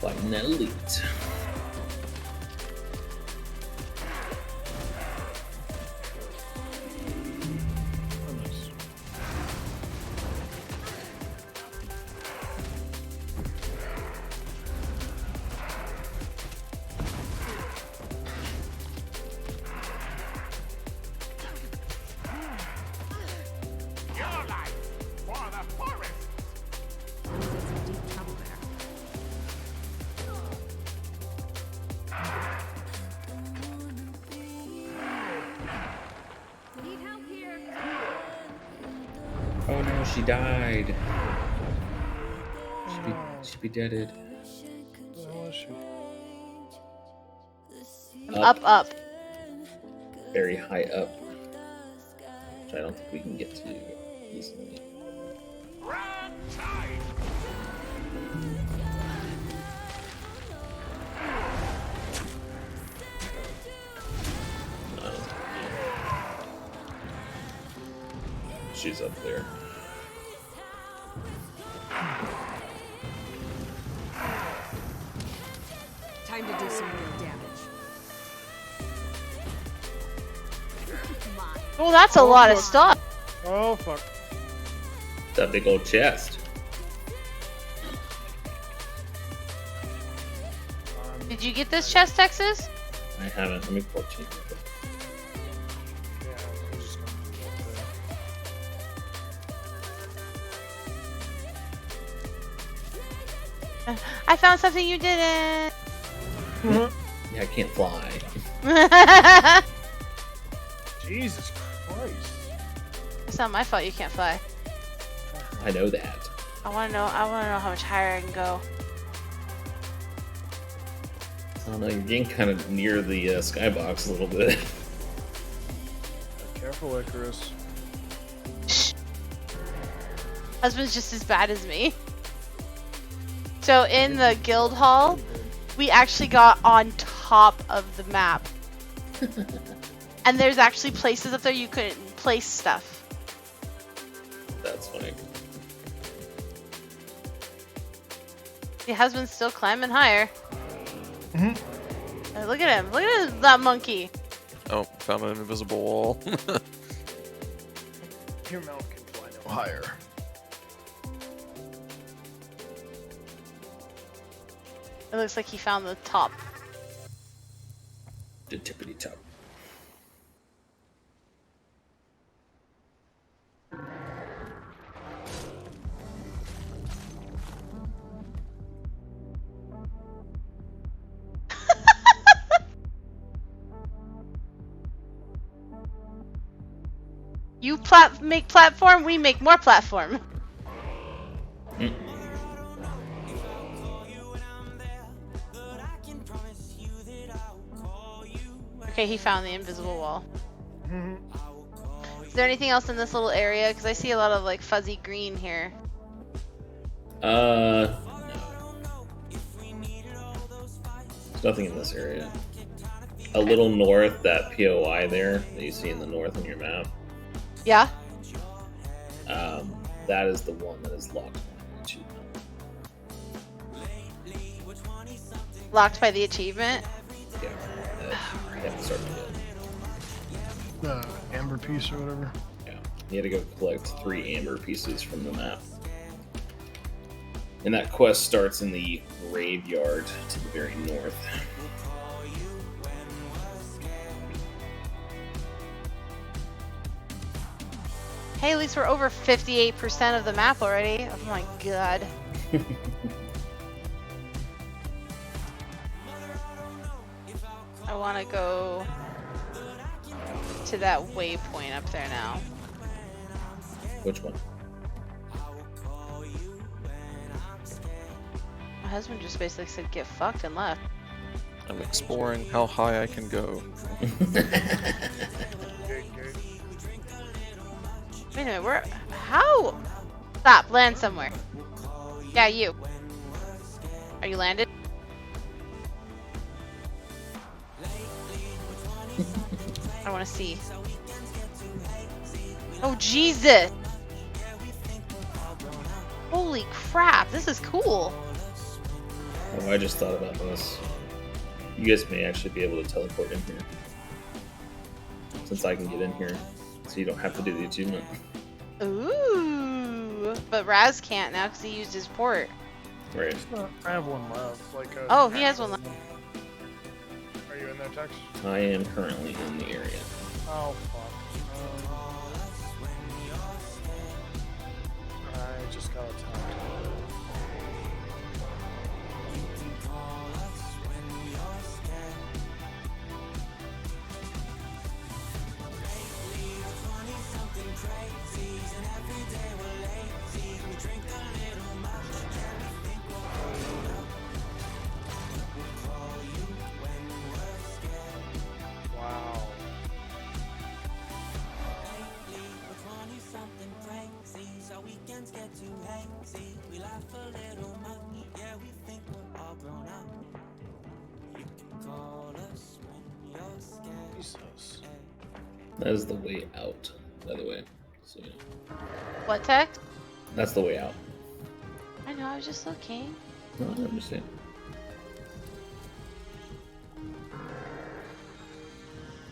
Like an elite. Your life for the forest. Deep trouble there. Need help here. Oh no, she died. She'd be deaded. Where was she? Up, up. Very high up. which I don't think we can get to easily. She's up there. Time to do some real damage. Oh, that's a lot of stuff. Oh, fuck. That big old chest. Did you get this chest, Texas? I haven't. Let me pull cheap. I found something you didn't. Yeah, I can't fly. Jesus Christ. It's not my fault you can't fly. I know that. I wanna know how much higher I can go. I don't know, you're getting kind of near the skybox a little bit. Careful, Icarus. Husband's just as bad as me. So in the guild hall, we actually got on top of the map. And there's actually places up there you couldn't place stuff. That's funny. Your husband's still climbing higher. Look at him. Look at that monkey. Oh, found an invisible wall. Your mouth can fly no higher. It looks like he found the top. The tippity top. You make platform, we make more platform. Okay, he found the invisible wall. Is there anything else in this little area? Because I see a lot of like fuzzy green here. No. There's nothing in this area. A little north, that POI there that you see in the north on your map. Yeah? That is the one that is locked by the achievement. Locked by the achievement? Yeah. I haven't started yet. The amber piece or whatever? Yeah. You had to go collect 3 amber pieces from the map. And that quest starts in the graveyard to the very north. Hey, at least we're over 58% of the map already. Oh my god. I want to go to that waypoint up there now. Which one? My husband just basically said get fucked and left. I'm exploring how high I can go. Wait a minute, where? How? Stop, land somewhere. Yeah, you. Are you landed? I want to see. Oh, Jesus! Holy crap, this is cool. Oh, I just thought about this. You guys may actually be able to teleport in here. Since I can get in here. So you don't have to do the achievement. Ooh, but Raz can't now because he used his port. Right. I have one left. Like oh, he has one left. Are you in there, Tex? I am currently in the area. Oh, fuck. I just got attacked. Wow. Jesus. That is the way out, by the way. So, you know. What text? That's the way out. I know, I was just looking. No, I understand.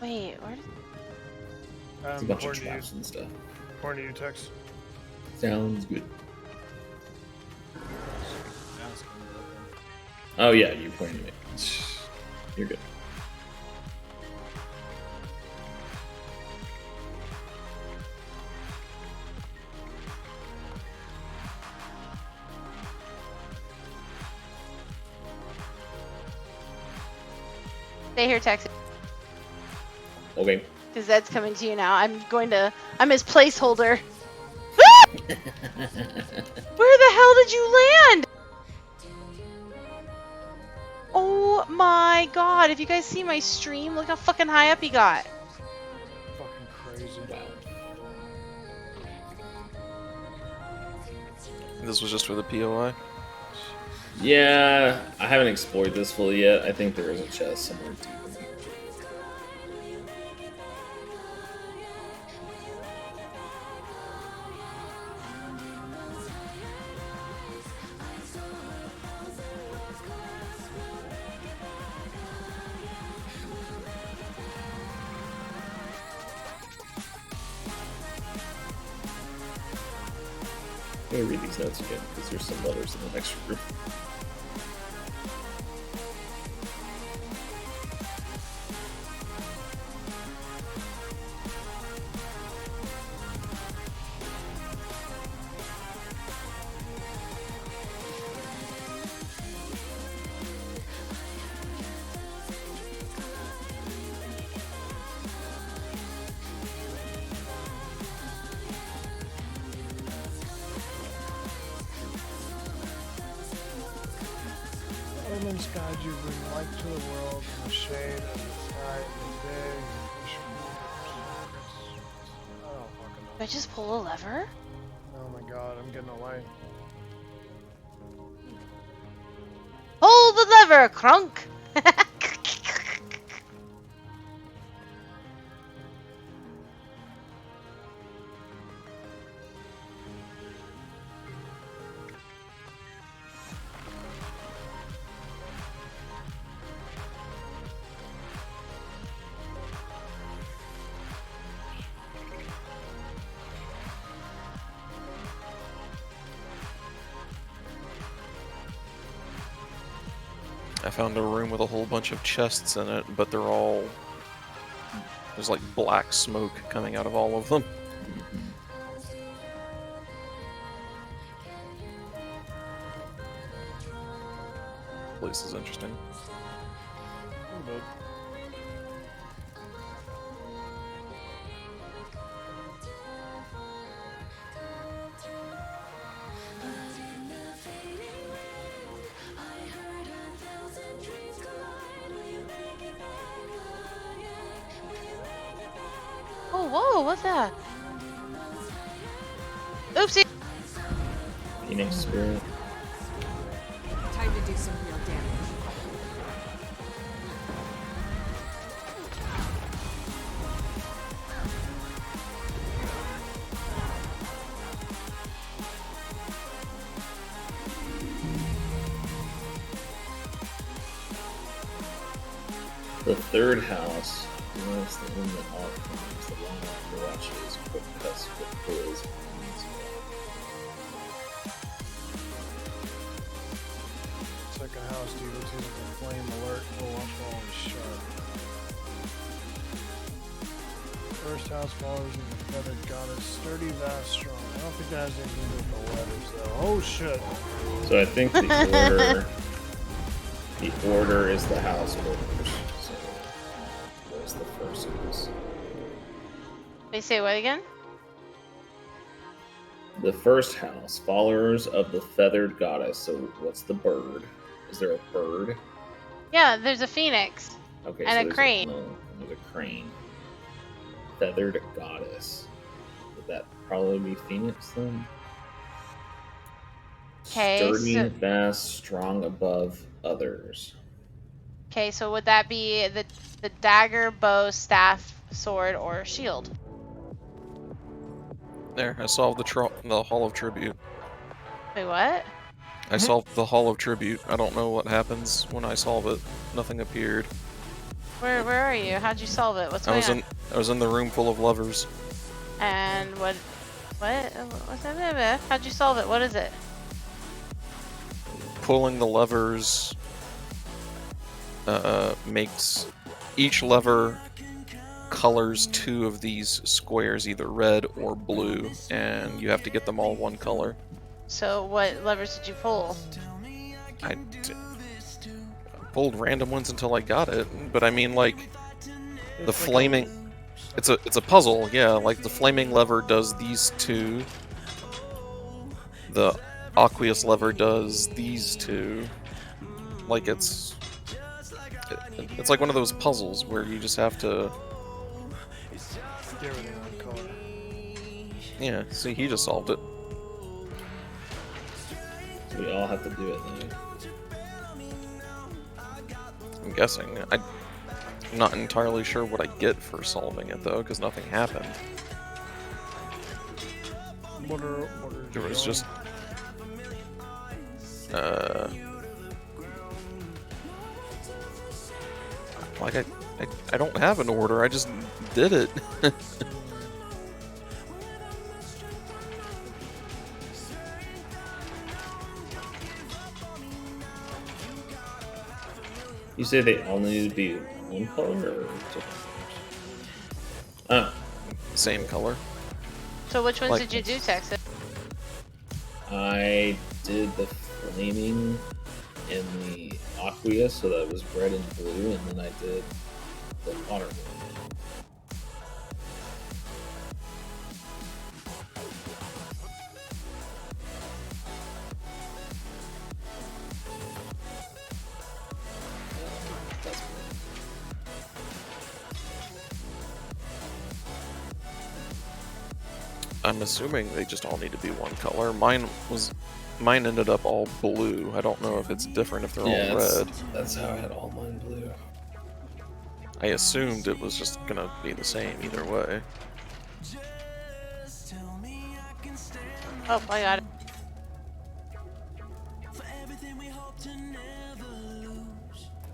Wait, where did... It's a bunch of traps and stuff. According to you, Tex. Sounds good. Oh yeah, you pointed at me. You're good. Stay here, Texas. Okay. Because Zed's coming to you now. I'm his placeholder. Where the hell did you land? Oh my god, if you guys see my stream, look how fucking high up he got. Fucking crazy. This was just for the POI? Yeah, I haven't explored this fully yet. I think there is a chest somewhere deep in here. Let me read these notes again, because there's some letters in the next group. Omens guide you, bring light to the world in the shade of the sky in the day. I don't fucking know. Did I just pull a lever? Oh my god, I'm getting away. Pull the lever, crunk! I found a room with a whole bunch of chests in it, but they're all... There's like black smoke coming out of all of them. Place is interesting. Oh, whoa, what's that? Oopsie! Phoenix Spirit. Time to do some real damage. The third house. Notice the one that all comes, the long after watches, quick cuts, quick pulls. Second house, dude, looks like a flame alert. Full watch always sharp. First house follows in the feathered goddess, sturdy, vast, strong. I don't think that has anything to do with the letters, though. Oh shit! So I think the order is the house orders. So there's the first house. They say what again? The first house, followers of the feathered goddess. So what's the bird? Is there a bird? Yeah, there's a phoenix. Okay, And so a there's crane. There's a crane. Feathered goddess. Would that probably be Phoenix then? Okay, Sturdy, fast, strong above others. Okay, so would that be the dagger, bow, staff, sword, or shield? There, I solved the Hall of Tribute. Wait, what? I solved the Hall of Tribute. I don't know what happens when I solve it. Nothing appeared. Where are you? How'd you solve it? What's going on? I was in the room full of levers. And what? What's that? How'd you solve it? What is it? Pulling the levers makes each lever colors 2 of these squares, either red or blue, and you have to get them all one color. So what levers did you pull? I pulled random ones until I got it, but I mean, like, the flaming... It's a puzzle, yeah, like the flaming lever does these 2. The aqueous lever does these 2. Like, it's like one of those puzzles where you just have to... Get everything one color. Yeah, see, he just solved it. So we all have to do it then. I'm guessing. I'm not entirely sure what I get for solving it, though, because nothing happened. There was just... like, I don't have an order, I just did it. You say they all need to be one color or different? Same color. So which ones Like- did you do, Texas? I did the flaming and the aqueous, so that was red and blue, and then I did the water one. I'm assuming they just all need to be one color. Mine ended up all blue. I don't know if it's different if they're all red. That's how I had all mine blue. I assumed it was just gonna be the same either way. Oh, I got it.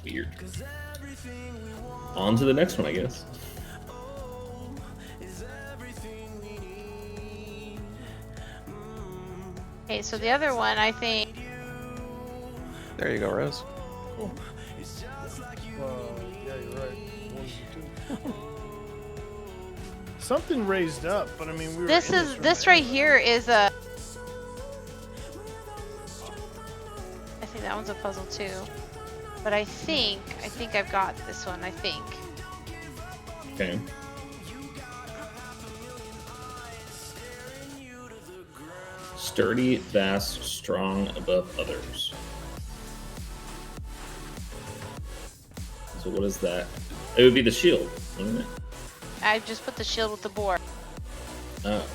Weird. On to the next one, I guess. Okay, so the other one, I think... There you go, Rose. Cool. Yeah, you're right. 1 and 2. Something raised up, but I mean, we were. This right here is a... I think that one's a puzzle too. But I think I've got this one, I think. Okay. Sturdy, fast, strong above others. So what is that? It would be the shield, wouldn't it? I just put the shield with the boar. Oh.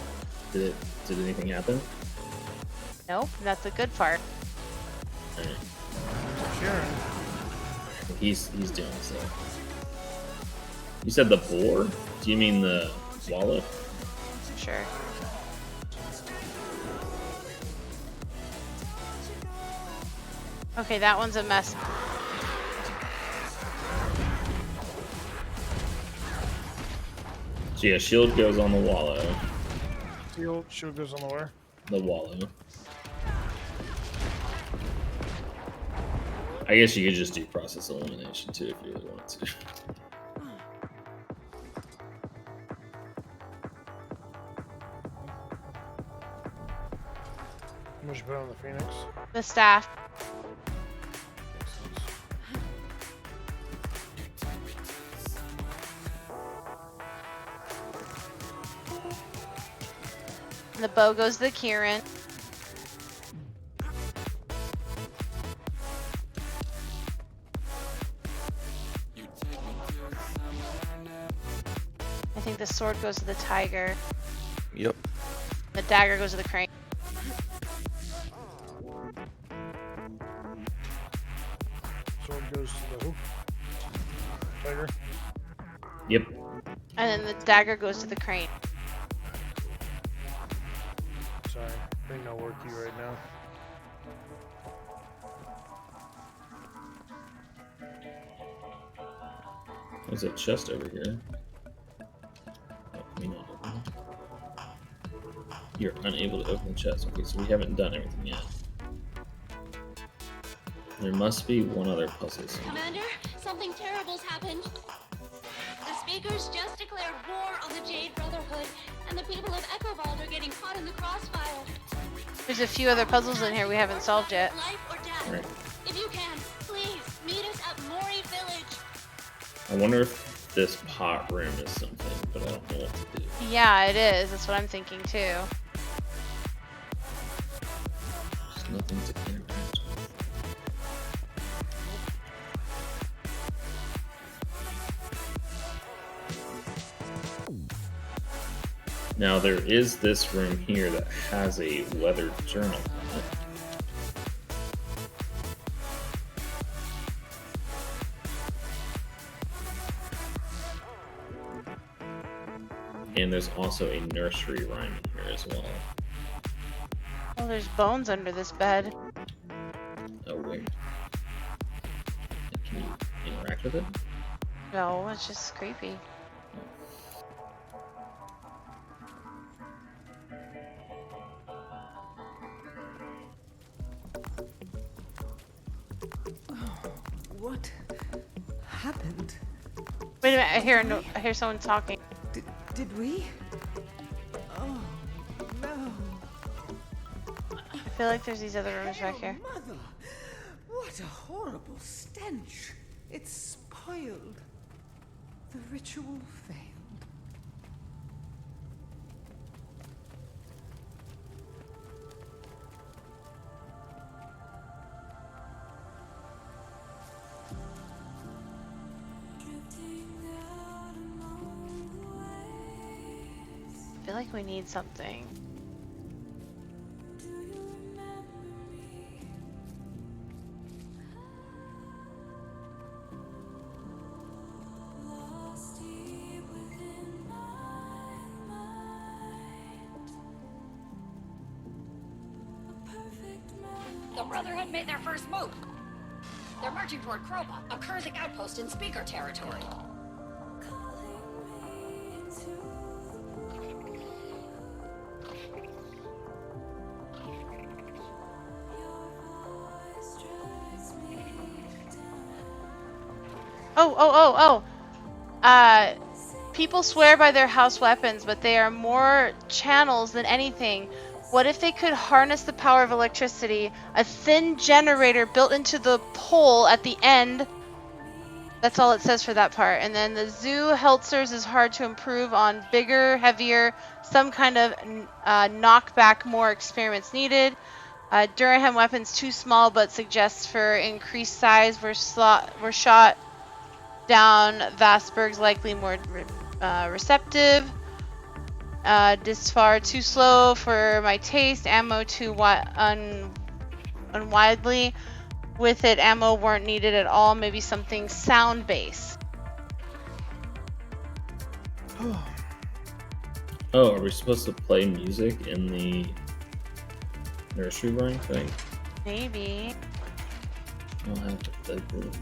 Did anything happen? Nope, that's a good part. Alright. Sharon. He's doing so. You said the boar? Do you mean the wallet? Sure. Okay, that one's a mess. So yeah, shield goes on the wallow. Shield goes on the where? The wallow. I guess you could just do process elimination too if you really want to. What'd you put on the Phoenix? The staff. The bow goes to the Kieran. I think the sword goes to the tiger. Yep. The dagger goes to the crane. goes to the hoop. Tiger. Yep. And then the dagger goes to the crane. Sorry, ain't no worky right now. There's a chest over here. Oh, can we not open it? You're unable to open the chest. Okay, so we haven't done everything yet. There must be one other puzzle somewhere. Commander, something terrible's happened. The speakers just declared war on the Jade Brotherhood, and the people of Echovald are getting caught in the crossfire. There's a few other puzzles in here we haven't solved yet. Life or death. Right. If you can, please meet us at Mori Village. I wonder if this pot room is something, but I don't know what to do. Yeah, it is. That's what I'm thinking too. There's nothing to interact with. Now there is this room here that has a weathered journal on it. And there's also a nursery rhyme in here as well. Oh, there's bones under this bed. Oh, weird. Can you interact with it? No, it's just creepy. What happened? Wait a minute, I hear someone talking. Did we? Oh, no. I feel like there's these other rooms back here. Mother, what a horrible stench. It's spoiled. The ritual failed. I feel like we need something. The Brotherhood made their first move. They're marching toward Kroba, a Kurzik outpost in Speaker territory. People swear by their house weapons, but they are more channels than anything. What if they could harness the power of electricity? A thin generator built into the pole at the end. That's all it says for that part. And then the zoo Heltzers is hard to improve on. Bigger, heavier, some kind of knockback, more experiments needed. Durham weapons too small, but suggests for increased size. Were shot down. Vastberg's likely more receptive. This far too slow for my taste. Ammo too unwidely. With it, ammo weren't needed at all. Maybe something sound based. Oh, are we supposed to play music in the nursery rhyme thing? Maybe. I'll have to play for it.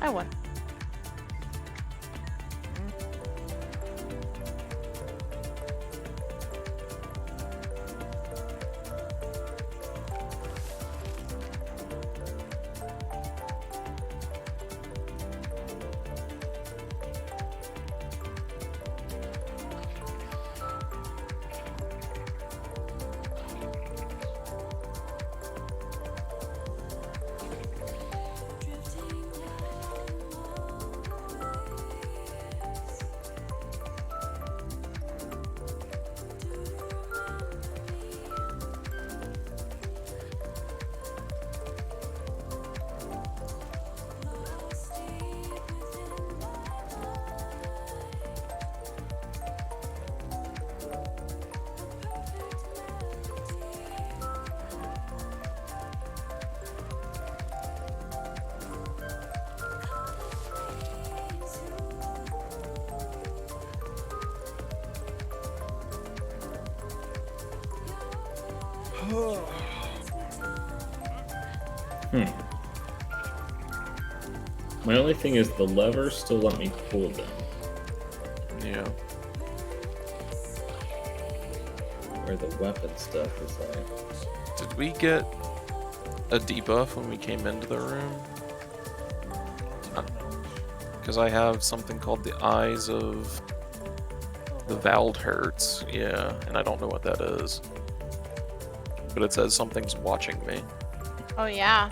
I won. My only thing is the levers still let me pull them. Yeah. Where the weapon stuff is like. Did we get a debuff when we came into the room? Because I have something called the Eyes of the Waldherz, yeah, and I don't know what that is. But it says something's watching me. Oh yeah.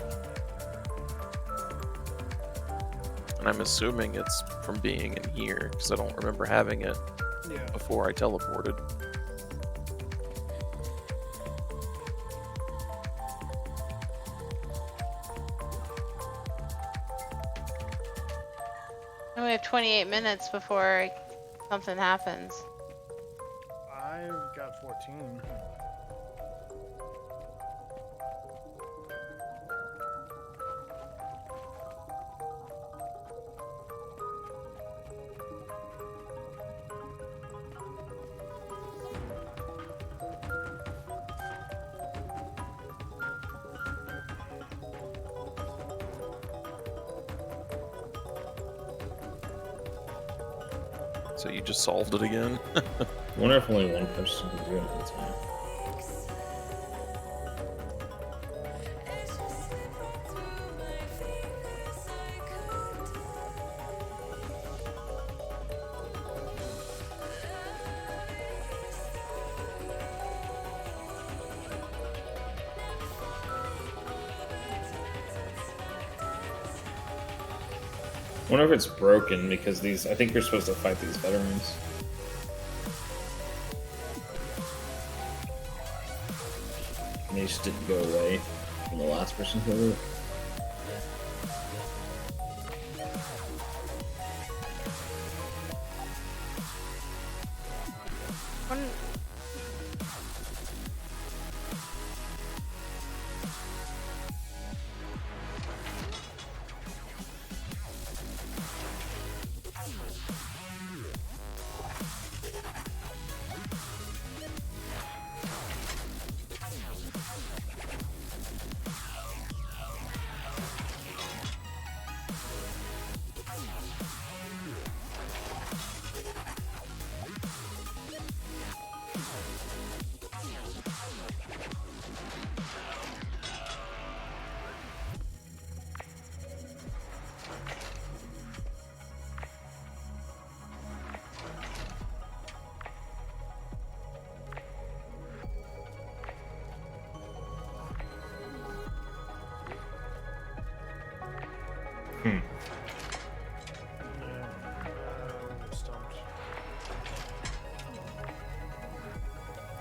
And I'm assuming it's from being in here, because I don't remember having it before I teleported. And we have 28 minutes before something happens. I've got 14. So you just solved it again? I wonder if only one person can do it at a time. I wonder if it's broken because these. I think you're supposed to fight these veterans. And they just didn't go away from the last person who did it.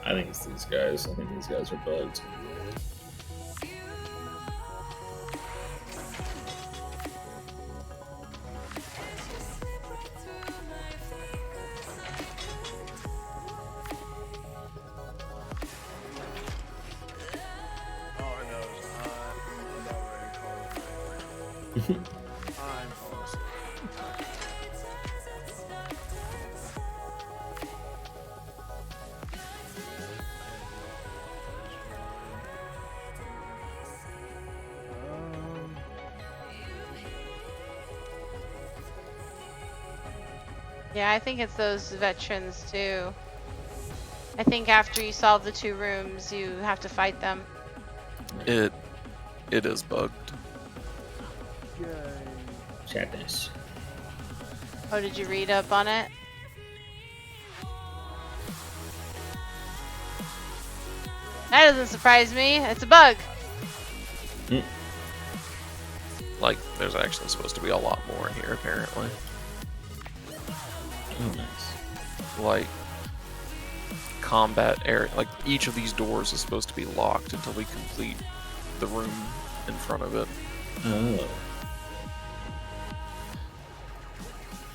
I think it's these guys. I think these guys are bugged. All I know is I'm already calling. I'm falling asleep. Yeah, I think it's those veterans too. I think after you solve the 2 rooms, you have to fight them. It is bugged. Sadness. Oh, did you read up on it? That doesn't surprise me. It's a bug. Like, there's actually supposed to be a lot more in here, apparently. Oh, nice. Like, combat area. Like, each of these doors is supposed to be locked until we complete the room in front of it. Oh.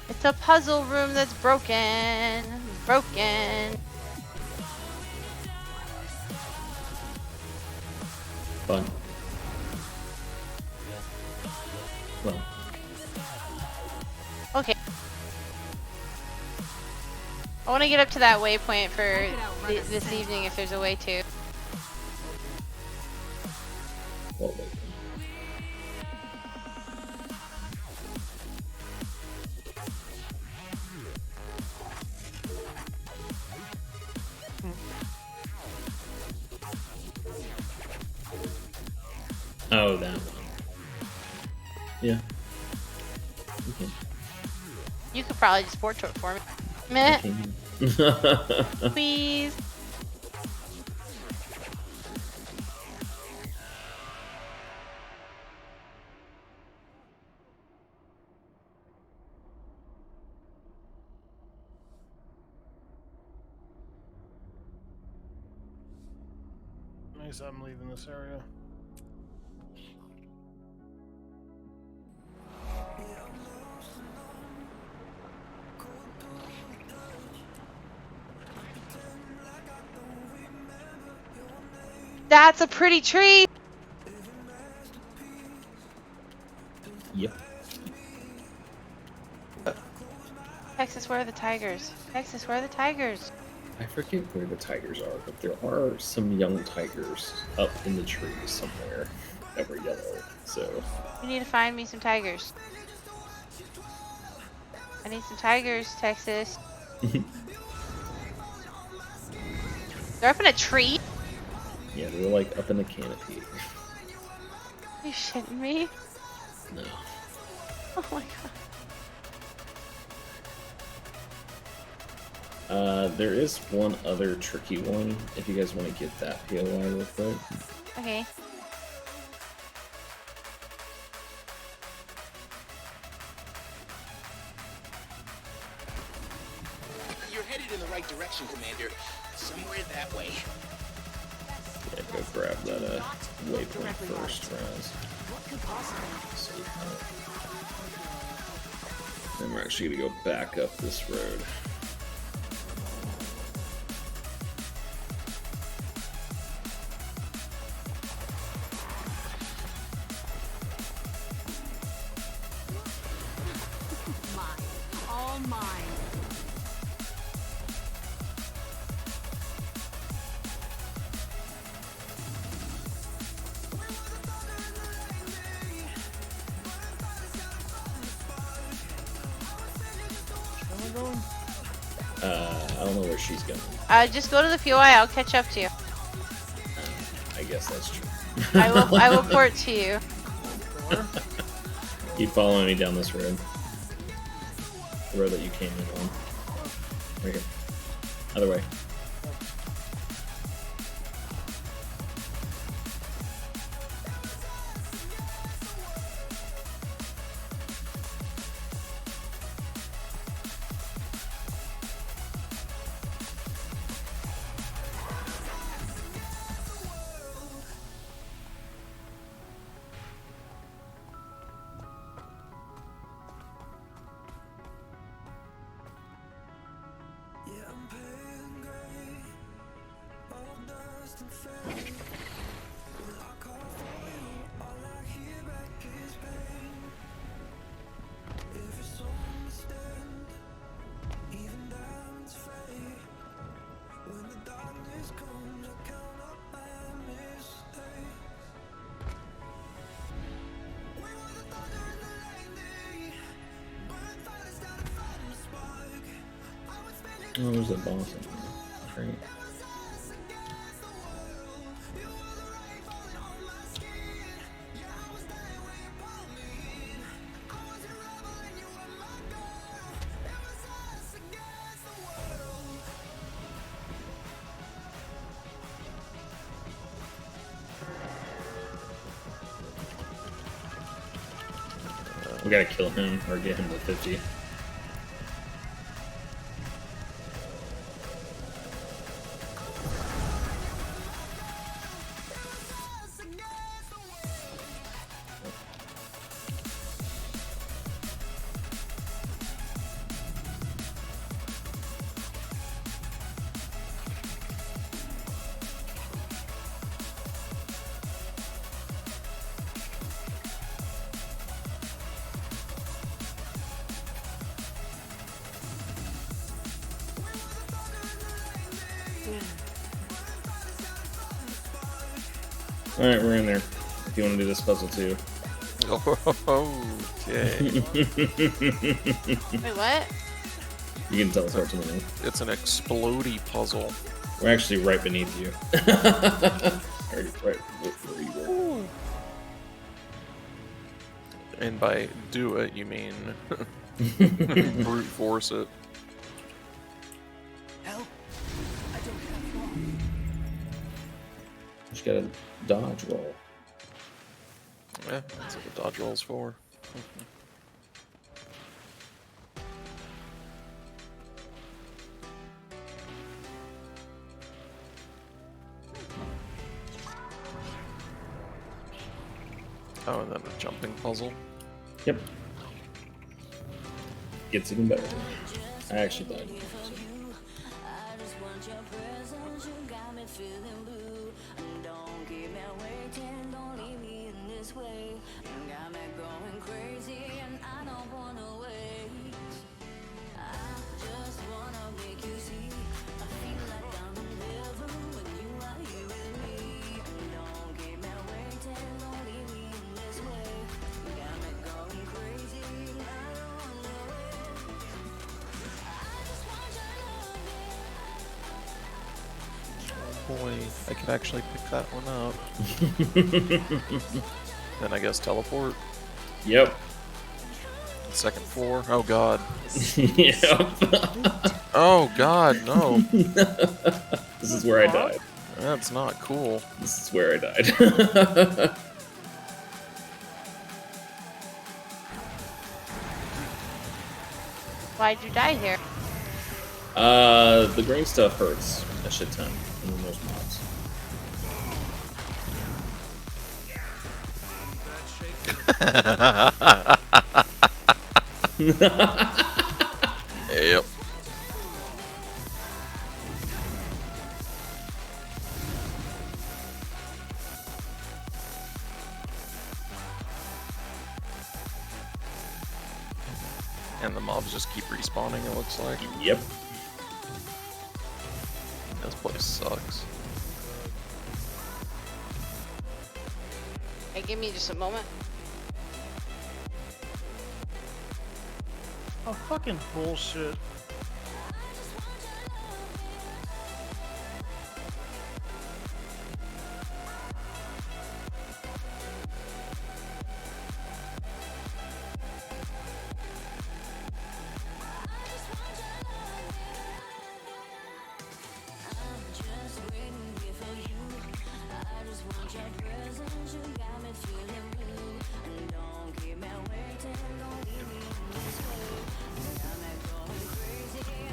It's a puzzle room that's broken. Broken. Fun. Well. Okay. I want to get up to that waypoint for this evening if there's a way to. Well, wait. Oh, that one. Yeah. Okay. You could probably just port to it for me. Meh. Please. Nice, I'm leaving this area. That's a pretty tree. Yep. Texas, where are the tigers? Texas, where are the tigers? I forget where the tigers are, but there are some young tigers up in the trees somewhere that were yellow. So You need to find me some tigers. I need some tigers, Texas. They're up in a tree? yeah, they were like up in a canopy. Are you shitting me? No. Oh my god. There is one other tricky one, if you guys want to get that POI real quick. Okay. You're headed in the right direction, Commander. Somewhere that way. Yeah, go grab that waypoint first, Raz. Then we're actually gonna go back up this road. All mine. I don't know where she's going. Just go to the POI. I'll catch up to you. I guess that's true. I will port to you. Keep following me down this road. The road that you came in on. Right here. Other way. Oh, there's a boss in there. Great. We gotta kill him or get him to 50. Alright, we're in there. if you want to do this puzzle too. Okay. Wait, what? You can teleport to me. It's an explodey puzzle. We're actually right beneath you. right where you were. And by do it, you mean brute force it. Help! I don't have long. Just gotta dodge roll. Yeah, that's what the dodge roll's for. Oh, and then a jumping puzzle. Yep. Gets even better. I actually died. So. Boy, I could actually pick that one up. Then I guess teleport. Yep. Second floor. Oh god. Yep. Oh god, no. This is where I died. That's not cool. This is where I died. Why'd you die here? The green stuff hurts a shit ton. And then there's mobs. Yep. And the mobs just keep respawning, it looks like. Yep. This place sucks. Hey, give me just a moment. Oh, fucking bullshit.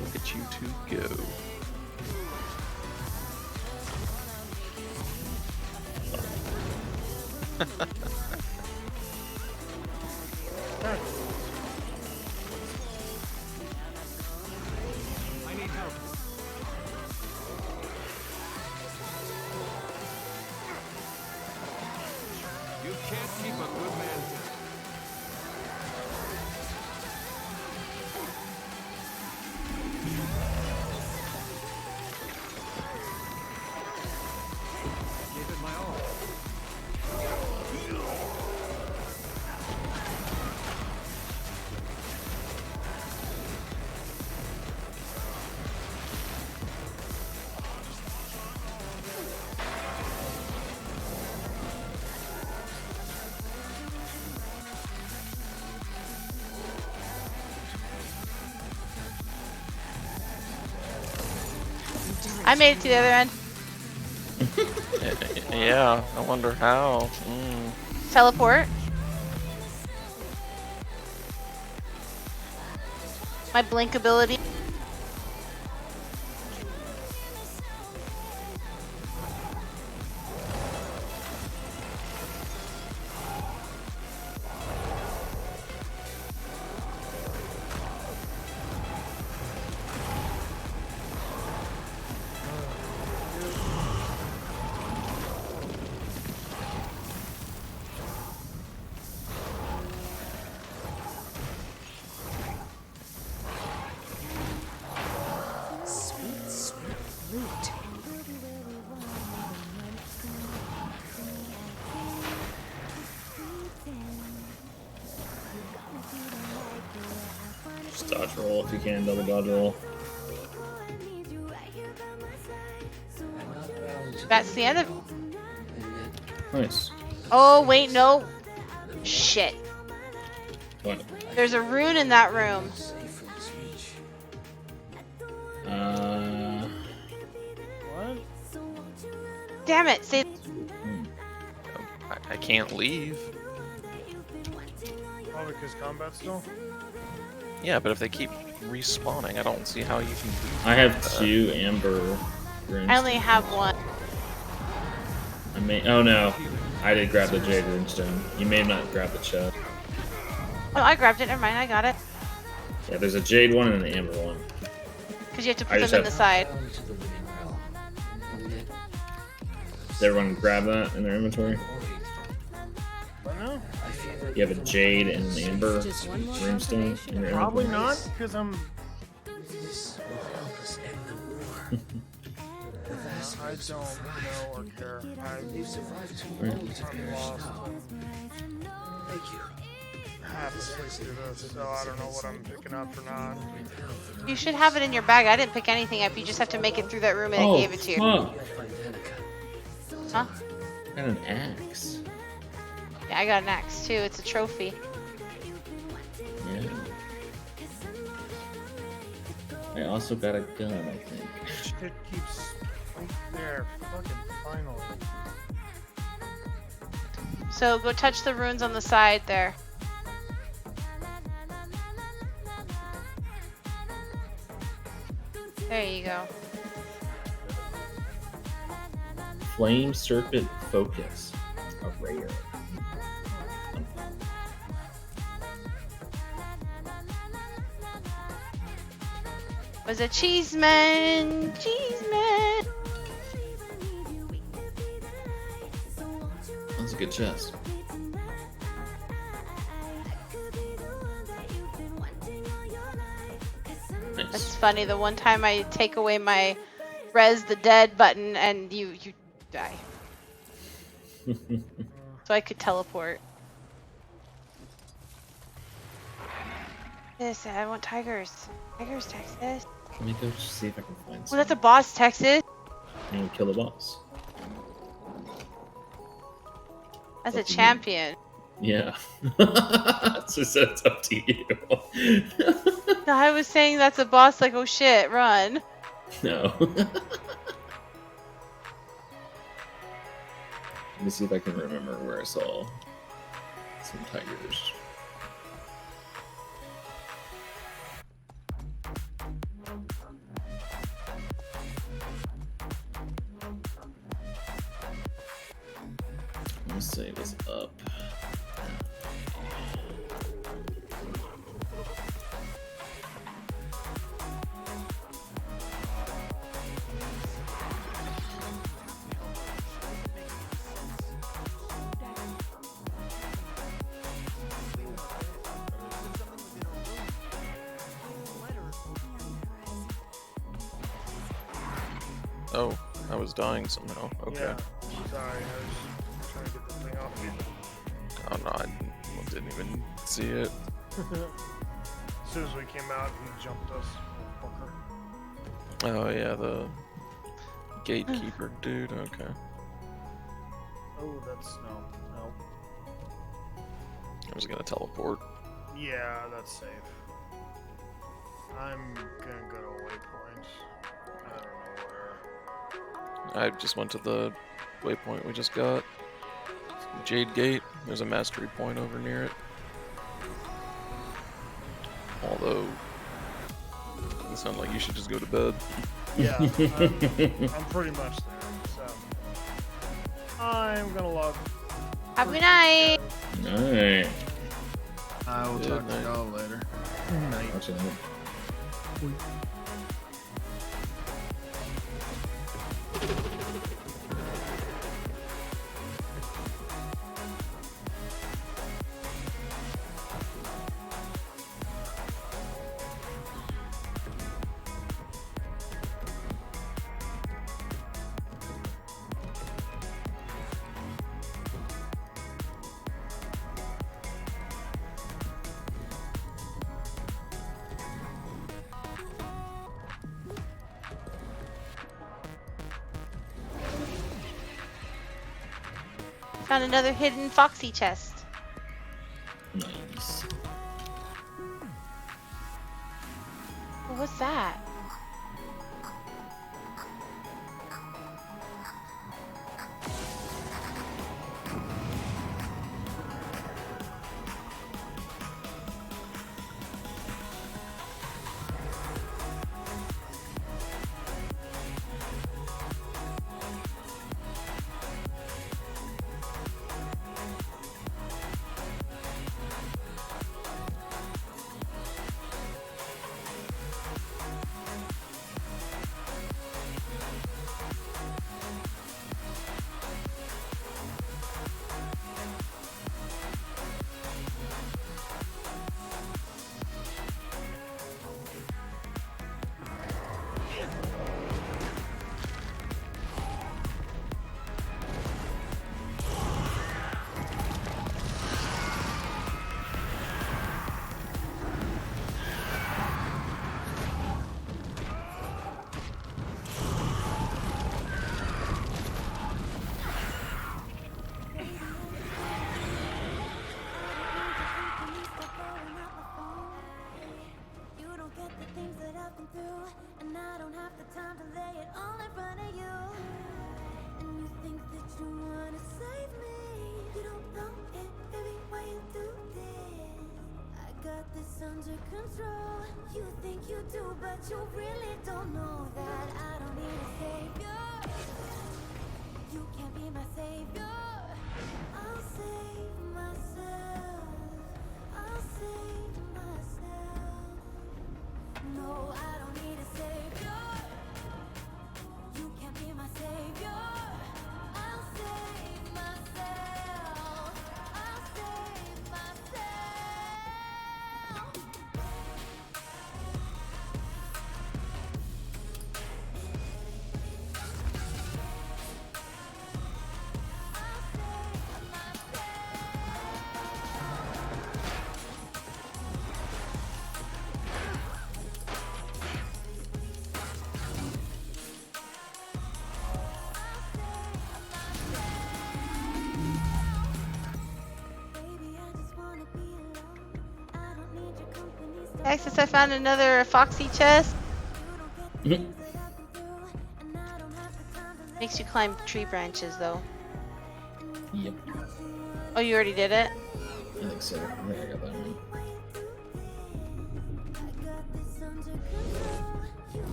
Look at you two go. I need help. You can't keep a good man down. Gave it my all. I made it to the other end. Yeah, I wonder how. Teleport. My blink ability. Dodge roll if you can, double dodge roll. That's the end of. Nice. Oh wait, no. Shit. What? There's a rune in that room. What? Damn it! See. I can't leave. Oh, because combat still? Yeah, but if they keep respawning, I don't see how you can do I have that. 2 amber runes. I only have 1. I may. Oh no, I did grab the jade runestone. You may have not grabbed the chest. Oh, I grabbed it. Never mind. I got it. Yeah, there's a jade one and an amber one. Because you have to I put just them in the side. Did everyone grab that in their inventory? What now? You have a jade and an amber runestone in your Probably inventory? not, because I'm. I don't know or care. I'm lost. Half asleep through this, so I don't know what I'm picking up or not. You should have it in your bag. I didn't pick anything up. You just have to make it through that room and Oh, it gave it to you. fuck. Huh? I got an axe. Yeah, I got an axe too. It's a trophy. Yeah. I also got a gun, I think. Shit keeps right there. Fucking finally. So go touch the runes on the side there. There you go. Flame Serpent Focus. A rare. Was a cheeseman. Cheeseman. That's a good chest. That's funny. The one time I take away my res the dead button and you die. So I could teleport. This I want tigers. Tigers, Texas. Let me go see if I can find Well, some. that's a boss, Texas. And kill the boss. That's a Up to you. champion. Yeah. So it's up to you. No, I was saying that's a boss. Like, oh shit, run. No. Let me see if I can remember where I saw some tigers. Let me see what's up. Oh, I was dying somehow. Okay. Yeah. Sorry, I was trying to get the thing off you. Oh no, I didn't even see it. As soon as we came out, he jumped us. Fucker. Oh yeah, the gatekeeper dude. Okay. Oh, that's no. I was gonna teleport. Yeah, that's safe. I'm gonna go to a waypoint. I don't know where. I just went to the waypoint we just got. Jade Gate. There's a mastery point over near it. Although, it sounds like you should just go to bed. Yeah, I'm pretty much there. So I'm gonna log. Have a good night. Night. I will Good talk to night. y'all later. Night. Watch it. Found another hidden foxy chest. Nice. What's that? Under control, you think you do, but you really don't know that I don't need a savior. You can't be my savior. I'll save myself. I'll save myself. No, I don't need a savior. You can't be my savior. I'll save myself. I'll save myself. Access, I found another foxy chest. Makes you climb tree branches though. Yep. Oh, you already did it? I think so. I think I got that one.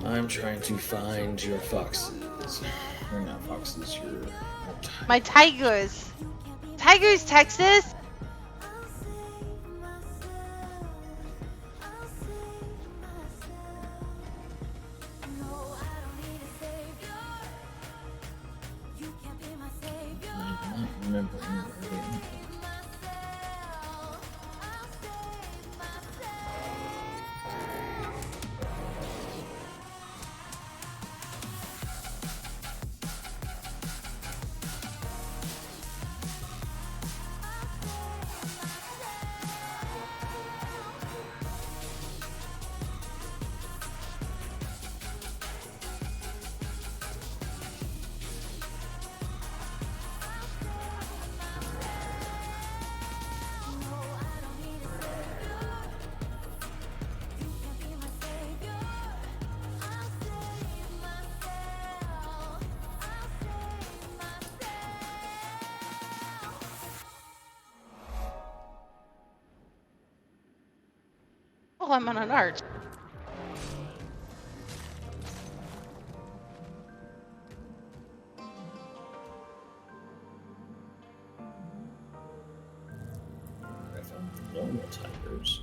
I'm trying to find your foxes. Or not foxes, your... My tigers. Tigers, Texas. Remember anything. Oh, I'm on an arch. I found normal tigers.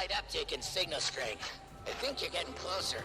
slight uptick in signal strength. I think you're getting closer.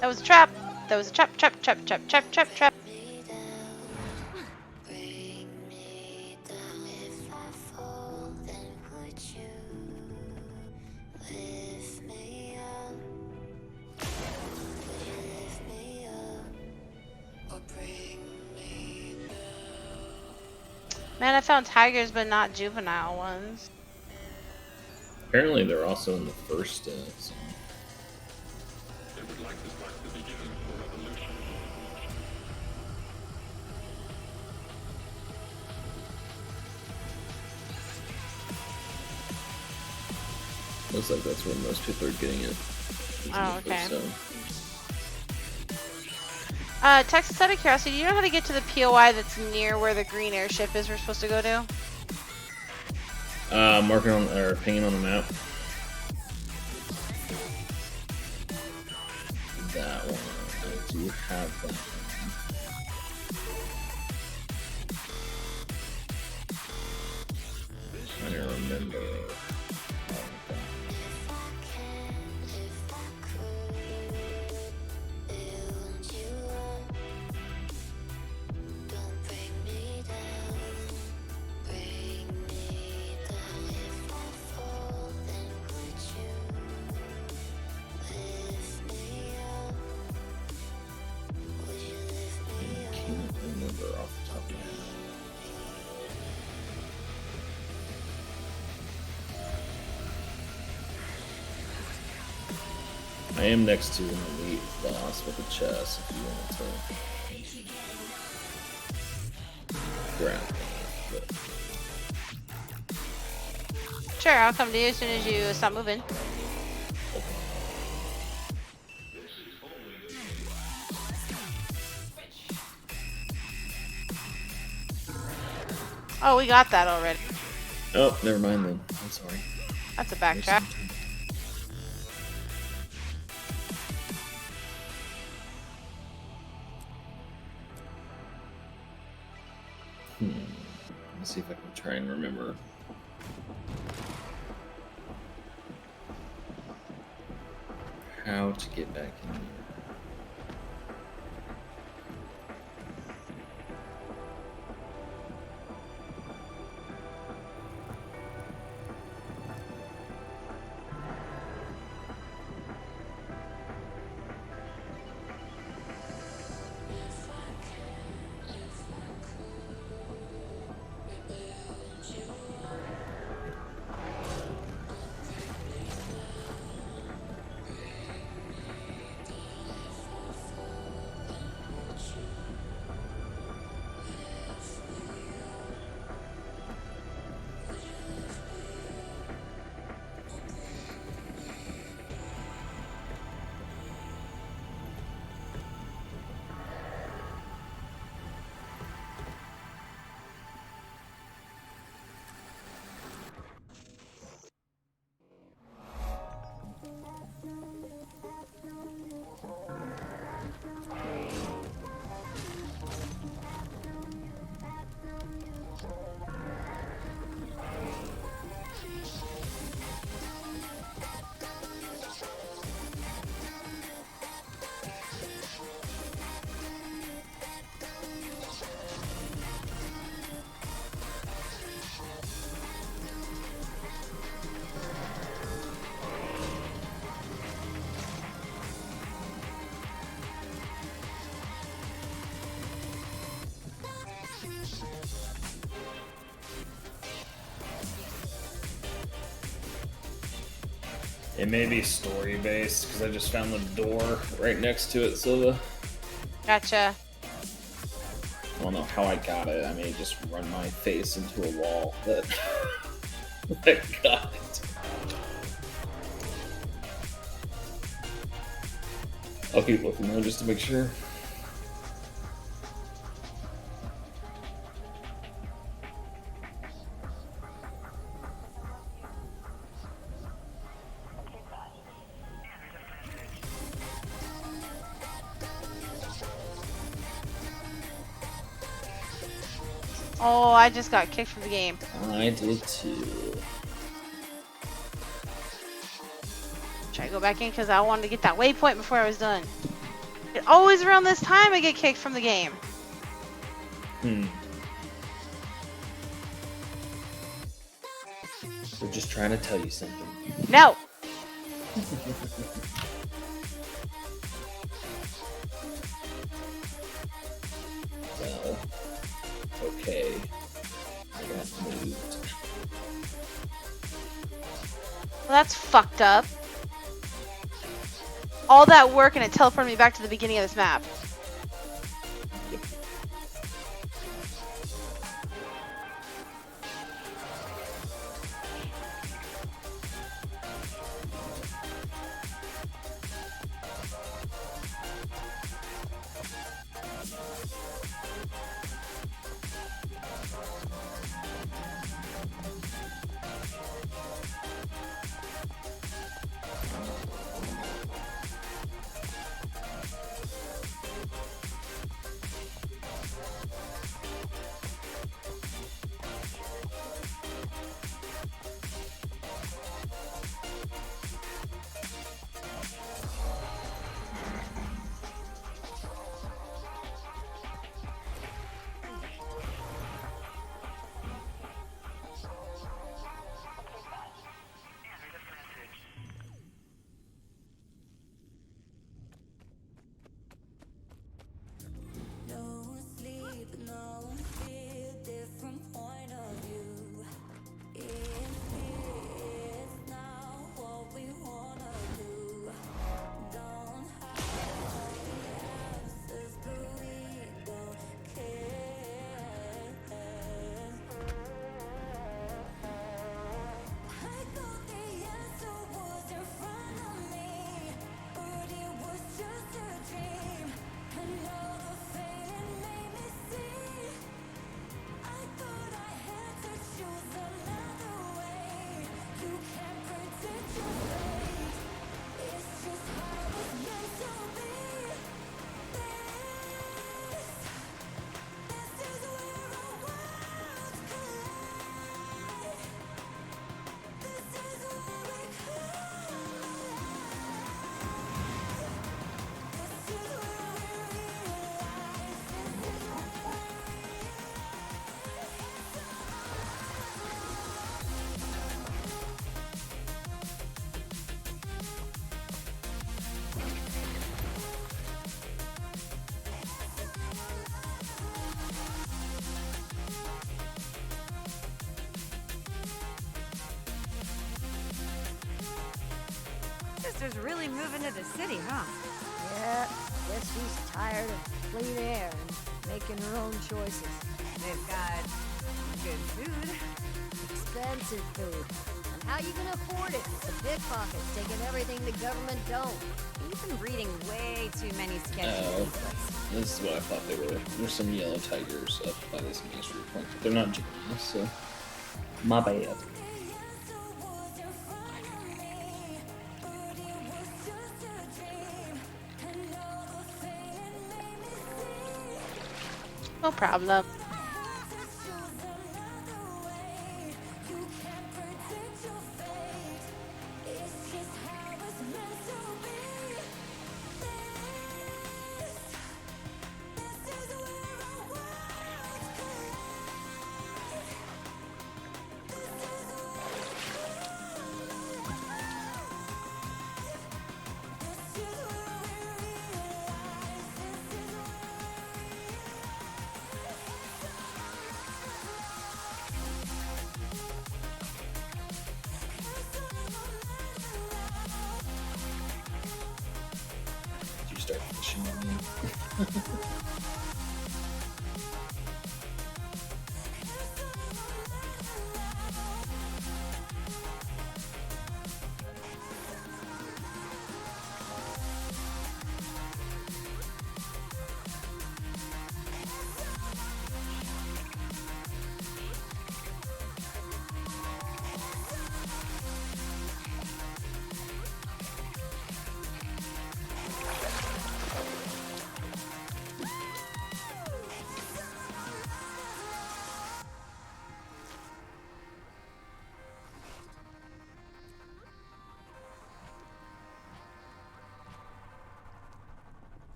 That was a trap. That was a trap, trap, trap, trap, trap, trap, trap. Man, I found tigers, but not juvenile ones. Apparently, they're also in the first song. Looks like that's where most people are getting it. Oh, okay. Texas, out of curiosity, do you know how to get to the POI that's near where the green airship is we're supposed to go to? Marking on or pinging on the map. That one. I do have that one. I don't remember. I am next to an elite boss with a chest if you want to grab that. Sure, I'll come to you as soon as you stop moving. Oh, we got that already. Oh, never mind then. I'm sorry. That's a backtrack. Let's see if I can try and remember. How to get back in here. It may be story based because I just found the door right next to it, Silva. Gotcha. I don't know how I got it. I may just run my face into a wall, but I got it. I'll keep looking though just to make sure. Oh, I just got kicked from the game. I did too. Try to go back in because I wanted to get that waypoint before I was done. Always around this time I get kicked from the game. We're just trying to tell you something. No! Well, okay. I got moved. Well, that's fucked up. All that work and it teleported me back to the beginning of this map. Sister's really moving to the city, huh? Yeah, guess she's tired of clean air and making her own choices. They've got good food. Expensive food. And how you gonna afford it? The pickpockets taking everything the government don't. You've been reading way too many sketchy Oh, leaflets. this is what I thought they were. There's some yellow tigers up by this main street point. They're not giraffes, so my bad. No problem.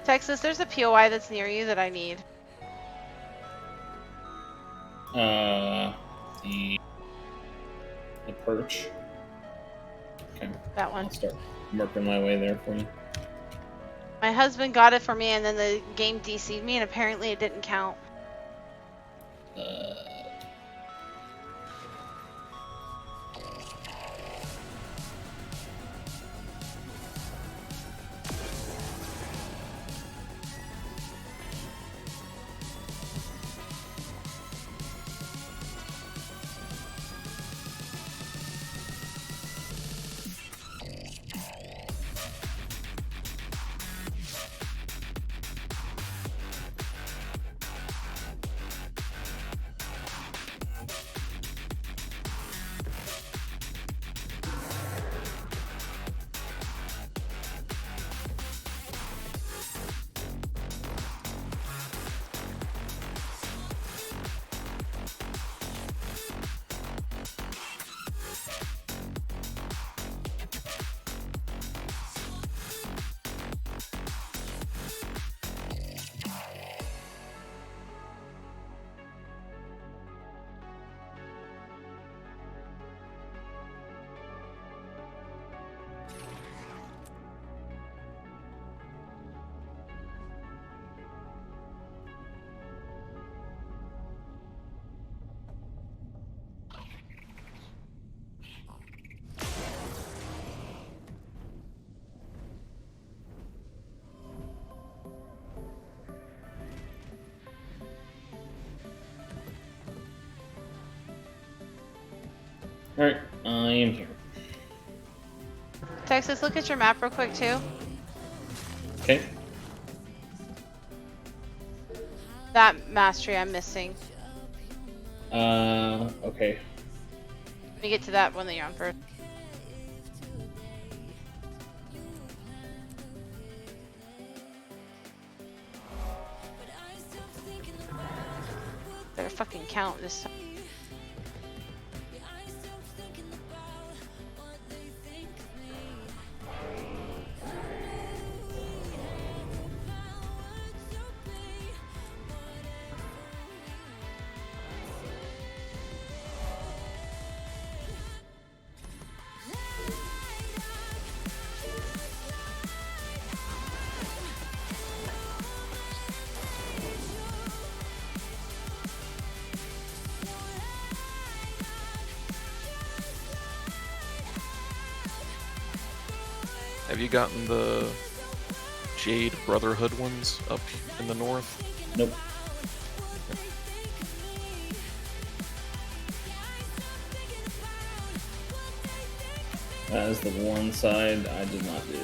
Texas, there's a POI that's near you that I need. The perch. Okay. That one. I'll start working my way there for you. My husband got it for me, and then the game DC'd me, and apparently it didn't count. Alright, I am here. Texas, look at your map real quick, too. Okay. That mastery I'm missing. Okay. Let me get to that one that you're on first. Better fucking count this time. Have you gotten the Jade Brotherhood ones up in the north? Nope. That is the one side I did not do.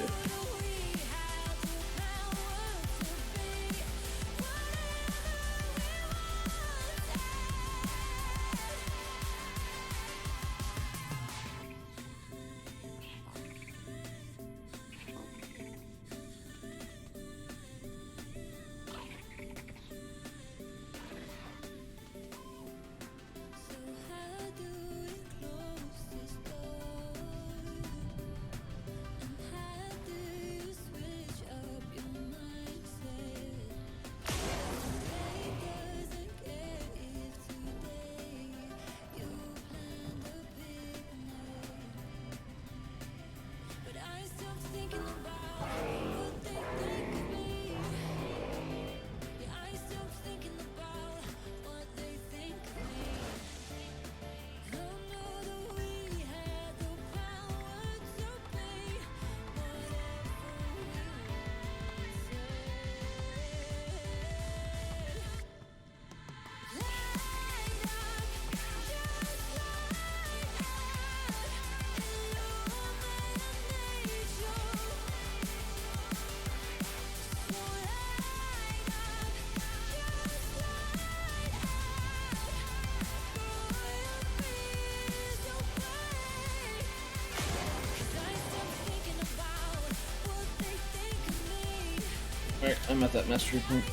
Alright, I'm at that mastery point.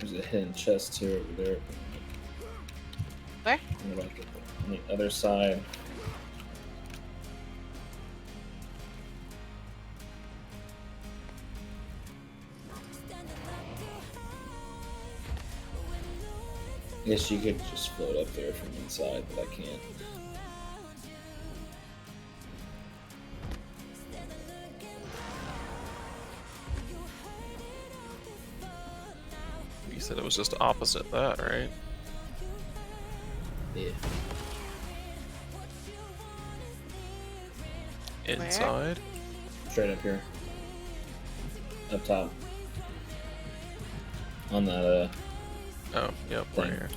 There's a hidden chest here over there. Where? On the other side. I guess you could just float up there from inside, but I can't. You said it was just opposite that, right? Yeah. Inside? Straight up here. Up top. On that, oh, yep, right here.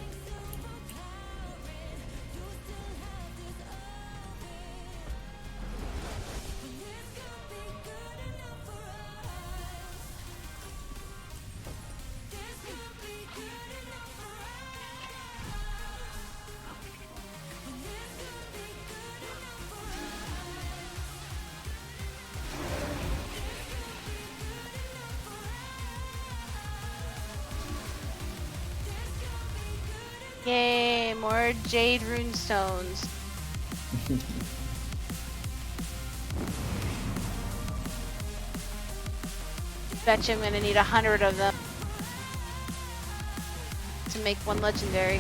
Yay, more jade runestones. Bet you I'm gonna need 100 of them to make one legendary.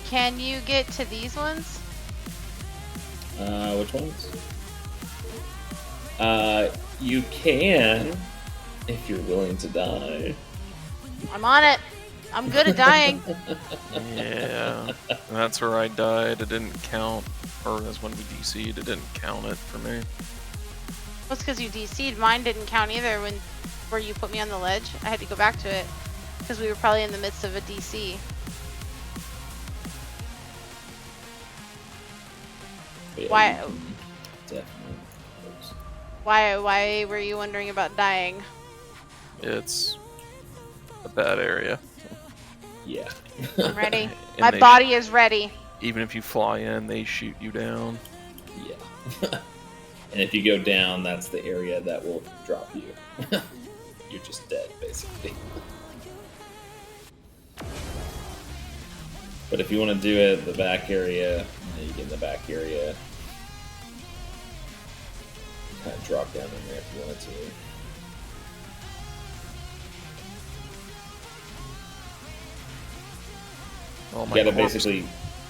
Can you get to these ones? which ones? You can, if you're willing to die. I'm on it. I'm good at dying. Yeah, that's where I died. It didn't count, or that's when we DC'd. It didn't count it for me. That's because you DC'd. Mine didn't count either when where you put me on the ledge. I had to go back to it because we were probably in the midst of a DC. Yeah, Why? Definitely. Why were you wondering about dying? It's a bad area. Yeah. I'm ready. And My they body is ready. Even if you fly in, they shoot you down. Yeah. And if you go down, that's the area that will drop you. You're just dead, basically. But if you want to do it, the back area, you get in the back area. Kind of drop down in there if you wanted to. Oh, You gotta basically,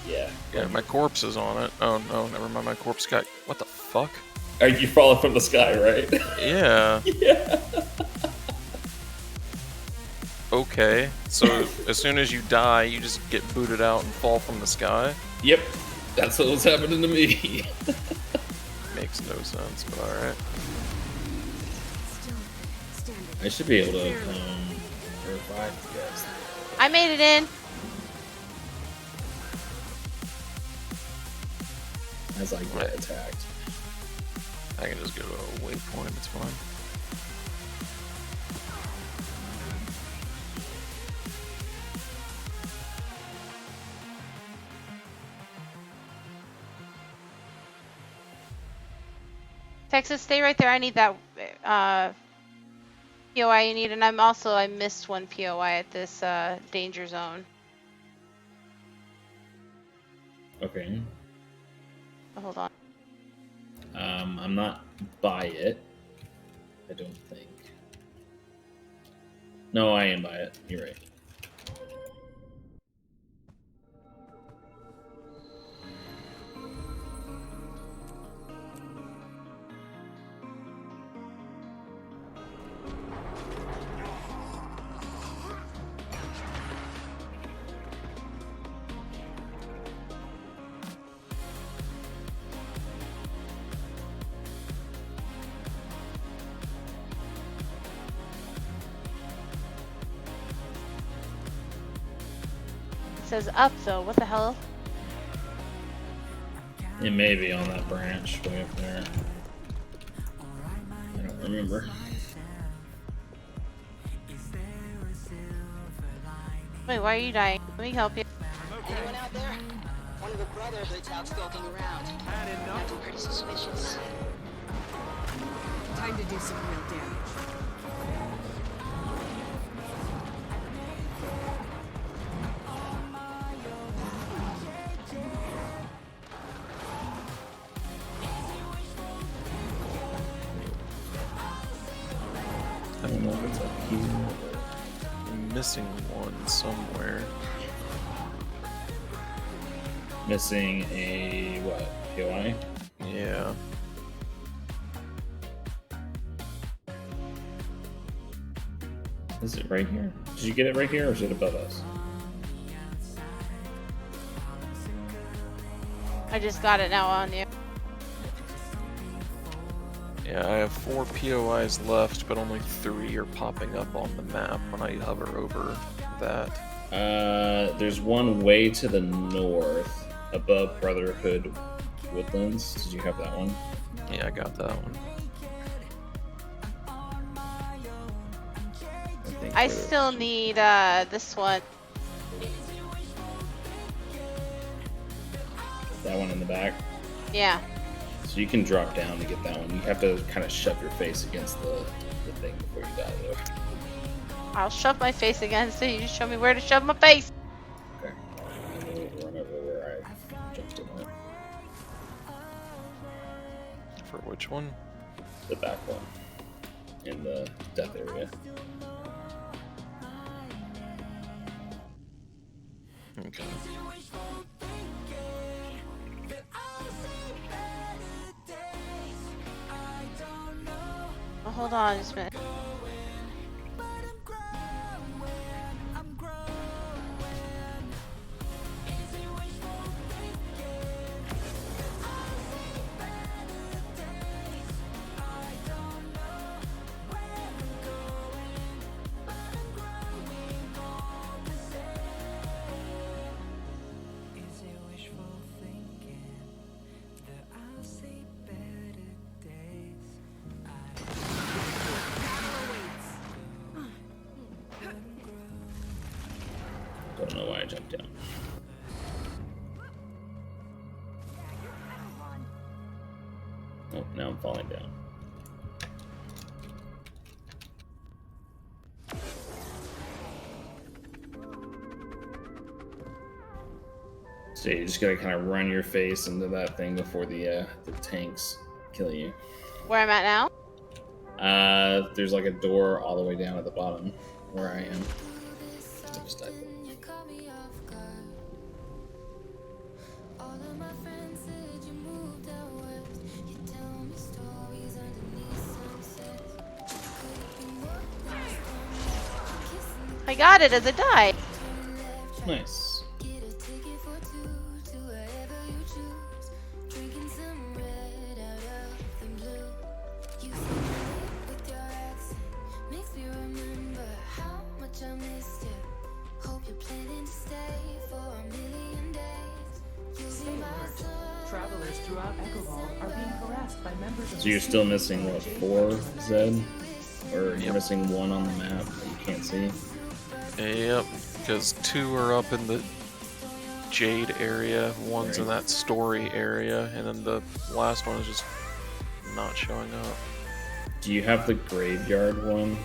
yeah. Yeah, my corpse is on it. Oh no, never mind. My corpse got. What the fuck? Are you falling from the sky, right? Yeah. Yeah. Okay, so as soon as you die, you just get booted out and fall from the sky? Yep, that's what was happening to me. Makes no sense, but alright. I should be able to revive you guys. I made it in. As I get attacked. I can just go to a waypoint, it's fine. Texas, stay right there. I need that POI you need, and I missed one POI at this danger zone. Okay. Oh, hold on. I'm not by it. I don't think. No, I am by it. You're right. It says up though. What the hell? It may be on that branch way up there. I don't remember. Wait, why are you dying? Let me help you. Anyone out there? One of the Brotherhood's out skulking around. Acting pretty suspicious. Time to do some real damage. I don't know if it's up here. I'm missing one somewhere. Missing a what? POI? Yeah. Is it right here? Did you get it right here, or is it above us? I just got it now on you. Yeah, I have 4 POIs left, but only 3 are popping up on the map when I hover over that. There's one way to the north, above Brotherhood Woodlands. Did you have that one? Yeah, I got that one. I still need this one. That one in the back? Yeah. So you can drop down to get that one. You have to kind of shove your face against the thing before you die, though. I'll shove my face against it. You just show me where to shove my face. Okay. I'm gonna run over where I jumped in it. For which one? The back one. In the death area. Okay. Oh, hold on just a minute. jump down. Oh, now I'm falling down. So you just gotta kind of run your face into that thing before the tanks kill you. Where I'm at now? There's like a door all the way down at the bottom where I am. Just type it. I got it as it died. Nice. Travelers throughout Echo Hall are being harassed by members of So you're still missing what, 4, Zed? Or you're missing 1 on the map that you can't see? Yep, because 2 are up in the Jade area, 1's in that story area, and then the last one is just not showing up. Do you have the graveyard one?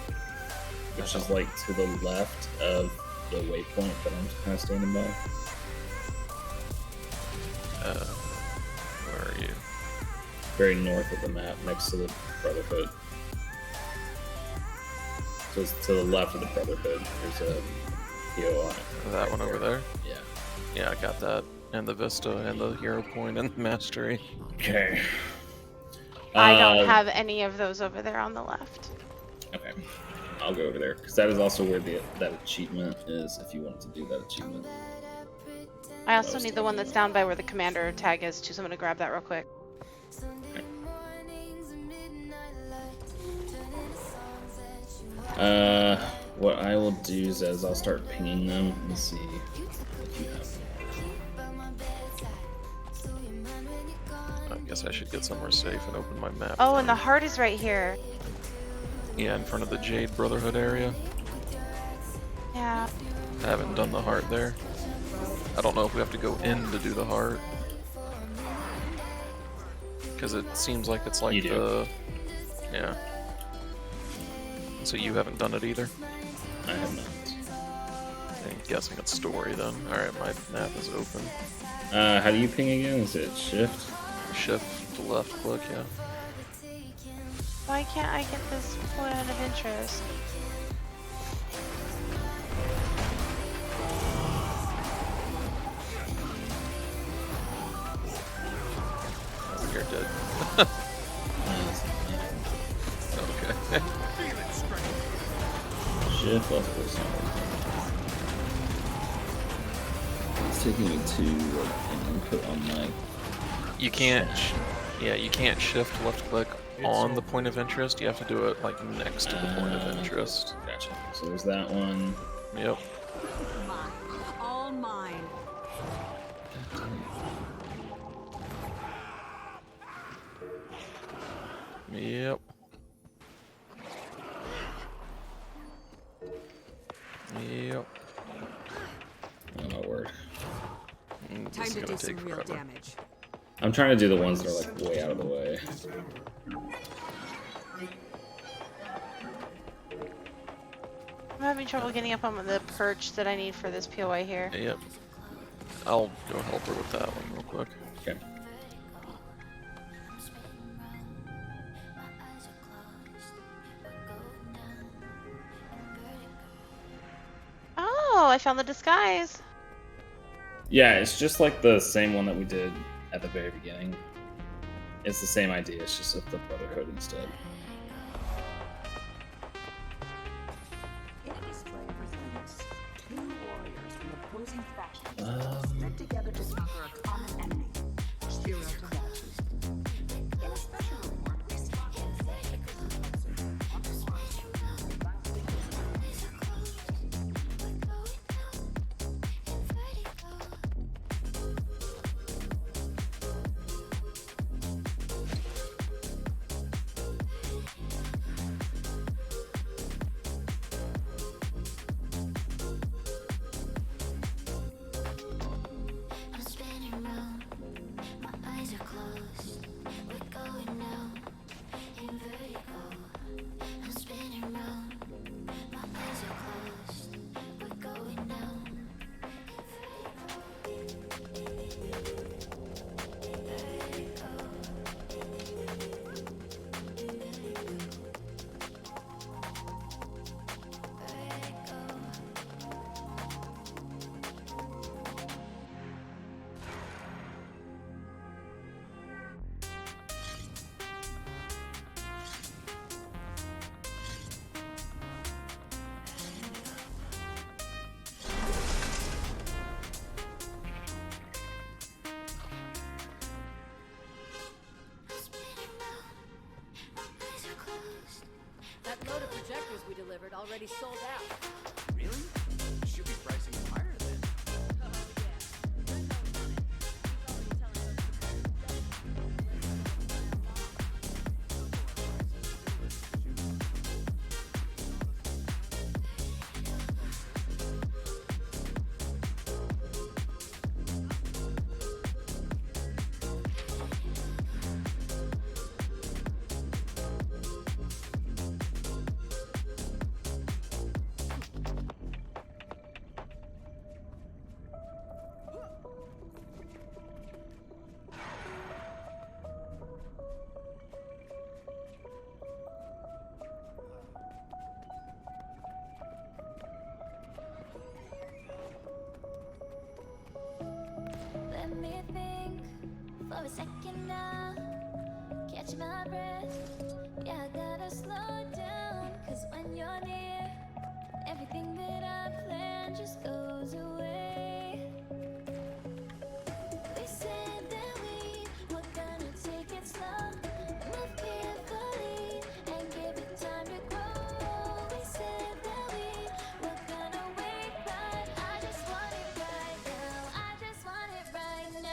Which is like to the left of the waypoint that I'm kind of standing by? Where are you? Very north of the map, next to the Brotherhood. So it's to the left of the Brotherhood. There's a POI. That one over there? Yeah. Yeah, I got that. And the Vista, and the Hero Point, and the Mastery. Okay. I don't have any of those over there on the left. Okay. I'll go over there, because that is also where that achievement is, if you wanted to do that achievement. I also need the one that's down by where the commander tag is too, so I'm gonna grab that real quick. What I will do is I'll start pinging them and see if you have them. I guess I should get somewhere safe and open my map. Oh, and the heart is right here. Yeah, in front of the Jade Brotherhood area. Yeah. I haven't done the heart there. I don't know if we have to go in to do the heart. Because it seems like it's like the... Yeah. So you haven't done it either? I have not. I'm guessing it's story then. Alright, my map is open. How do you ping again? Is it shift? Shift to left click, yeah. Why can't I get this point of interest? Oh, you're dead. Okay. Shift left or something. It's taking me to an input on my... You can't... Yeah, you can't shift left click on the point of interest. You have to do it like next to the point of interest. Gotcha. So there's that one. Yep. All mine. Yep. Yep. Oh, word. Time to do some real damage. I'm trying to do the ones that are like way out of the way. I'm having trouble getting up on the perch that I need for this POI here. Yep. I'll go help her with that one real quick. Okay. Oh, I found the disguise. Yeah, it's just like the same one that we did at the very beginning. It's the same idea, it's just with the Brotherhood instead. In a display represents two warriors from opposing factions work together to conquer a common enemy, spiritual galaxies. In a special report, we spotted delivered already sold out. Really? Should be pricing them higher then. Let me think for a second now. Catch my breath. Yeah, I gotta slow down. Cause when you're near, everything that I planned just goes away. We said that we were gonna take it slow, move carefully, and give it time to grow. We said that we were gonna wait, but I just want it right now. I just want it right now.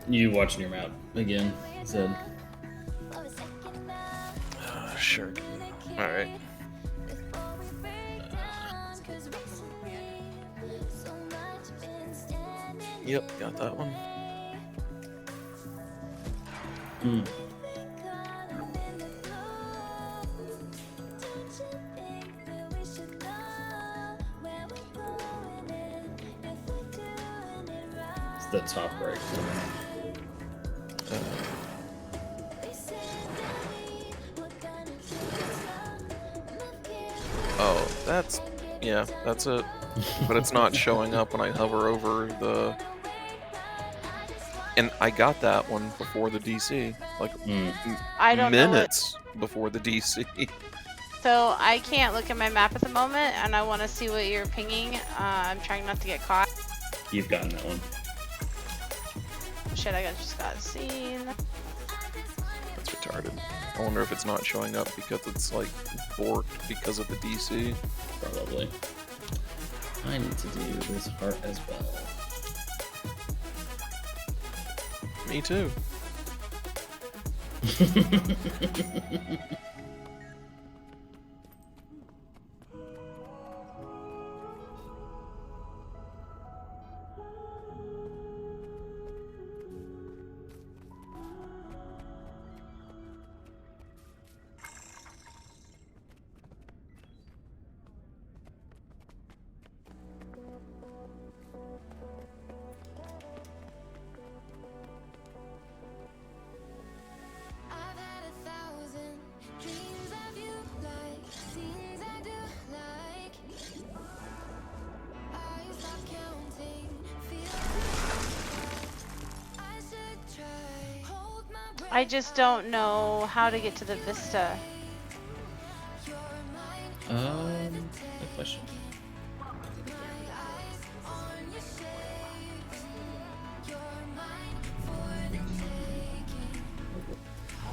You watching your map again, Zed. Sure. Alright. Yep, got that one. Hmm. It's the top right corner. Oh, that's... yeah, that's it. But it's not showing up when I hover over the... And I got that one before the DC. Like, I don't know minutes before the DC. So I can't look at my map at the moment, and I want to see what you're pinging. I'm trying not to get caught. You've gotten that one. Shit, I just got seen. That's retarded. I wonder if it's not showing up because it's like borked because of the DC. Probably. I need to do this heart as well. Me too. I just don't know how to get to the Vista. Good question.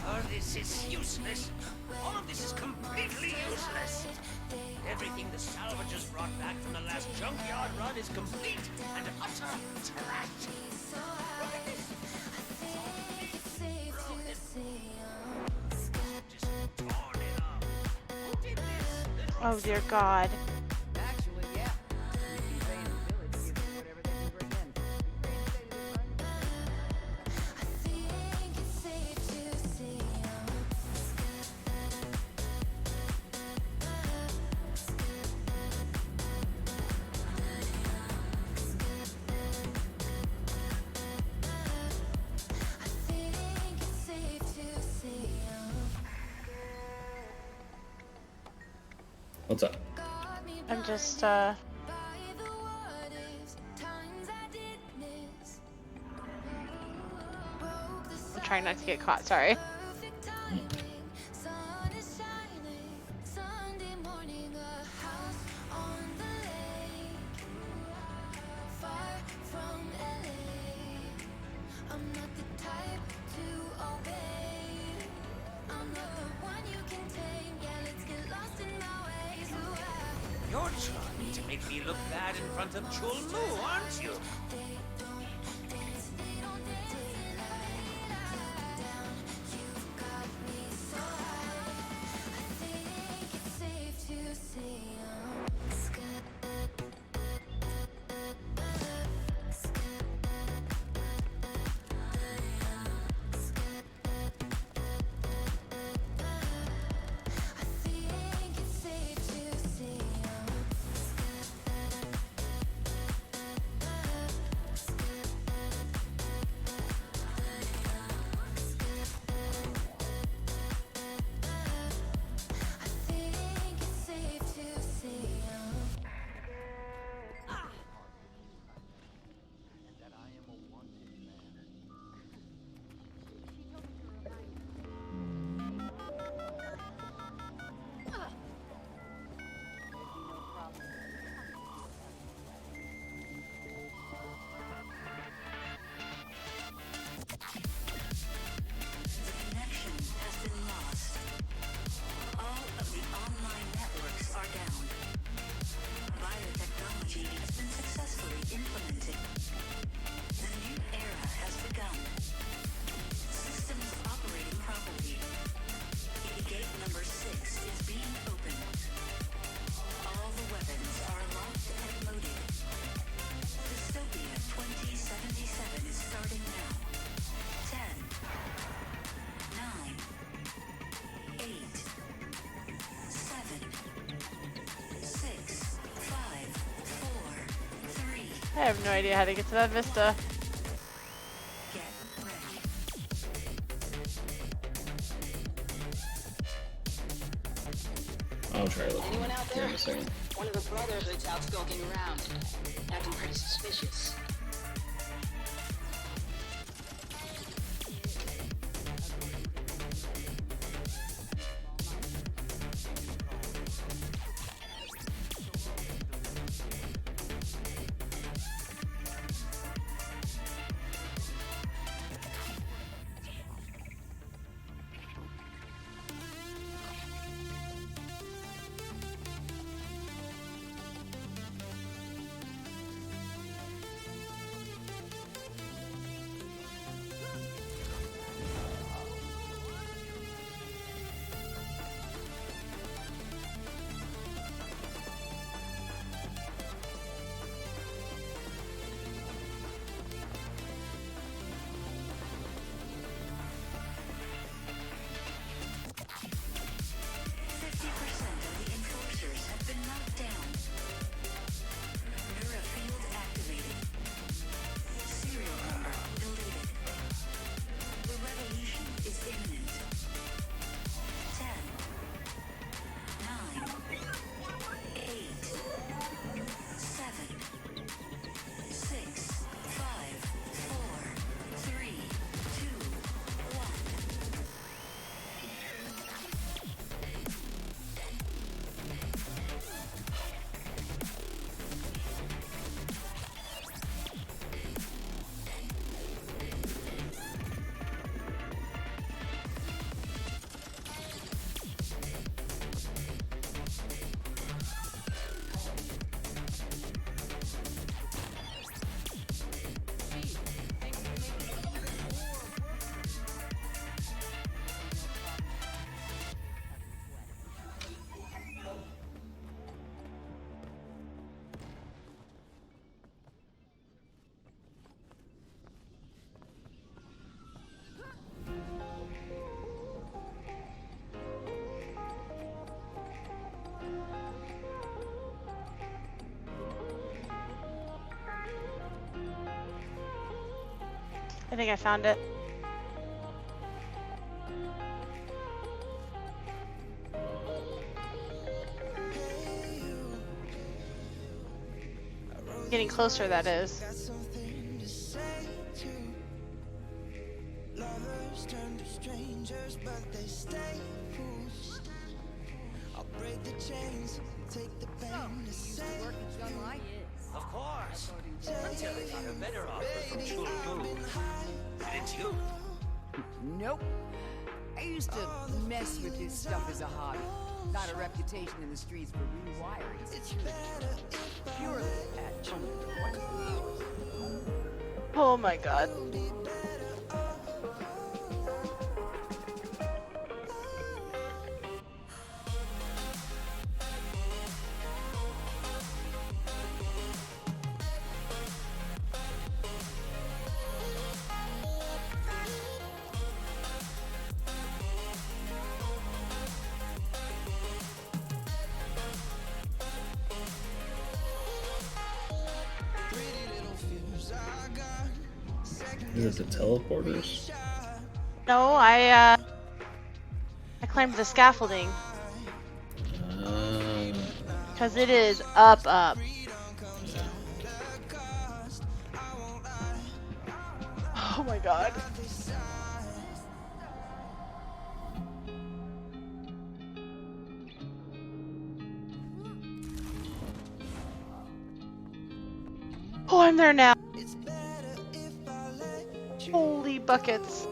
Oh, this is useless. All of this is completely useless. Everything the salvagers brought back from the last junkyard run is complete and utter trash. Look at this. Oh dear God. What's up? I'm just I'm trying not to get caught, sorry. You're trying to make me look bad in front of Chulmu, aren't you? I have no idea how to get to that vista. I'll try looking. Anyone out Here there? in a second. One of the Brotherhood's out skulking around. Acting pretty suspicious. I think I found it. getting closer, that is. Of course. Until they found a better offer from Chulu. Didn't you? Nope. I used to mess with this stuff as a hobby. Got a reputation in the streets for rewiring security. Purely at children. Oh my god. Is it the teleporters? No, I climbed the scaffolding. Because it is up. Oh my god. Oh, I'm there now. Holy buckets.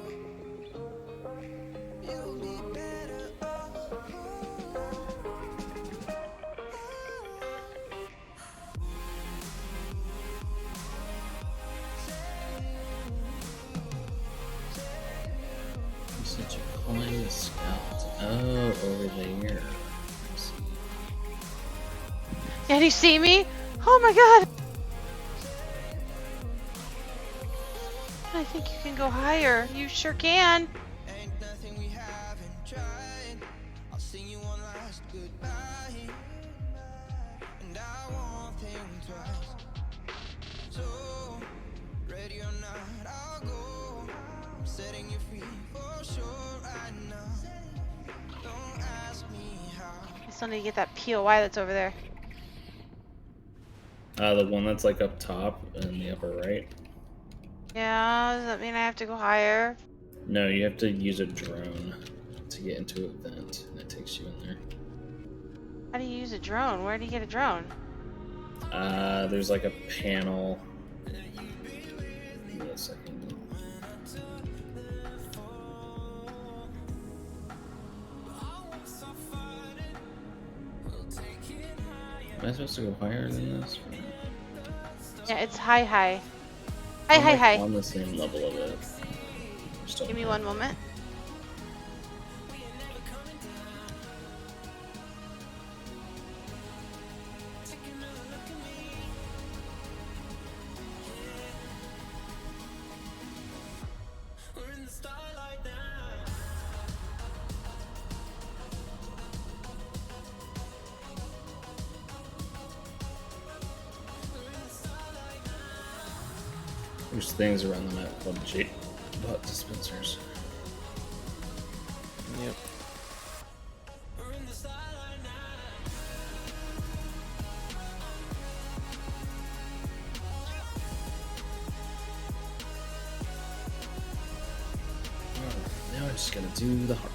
Such a climb scout. Oh, over there. Can you see me? Oh my god. I think you can go higher. You sure can. I still need to get that POI that's over there. The one that's like up top in the upper right. Yeah, does that mean I have to go higher? No, you have to use a drone to get into a vent, and it takes you in there. How do you use a drone? Where do you get a drone? There's like a panel. Give me a second. Am I supposed to go higher than this? Yeah, it's high. Hi. I'm on the same level of it. Give me one moment. There's things around the map called butt dispensers. Yep. Now I'm just gonna do the heart.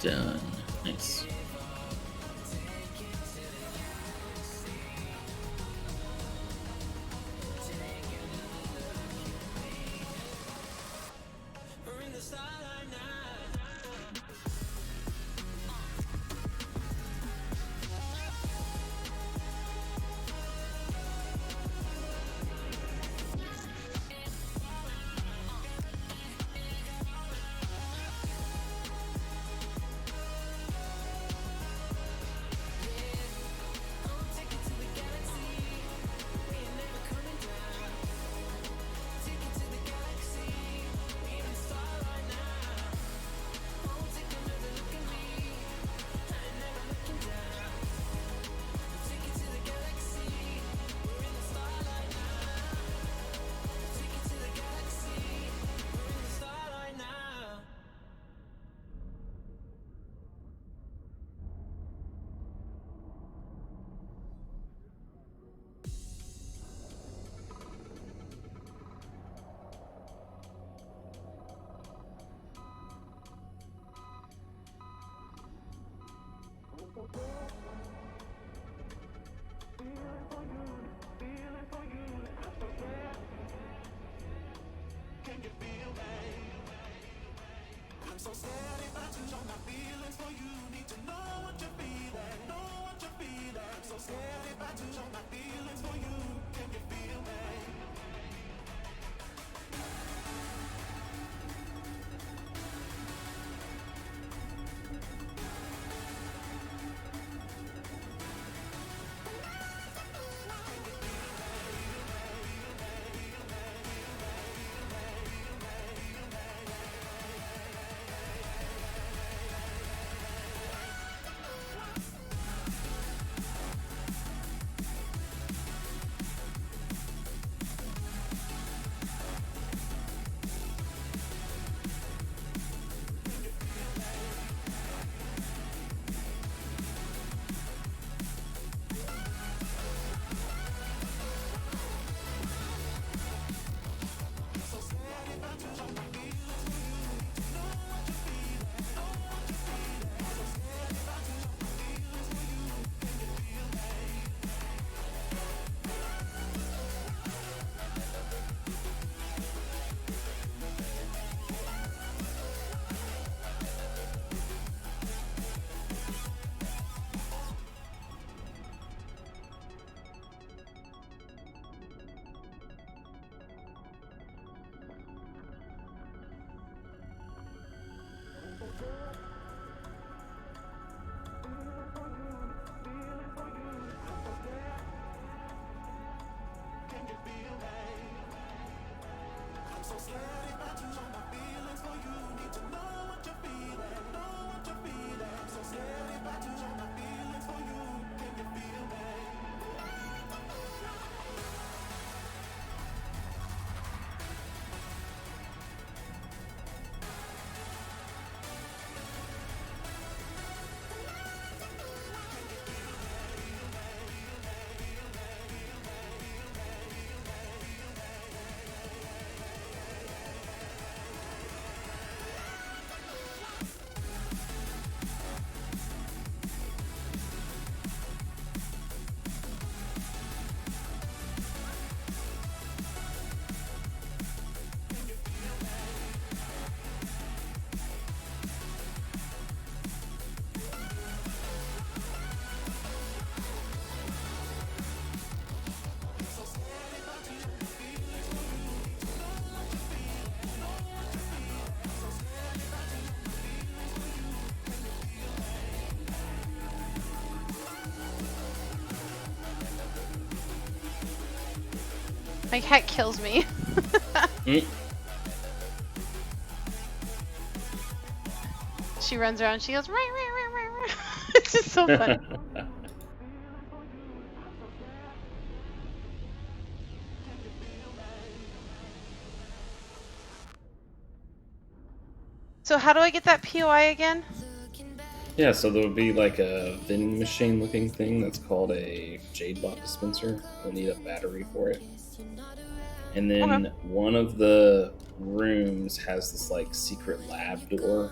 Done. Nice. My cat kills me. She runs around, she goes, "Rah, rah, rah, rah, rah." It's just so funny. So how do I get that POI again? Yeah, so there would be like a vending machine looking thing that's called a Jade Bot dispenser. You'll need a battery for it. And then one of the rooms has this like secret lab door.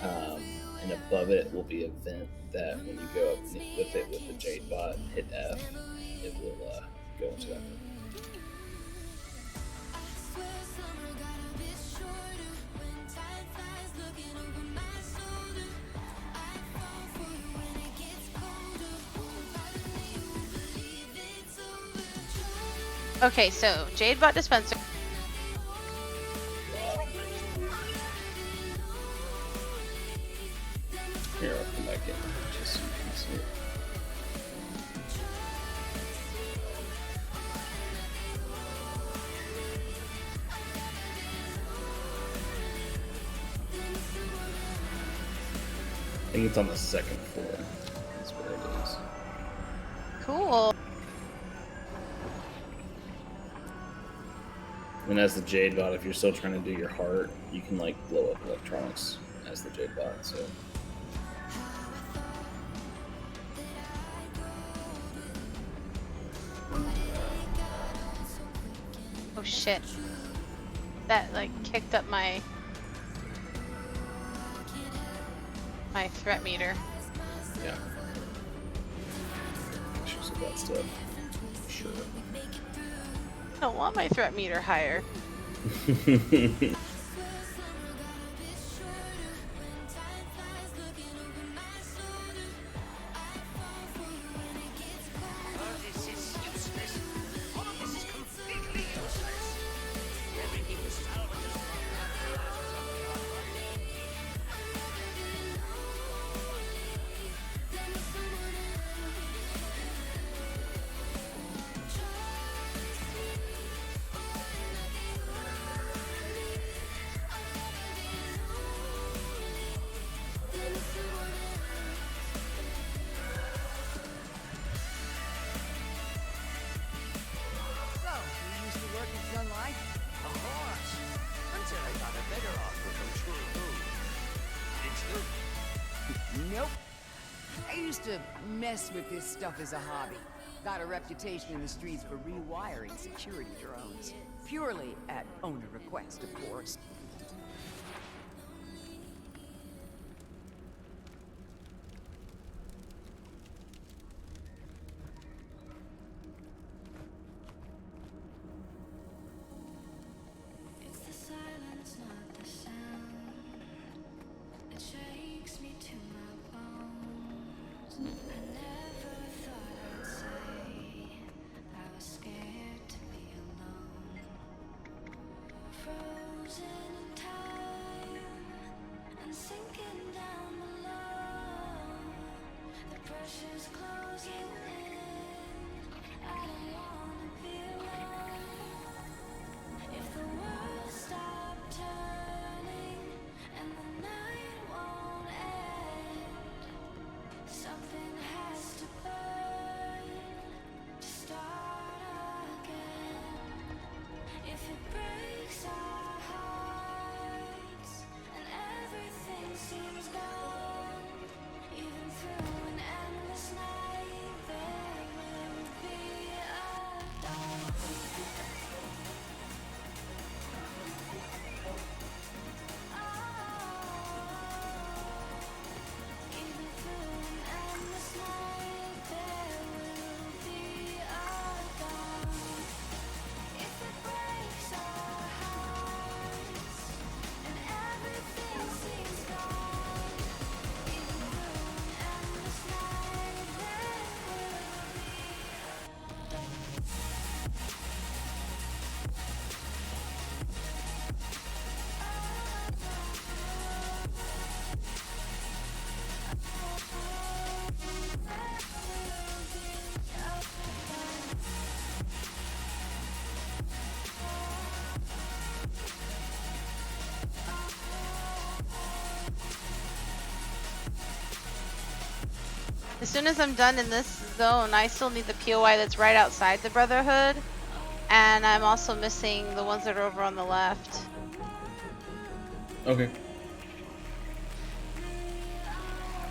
and above it will be a vent that when you go up with it with the Jade Bot, hit F, it will go into that room. Okay, so Jade Bot dispenser. Here, I'll come back in just so you can see it. I think it's on the second floor. That's where it is. Cool. And as the Jade Bot, if you're still trying to do your heart, you can like blow up electronics as the Jade Bot. So. Oh shit. That like kicked up my threat meter. Yeah. Issues with that stuff. Sure. I don't want my threat meter higher. Nope. I used to mess with this stuff as a hobby. Got a reputation in the streets for rewiring security drones. Purely at owner request, of course. It's the silence, not the sound. It shakes me to my bones. I never thought I'd say I was scared to be alone. Frozen in time and sinking down below. The pressure's closing in. I don't wanna be alone. If the world stopped turning and the night won't end, something has to burn to start again. If it breaks our hearts and everything seems gone, even through an endless night, there will be a dawn. As soon as I'm done in this zone, I still need the POI that's right outside the Brotherhood. And I'm also missing the ones that are over on the left. Okay.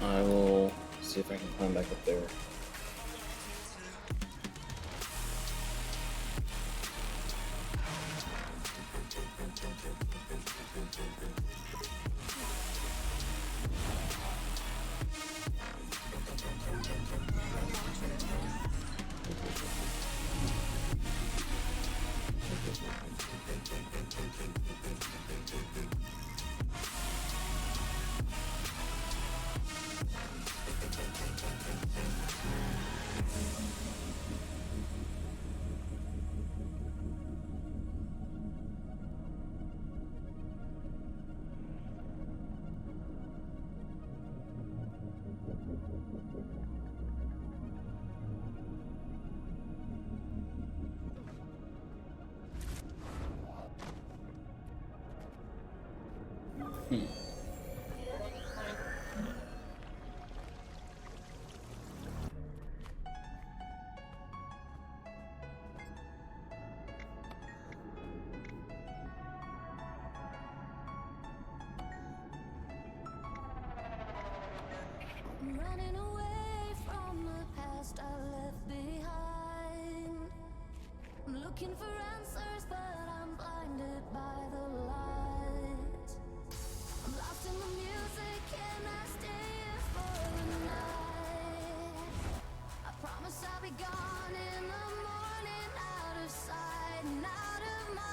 I will see if I can climb back up there. Running away from the past I left behind. I'm looking for answers, but I'm blinded by the light. I'm lost in the music, and I stay here for the night. I promise I'll be gone in the morning, out of sight and out of mind.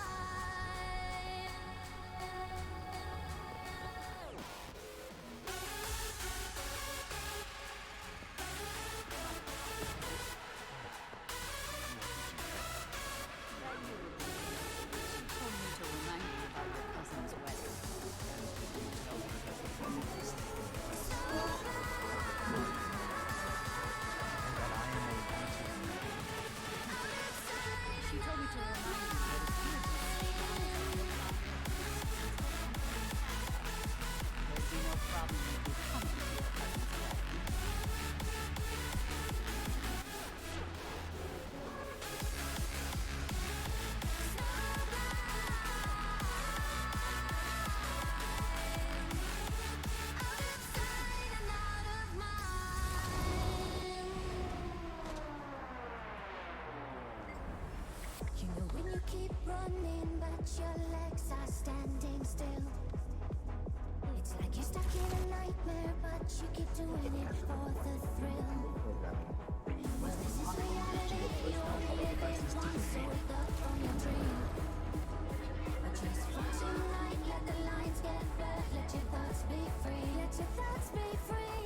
You know when you keep running, but your legs are standing still. It's like you're stuck in a nightmare, but you keep doing it for the thrill. Well, this is reality, you only live it once, so wake up from your dream. But just for tonight, let the lines get blurred, let your thoughts be free, let your thoughts be free.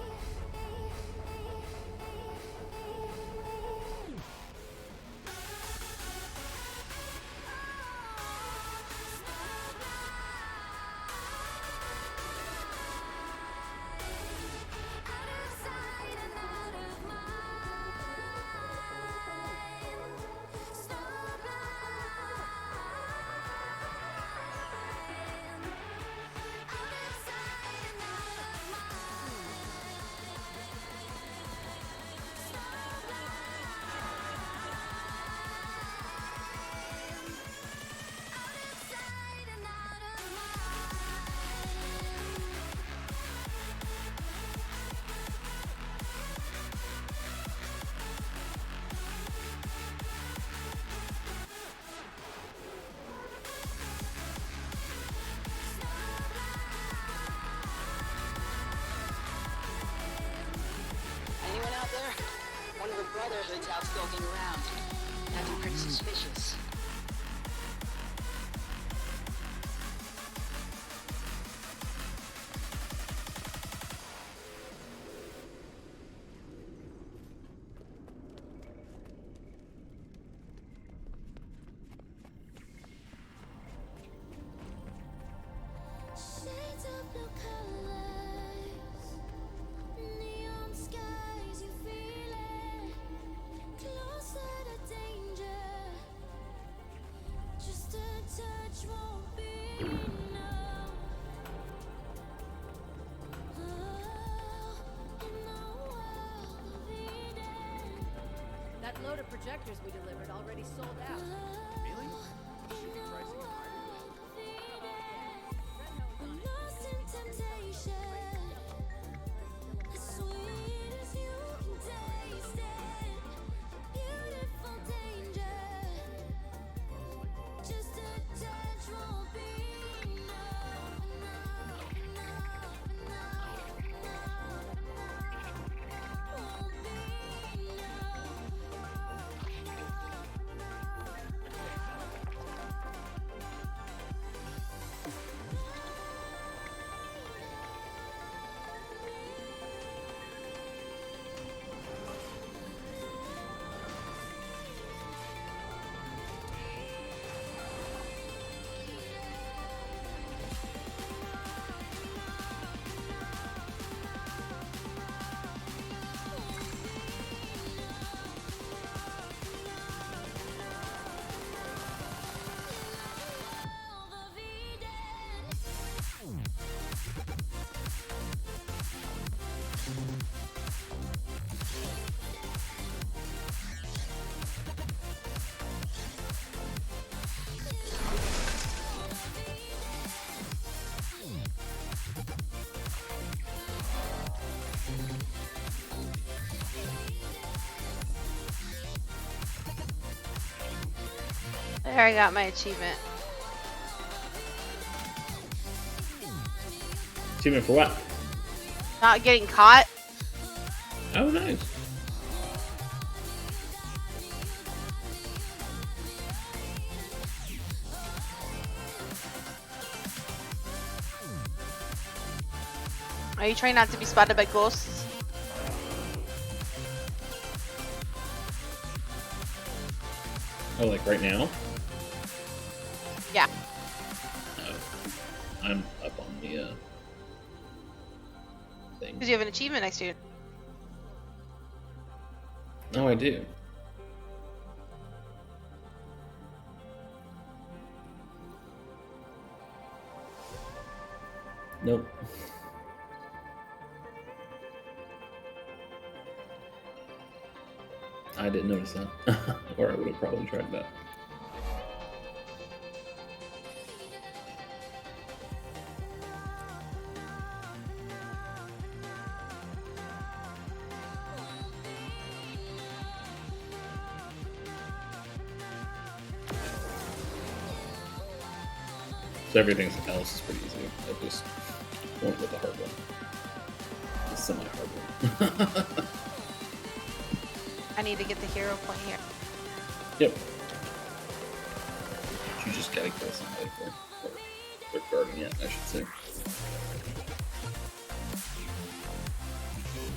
Anyone out there? One of the Brotherhood's out skulking around. Acting pretty suspicious. Shades of blue colors, neon skies, you feel it. Closer to danger, just a touch won't be enough. Oh, in the world of Eden. That load of projectors we delivered already sold out. Really? Should be pricing it higher. Lost in temptation, as sweet as you can taste it. Beautiful danger, just a touch won't be enough, enough, enough, enough, enough, enough, won't be enough, enough, enough. There, I got my achievement. Achievement for what? Not getting caught. Oh, nice. Are you trying not to be spotted by ghosts? Oh, like right now? Yeah. No. I'm up on the thing. Because you have an achievement next to you. Oh, I do. Nope. I didn't notice that. Or I would have probably tried that. So everything else is pretty easy. I just went with the hard one. The semi-hard one. I need to get the hero point here. Yep. You just gotta kill somebody for. Or they're guarding it, I should say.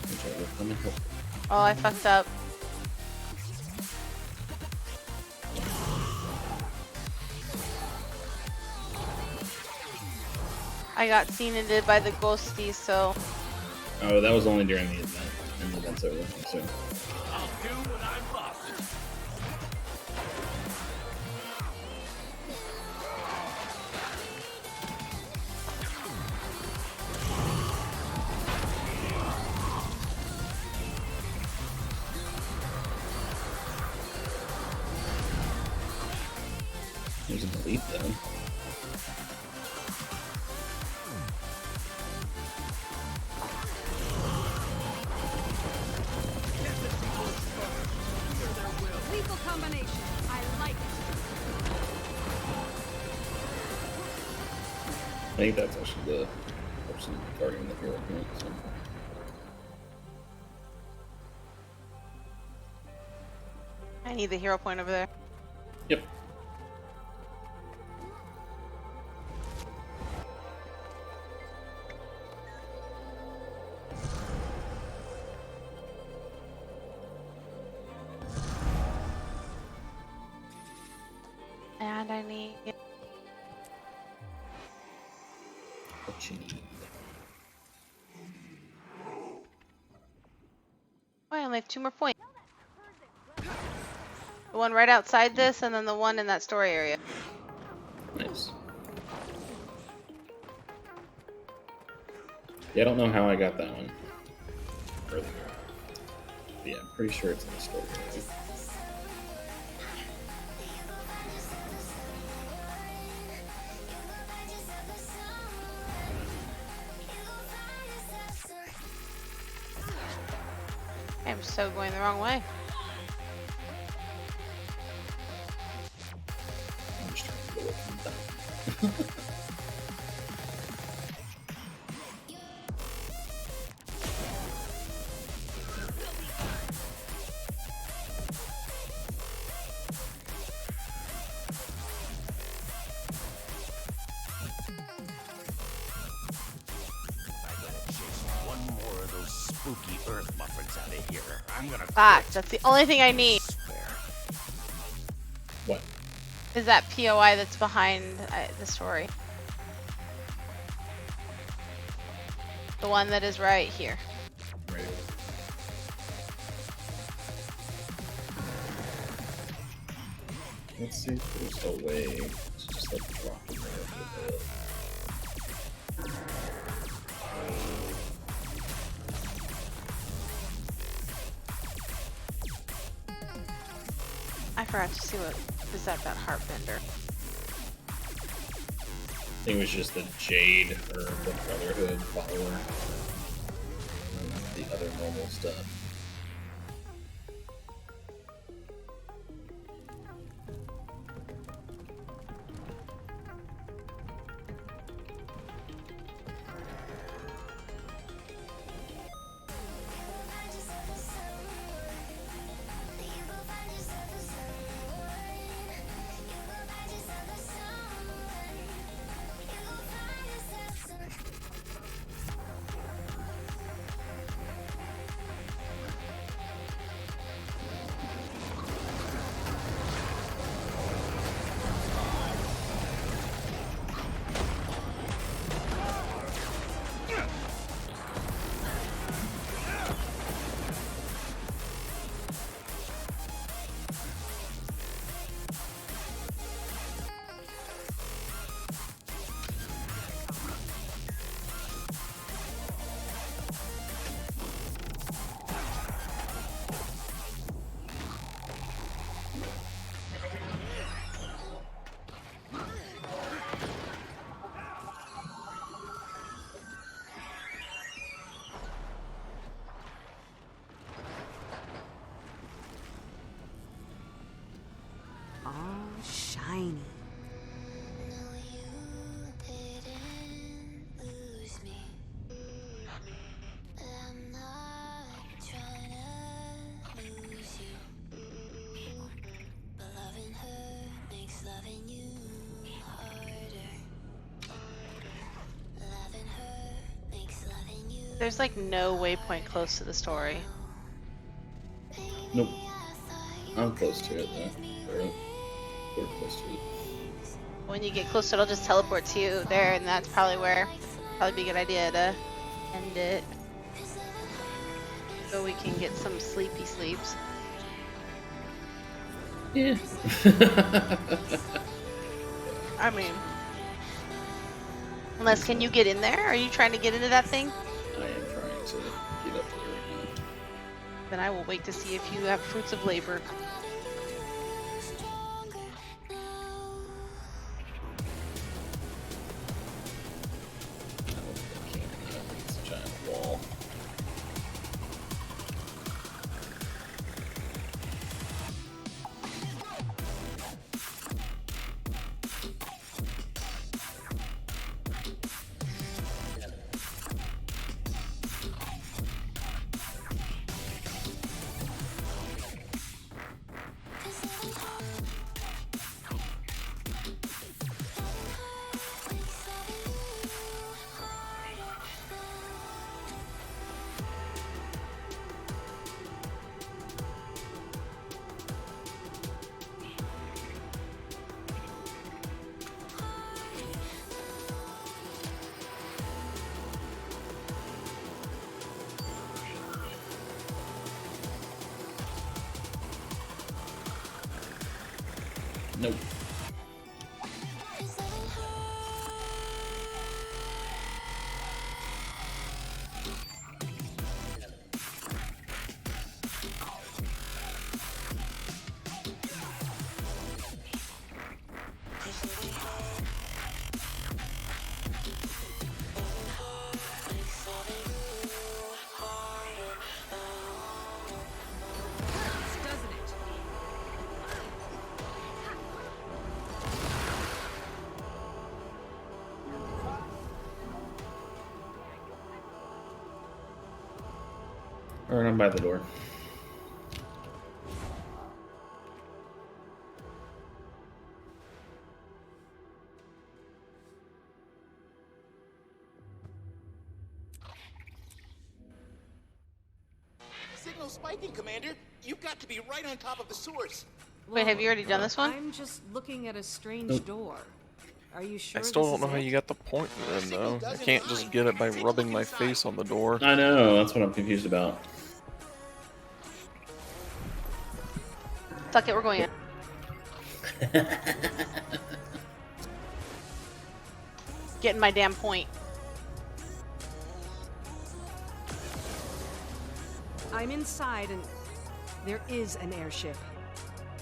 Which I will come and help. Oh, I fucked up. I got seen and did by the ghosties, so. Oh, that was only during the event. And the event's over, so. I'll do what I'm boss. There's a belief though. Lethal combination. I like it. I think that's actually the person guarding the hero point, so. I need the hero point over there. Yep. And I need. What you need. Oh, I only have 2 more points. The one right outside this, and then the one in that story area. Nice. Yeah, I don't know how I got that one earlier. But yeah, I'm pretty sure it's in the story area. I'm so going the wrong way. I'm just trying to go away from that. One more of those spooky earth muffins out of here. I'm gonna. Fuck, that's the only thing I need. What? Is that POI that's behind the story. The one that is right here. Right. Let's see if there's a way to just like drop it there a little bit. I forgot to see what is that Heartbender. I think it was just the Jade or the Brotherhood follower. And the other normal stuff. all shiny. There's like no waypoint close to the story. Nope. I'm close to it though. Or, we're close to it. When you get close to it, it'll just teleport to you there, and that's probably where probably be a good idea to end it. So we can get some sleepy sleeps. Yeah. I mean, unless, can you get in there? Are you trying to get into that thing? I am trying to get up there right now. Then I will wait to see if you have fruits of labor. It's a giant wall. Nope. Alright, I'm by the door. Signal spiking, Commander. You've got to be right on top of the source. Wait, have you already done this one? I'm just looking at a strange Nope. door. Are you sure? I still this don't know is how it? you got the point in though. I can't just get it by rubbing my face on the door. I know, that's what I'm confused about. Fuck it, we're going in. Getting my damn point. I'm inside and there is an airship.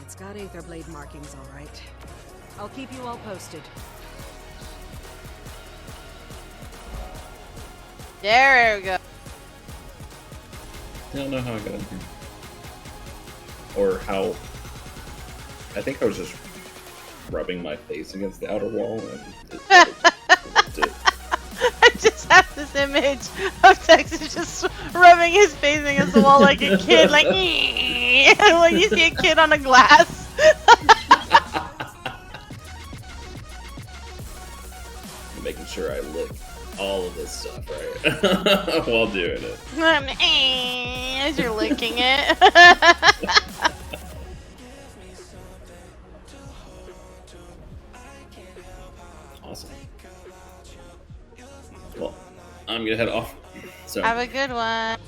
It's got aether blade markings, all right. I'll keep you all posted. There we go. I don't know how I got in here. Or how... I think I was just rubbing my face against the outer wall and I just have this image of Texas just rubbing his face against the wall like a kid, like when you see a kid on a glass. making sure I lick all of this stuff right while doing it. As you're licking it. Awesome. Well, I'm gonna head off. So Have a good one.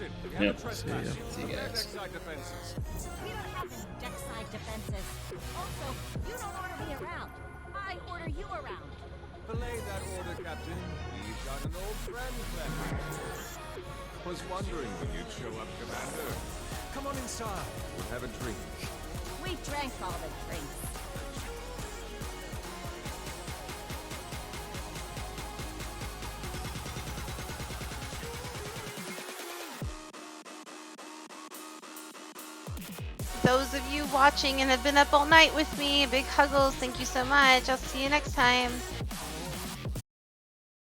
Yep. See ya. See you guys. We don't have any deckside defenses. Also, you don't order me around. I order you around. Belay that order, Captain. We've got an old friend left. Was wondering when you'd show up, Commander. Come on inside. We'll have a drink. We drank all the drinks. those of you watching and have been up all night with me, big huggles. Thank you so much. I'll see you next time.